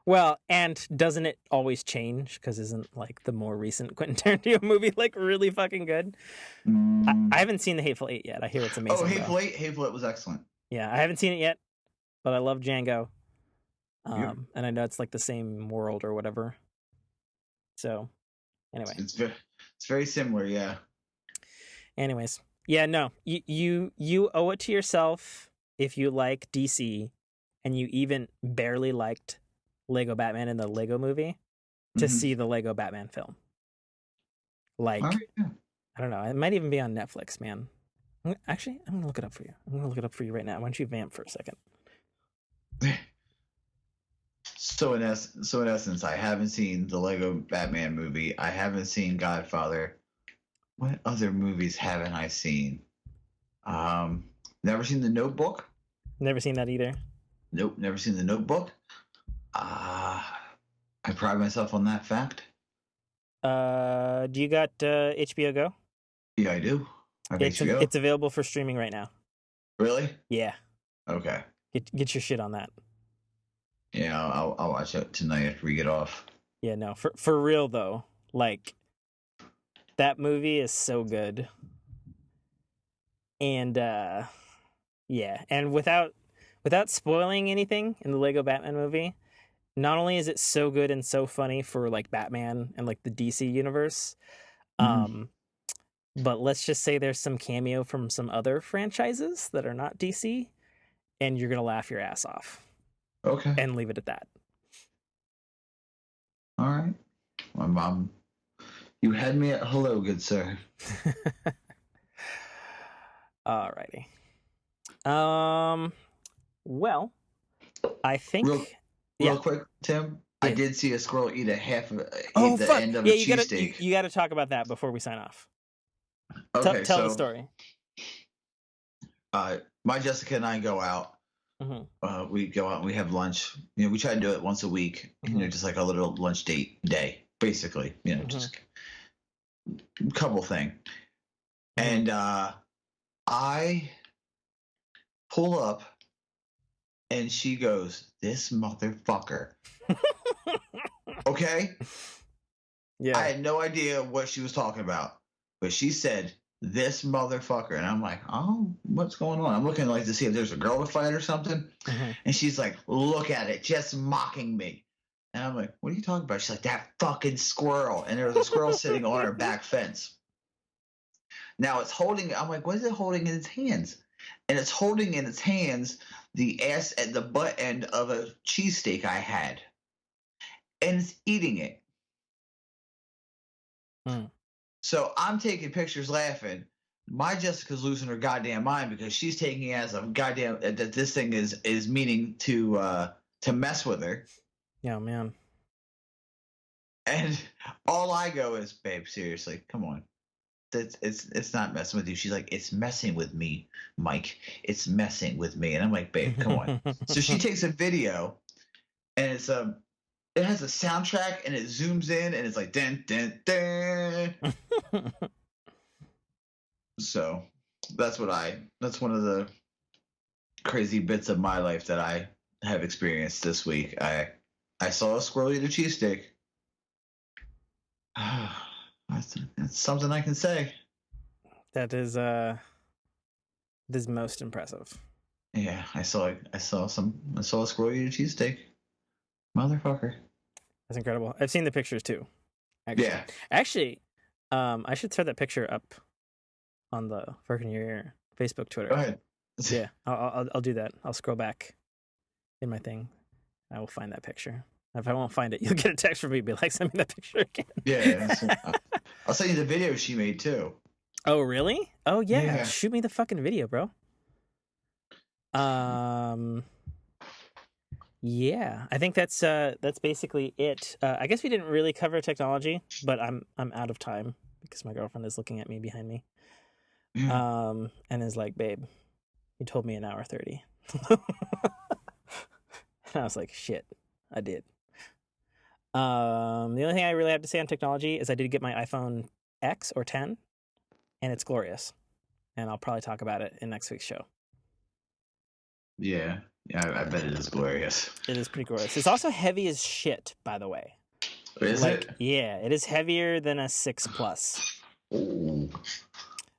[SPEAKER 1] Well, and doesn't it always change? Because isn't like the more recent Quentin Tarantino movie like really fucking good? I haven't seen The Hateful Eight yet. I hear it's amazing.
[SPEAKER 2] Oh, Hateful Eight was excellent.
[SPEAKER 1] Yeah, I haven't seen it yet, but I love Django. And I know it's like the same world or whatever. So, anyway,
[SPEAKER 2] it's very similar, yeah.
[SPEAKER 1] Anyways, yeah, no, you owe it to yourself if you like DC, and you even barely liked Lego Batman in the Lego movie, to see the Lego Batman film. Like, I don't know, it might even be on Netflix, man. Actually, I'm gonna look it up for you. I'm gonna look it up for you right now. Why don't you vamp for a second?
[SPEAKER 2] So in essence, I haven't seen the Lego Batman movie. I haven't seen Godfather. What other movies haven't I seen? Never seen The Notebook.
[SPEAKER 1] Never seen that either.
[SPEAKER 2] Nope, never seen The Notebook. I pride myself on that fact.
[SPEAKER 1] Do you got HBO Go?
[SPEAKER 2] Yeah, I do. HBO.
[SPEAKER 1] It's available for streaming right now.
[SPEAKER 2] Really?
[SPEAKER 1] Yeah.
[SPEAKER 2] Okay.
[SPEAKER 1] Get your shit on that.
[SPEAKER 2] Yeah, I'll watch it tonight after we get off.
[SPEAKER 1] Yeah, no, for real though, like that movie is so good. And yeah, and without spoiling anything in the Lego Batman movie, not only is it so good and so funny for like Batman and like the DC universe, but let's just say there's some cameo from some other franchises that are not DC, and you're gonna laugh your ass off.
[SPEAKER 2] Okay.
[SPEAKER 1] And leave it at that.
[SPEAKER 2] All right. My mom, you had me at hello, good sir.
[SPEAKER 1] Alrighty. Well, I think
[SPEAKER 2] real quick, Tim. Yeah. I did see a squirrel eat the end of a cheesesteak.
[SPEAKER 1] You got to talk about that before we sign off.
[SPEAKER 2] Okay,
[SPEAKER 1] tell the story.
[SPEAKER 2] My Jessica and I go out. We go out and we have lunch. We try to do it once a week. Just like a little lunch day, basically. Just a couple thing. And I pull up, and she goes, "This motherfucker." Okay.
[SPEAKER 1] Yeah.
[SPEAKER 2] I had no idea what she was talking about. but she said this motherfucker, and I'm like, oh, what's going on? I'm looking like to see if there's a girl to fight or something, and she's like, look at it, just mocking me. And I'm like, what are you talking about? She's like, that fucking squirrel. And there was a squirrel sitting on our back fence. Now it's holding, I'm like, what is it holding in its hands? And it's holding in its hands the ass and the butt end of a cheesesteak I had. And it's eating it. So I'm taking pictures laughing. My Jessica's losing her goddamn mind because she's taking it as a goddamn that this thing is meaning to mess with her.
[SPEAKER 1] Yeah, man.
[SPEAKER 2] And all I go is, babe, seriously, come on. It's not messing with you. She's like, it's messing with me, Mike. It's messing with me. And I'm like, babe, come on. So she takes a video, and it has a soundtrack, and it zooms in, and it's like dun dun dun. So that's one of the crazy bits of my life that I have experienced this week. I saw a squirrel eat a cheesesteak. That's something I can say.
[SPEAKER 1] That is most impressive.
[SPEAKER 2] Yeah, I saw a squirrel eat a cheesesteak. Motherfucker.
[SPEAKER 1] That's incredible. I've seen the pictures too.
[SPEAKER 2] Actually,
[SPEAKER 1] I should throw that picture up on the Forking Your Ear Facebook, Twitter.
[SPEAKER 2] Go ahead.
[SPEAKER 1] Yeah, I'll do that. I'll scroll back in my thing. I will find that picture. If I won't find it, you'll get a text from me. Be like, send me that picture again.
[SPEAKER 2] Yeah. I'll send you the video she made too.
[SPEAKER 1] Oh, really? Oh, yeah. Shoot me the fucking video, bro. Yeah, I think that's basically it. I guess we didn't really cover technology, but I'm out of time because my girlfriend is looking at me behind me. And is like, babe, you told me an hour 30. And I was like, shit, I did. The only thing I really have to say on technology is I did get my iPhone X or 10, and it's glorious. And I'll probably talk about it in next week's show.
[SPEAKER 2] Yeah, I bet it is glorious.
[SPEAKER 1] It is pretty glorious. It's also heavy as shit, by the way.
[SPEAKER 2] Is it?
[SPEAKER 1] Yeah, it is heavier than a 6 Plus.
[SPEAKER 2] Ooh.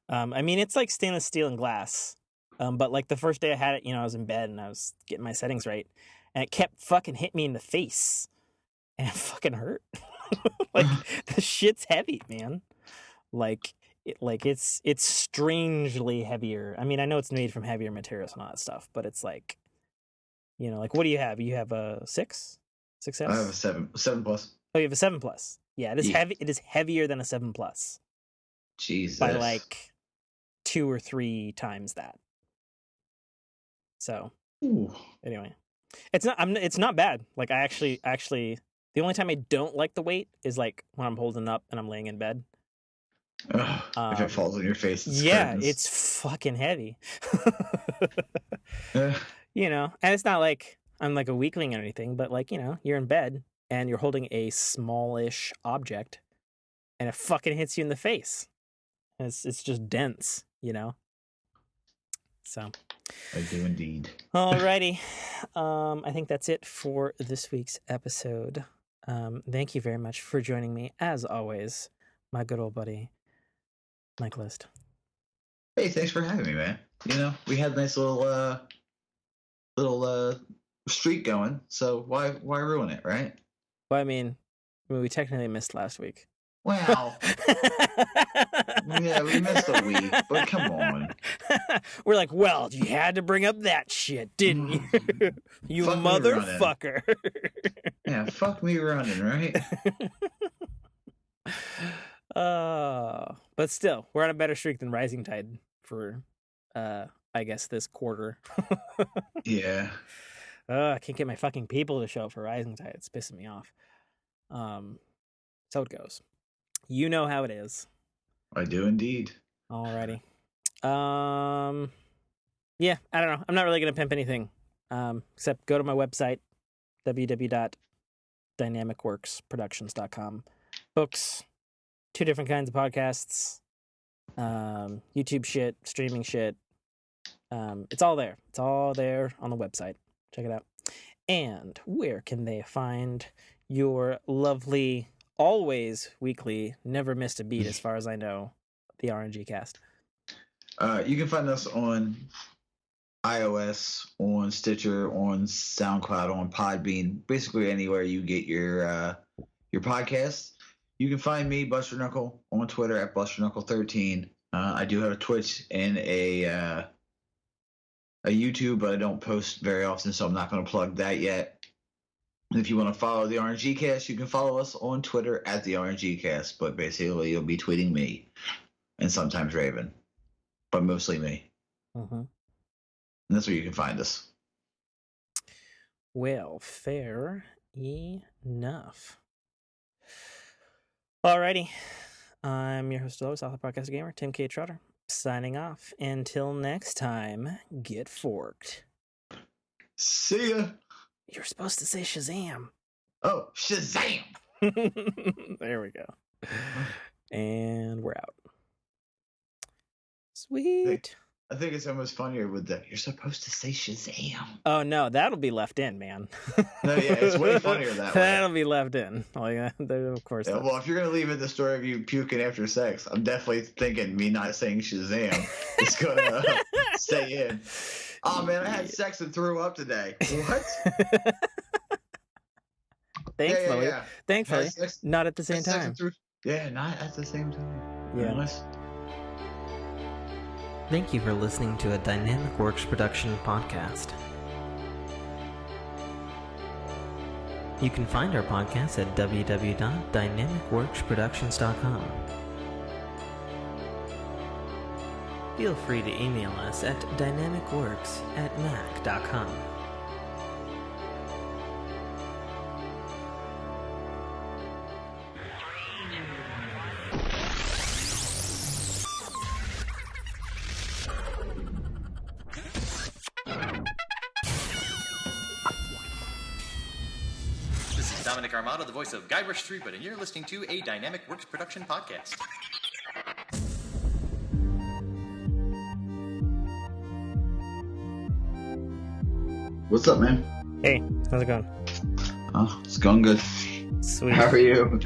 [SPEAKER 1] I mean, it's like stainless steel and glass. But like the first day I had it, I was in bed and I was getting my settings right, and it kept fucking hitting me in the face, and it fucking hurt. The shit's heavy, man. It's strangely heavier. I mean, I know it's made from heavier materials and all that stuff, but it's like, what do you have? You have a 6? 6S?
[SPEAKER 2] I have a 7 Plus.
[SPEAKER 1] Oh, you have a 7 Plus. Yeah, it is heavy. It is heavier than a 7 Plus.
[SPEAKER 2] Jesus.
[SPEAKER 1] By like 2 or 3 times that. So, Anyway, it's not bad. Like I actually, the only time I don't like the weight is like when I'm holding up and I'm laying in bed.
[SPEAKER 2] If it falls on your face,
[SPEAKER 1] it's fucking heavy. And it's not like I'm like a weakling or anything, but like, you're in bed and you're holding a smallish object and it fucking hits you in the face. And it's just dense, So
[SPEAKER 2] I do indeed.
[SPEAKER 1] Alrighty. I think that's it for this week's episode. Thank you very much for joining me, as always, my good old buddy, Mike List.
[SPEAKER 2] Hey, thanks for having me, man. We had a nice little streak going, so why ruin it, right?
[SPEAKER 1] Well, I mean, we technically missed last week.
[SPEAKER 2] Wow. Yeah, we missed a week, but come on.
[SPEAKER 1] We're like, well, you had to bring up that shit, didn't you? You fuck motherfucker.
[SPEAKER 2] Yeah, fuck me running, right?
[SPEAKER 1] But still, we're on a better streak than Rising Tide for, I guess, this quarter.
[SPEAKER 2] Yeah.
[SPEAKER 1] I can't get my fucking people to show up for Rising Tide. It's pissing me off. So it goes. You know how it is.
[SPEAKER 2] I do indeed.
[SPEAKER 1] Alrighty. Yeah, I don't know. I'm not really going to pimp anything. Except go to my website, www.dynamicworksproductions.com. Books, 2 different kinds of podcasts, YouTube shit, streaming shit. It's all there. It's all there on the website. Check it out. And where can they find your lovely, always weekly, never missed a beat as far as I know, the RNG Cast?
[SPEAKER 2] You can find us on iOS, on Stitcher, on SoundCloud, on Podbean, basically anywhere you get your podcasts. You can find me, Buster Knuckle, on Twitter at BusterKnuckle13. I do have a Twitch and a YouTube, but I don't post very often, so I'm not going to plug that yet. And if you want to follow the RNG Cast, you can follow us on Twitter at the RNG Cast, but basically you'll be tweeting me and sometimes Raven, but mostly me.
[SPEAKER 1] Mm-hmm.
[SPEAKER 2] And that's where you can find us.
[SPEAKER 1] Well, fair enough. Alrighty. I'm your host, always, author, podcaster, gamer, Tim K. Trotter, signing off. Until next time, get forked.
[SPEAKER 2] See ya.
[SPEAKER 1] You're supposed to say Shazam.
[SPEAKER 2] Oh, Shazam!
[SPEAKER 1] There we go. And we're out. Sweet.
[SPEAKER 2] I think it's almost funnier with the, you're supposed to say Shazam.
[SPEAKER 1] Oh, no, that'll be left in, man.
[SPEAKER 2] No, yeah, it's way funnier that way.
[SPEAKER 1] That'll be left in. Like, of course.
[SPEAKER 2] Yeah, well, if you're going to leave in the story of you puking after sex, I'm definitely thinking me not saying Shazam is going to stay in. Oh, man, I had sex and threw up today. What?
[SPEAKER 1] Thankfully.
[SPEAKER 2] Yeah.
[SPEAKER 1] Thankfully. Not at the same time.
[SPEAKER 2] Yeah, not at the same time.
[SPEAKER 1] Yeah.
[SPEAKER 2] Unless...
[SPEAKER 1] Thank you for listening to a Dynamic Works production podcast. You can find our podcast at www.dynamicworksproductions.com. Feel free to email us at dynamicworks@mac.com.
[SPEAKER 3] This is Dominic Armato, the voice of Guybrush Threepwood, and you're listening to a Dynamic Works production podcast.
[SPEAKER 2] What's up, man?
[SPEAKER 1] Hey, how's it going?
[SPEAKER 2] Oh, it's going good.
[SPEAKER 1] Sweet.
[SPEAKER 2] How are you?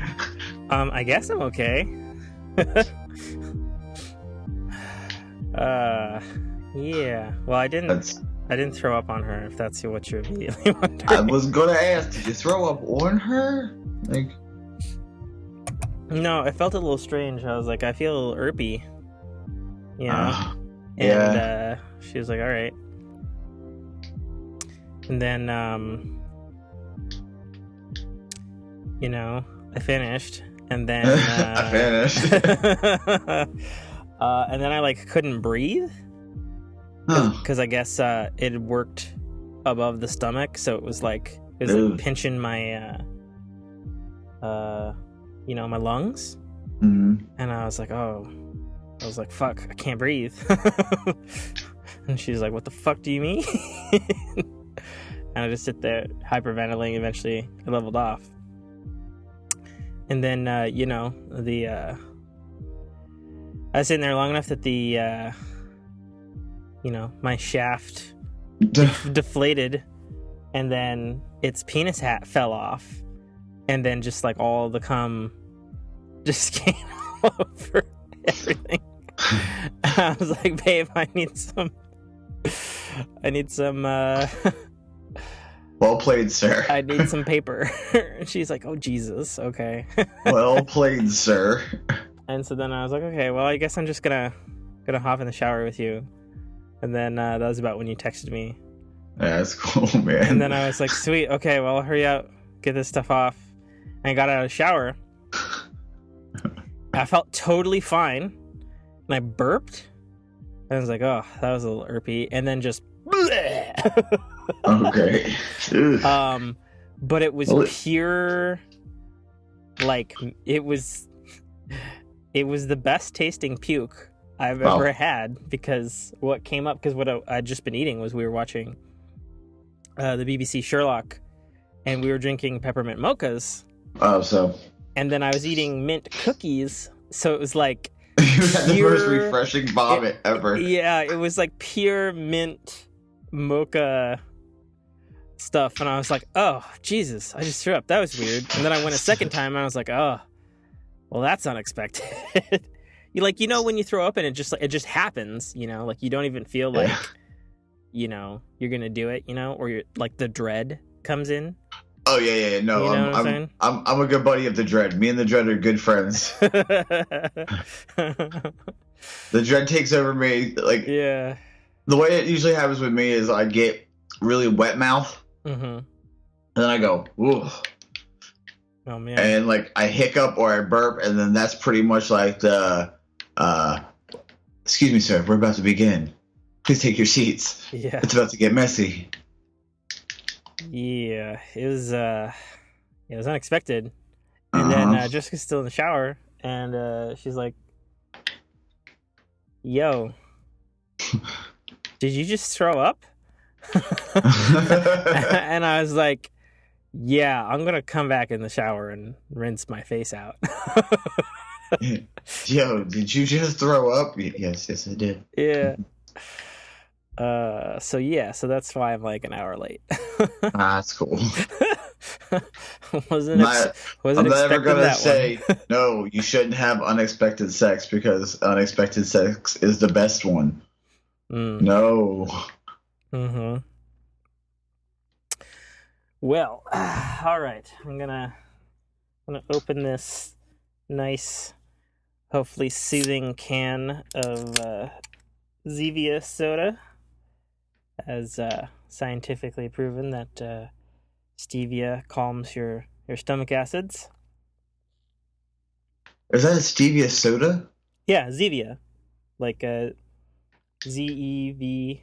[SPEAKER 1] I guess I'm okay. Yeah. Well, I didn't throw up on her, if that's what you're immediately wondering.
[SPEAKER 2] I was gonna ask, did you throw up on her? Like,
[SPEAKER 1] no, it felt a little strange. I was like, I feel irpy. You know?
[SPEAKER 2] Yeah.
[SPEAKER 1] And she was like, all right. And then, you know, I finished. And then...
[SPEAKER 2] I finished.
[SPEAKER 1] and then I, like, couldn't breathe. Because I guess it worked above the stomach. So it was like pinching my, you know, my lungs.
[SPEAKER 2] Mm-hmm.
[SPEAKER 1] And I was like, fuck, I can't breathe. And she's like, what the fuck do you mean? And I just sit there hyperventilating. Eventually it leveled off. And then, you know, I was sitting there long enough that the, you know, my shaft deflated, and then its penis hat fell off, and then just like all the cum just came all over everything. I was like, babe, I need some
[SPEAKER 2] Well played, sir.
[SPEAKER 1] I need some paper. And she's like, oh Jesus, okay.
[SPEAKER 2] Well played, sir.
[SPEAKER 1] And so then I was like, okay, well, I guess I'm just gonna hop in the shower with you. And then that was about when you texted me.
[SPEAKER 2] Yeah, that's cool, man.
[SPEAKER 1] And then I was like, sweet, okay, well, hurry up, get this stuff off. And I got out of the shower. I felt totally fine. And I burped. And I was like, oh, that was a little irpy. And then just...
[SPEAKER 2] Okay.
[SPEAKER 1] But it was pure... Like, it was the best tasting puke I've ever had, because what came up, because what I'd just been eating was, we were watching the BBC Sherlock, and we were drinking peppermint mochas.
[SPEAKER 2] Oh, so.
[SPEAKER 1] And then I was eating mint cookies, so it was like
[SPEAKER 2] you had the most refreshing vomit ever.
[SPEAKER 1] Yeah, it was like pure mint mocha stuff, and I was like, oh, Jesus, I just threw up. That was weird. And then I went a second time, and I was like, oh, well, that's unexpected. like, you know, when you throw up and it just happens, you know, like you don't even feel like, you know, you're gonna do it, you know, or you're like the dread comes in.
[SPEAKER 2] Oh yeah. No,
[SPEAKER 1] you know what I'm saying?
[SPEAKER 2] I'm a good buddy of the dread. Me and the dread are good friends. The dread takes over me. Like,
[SPEAKER 1] yeah.
[SPEAKER 2] The way it usually happens with me is I get really wet mouth, and then I go, ooh.
[SPEAKER 1] Oh man.
[SPEAKER 2] And like I hiccup or I burp, and then that's pretty much like the, excuse me, sir, we're about to begin. Please take your seats.
[SPEAKER 1] Yeah.
[SPEAKER 2] It's about to get messy.
[SPEAKER 1] Yeah, it was unexpected. And then Jessica's still in the shower, and she's like, "Yo, did you just throw up?" And I was like, "Yeah, I'm gonna come back in the shower and rinse my face out."
[SPEAKER 2] Yo, did you just throw up? Yes, I did.
[SPEAKER 1] Yeah. So that's why I'm like an hour late.
[SPEAKER 2] That's cool.
[SPEAKER 1] I'm not ever gonna
[SPEAKER 2] say no. You shouldn't have unexpected sex because unexpected sex is the best one. No.
[SPEAKER 1] Well, all right. I'm gonna open this nice, hopefully soothing can of Zevia soda. As scientifically proven that stevia calms your stomach acids.
[SPEAKER 2] Is that a stevia soda?
[SPEAKER 1] Yeah, Zevia. Like Zevia.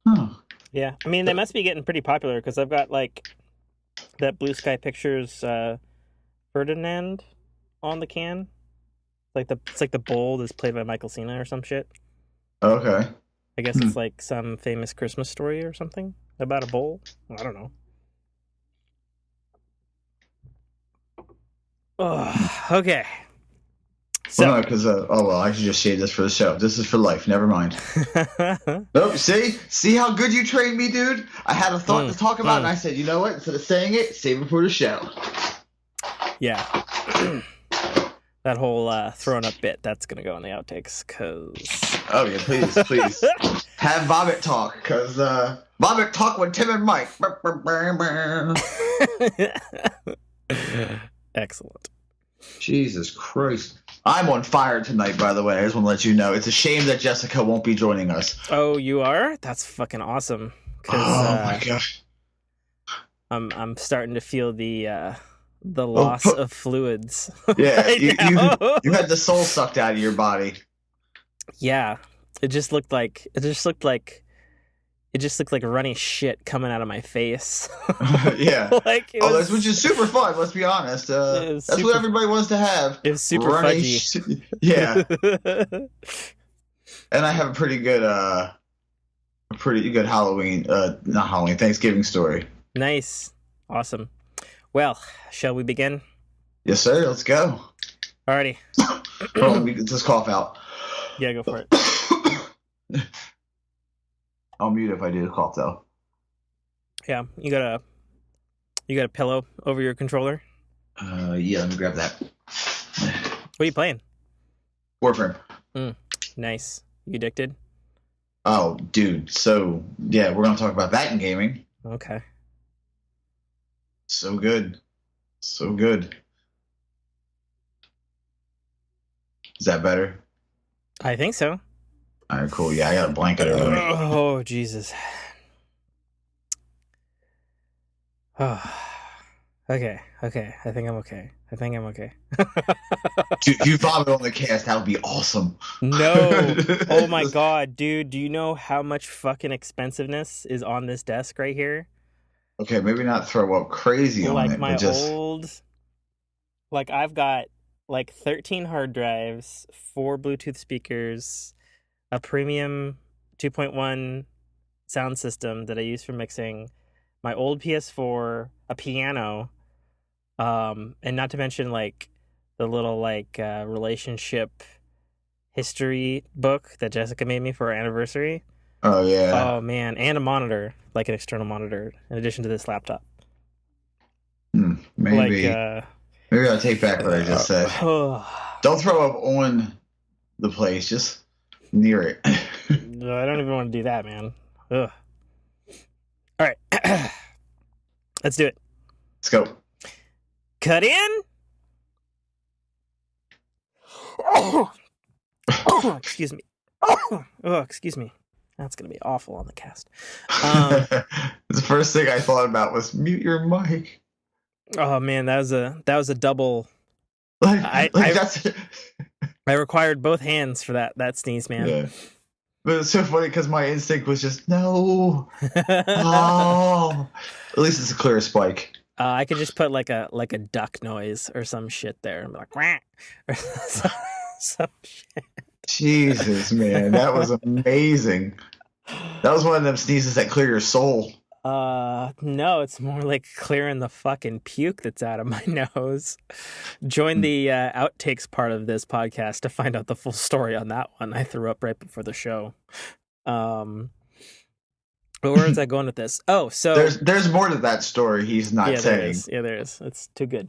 [SPEAKER 2] Huh.
[SPEAKER 1] Yeah, I mean, they must be getting pretty popular because I've got like that Blue Sky Pictures Ferdinand on the can. It's like the bowl that's played by Michael Cena or some shit.
[SPEAKER 2] Okay.
[SPEAKER 1] I guess it's like some famous Christmas story or something about a bowl. I don't know. Oh, okay. So,
[SPEAKER 2] well, no, because I should just say this for the show. This is for life. Never mind. Nope. See how good you trained me, dude. I had a thought to talk about, and I said, you know what? Instead of saying it, save it for the show.
[SPEAKER 1] Yeah. That whole throwing up bit, that's going to go in the outtakes, because...
[SPEAKER 2] Oh, yeah, please. Have Vomit talk, because Vomit talk with Tim and Mike.
[SPEAKER 1] Excellent.
[SPEAKER 2] Jesus Christ. I'm on fire tonight, by the way. I just want to let you know. It's a shame that Jessica won't be joining us.
[SPEAKER 1] Oh, you are? That's fucking awesome.
[SPEAKER 2] Oh, my gosh.
[SPEAKER 1] I'm starting to feel the loss of fluids.
[SPEAKER 2] Yeah, you had the soul sucked out of your body.
[SPEAKER 1] Yeah, it just looked like runny shit coming out of my face.
[SPEAKER 2] Yeah, which is super fun. Let's be honest. That's what everybody wants to have.
[SPEAKER 1] It was super fudgy.
[SPEAKER 2] Yeah, and I have a pretty good Thanksgiving story.
[SPEAKER 1] Nice, awesome. Well, shall we begin?
[SPEAKER 2] Yes, sir. Let's go.
[SPEAKER 1] Alrighty.
[SPEAKER 2] Hold on, let me get this cough out.
[SPEAKER 1] Yeah, go for it.
[SPEAKER 2] I'll mute if I do the cough, though.
[SPEAKER 1] Yeah, you got a pillow over your controller?
[SPEAKER 2] Yeah, let me grab that.
[SPEAKER 1] What are you playing?
[SPEAKER 2] Warframe.
[SPEAKER 1] Nice. You addicted?
[SPEAKER 2] Oh, dude. So, yeah, we're going to talk about that in gaming.
[SPEAKER 1] Okay.
[SPEAKER 2] So good. So good. Is that better?
[SPEAKER 1] I think so.
[SPEAKER 2] All right, cool. Yeah, I got a blanket over me.
[SPEAKER 1] Oh, Jesus. Oh. Okay. I think I'm okay.
[SPEAKER 2] Dude, if you vomit on the cast, that would be awesome.
[SPEAKER 1] No. Oh my god, dude. Do you know how much fucking expensiveness is on this desk right here?
[SPEAKER 2] Okay, maybe not throw up crazy on it, but just...
[SPEAKER 1] I've got 13 hard drives, 4 Bluetooth speakers, a premium 2.1 sound system that I use for mixing, my old PS4, a piano, and not to mention the little relationship history book that Jessica made me for our anniversary.
[SPEAKER 2] Oh yeah.
[SPEAKER 1] Oh man, and a monitor, like an external monitor, in addition to this laptop.
[SPEAKER 2] Maybe Maybe I'll take back what I just said. Don't throw up on the place, just near it.
[SPEAKER 1] No, I don't even want to do that, man. Ugh. All right. Let's do it.
[SPEAKER 2] Let's go.
[SPEAKER 1] Cut in. Oh, excuse me. Oh, excuse me. That's going to be awful on the cast.
[SPEAKER 2] The first thing I thought about was mute your mic.
[SPEAKER 1] Oh man, that was a double.
[SPEAKER 2] I
[SPEAKER 1] required both hands for that sneeze, man.
[SPEAKER 2] Yeah. But it's so funny because my instinct was just no. Oh, at least it's a clear spike.
[SPEAKER 1] I could just put like a duck noise or some shit there, and be like, "Quack," or some shit.
[SPEAKER 2] Jesus, man, that was amazing. That was one of them sneezes that clear your soul.
[SPEAKER 1] No, it's more like clearing the fucking puke that's out of my nose. Join the outtakes part of this podcast to find out the full story on that one. I threw up right before the show. But where is I going with this? Oh, so
[SPEAKER 2] there's more to that story he's not saying.
[SPEAKER 1] There is. It's too good.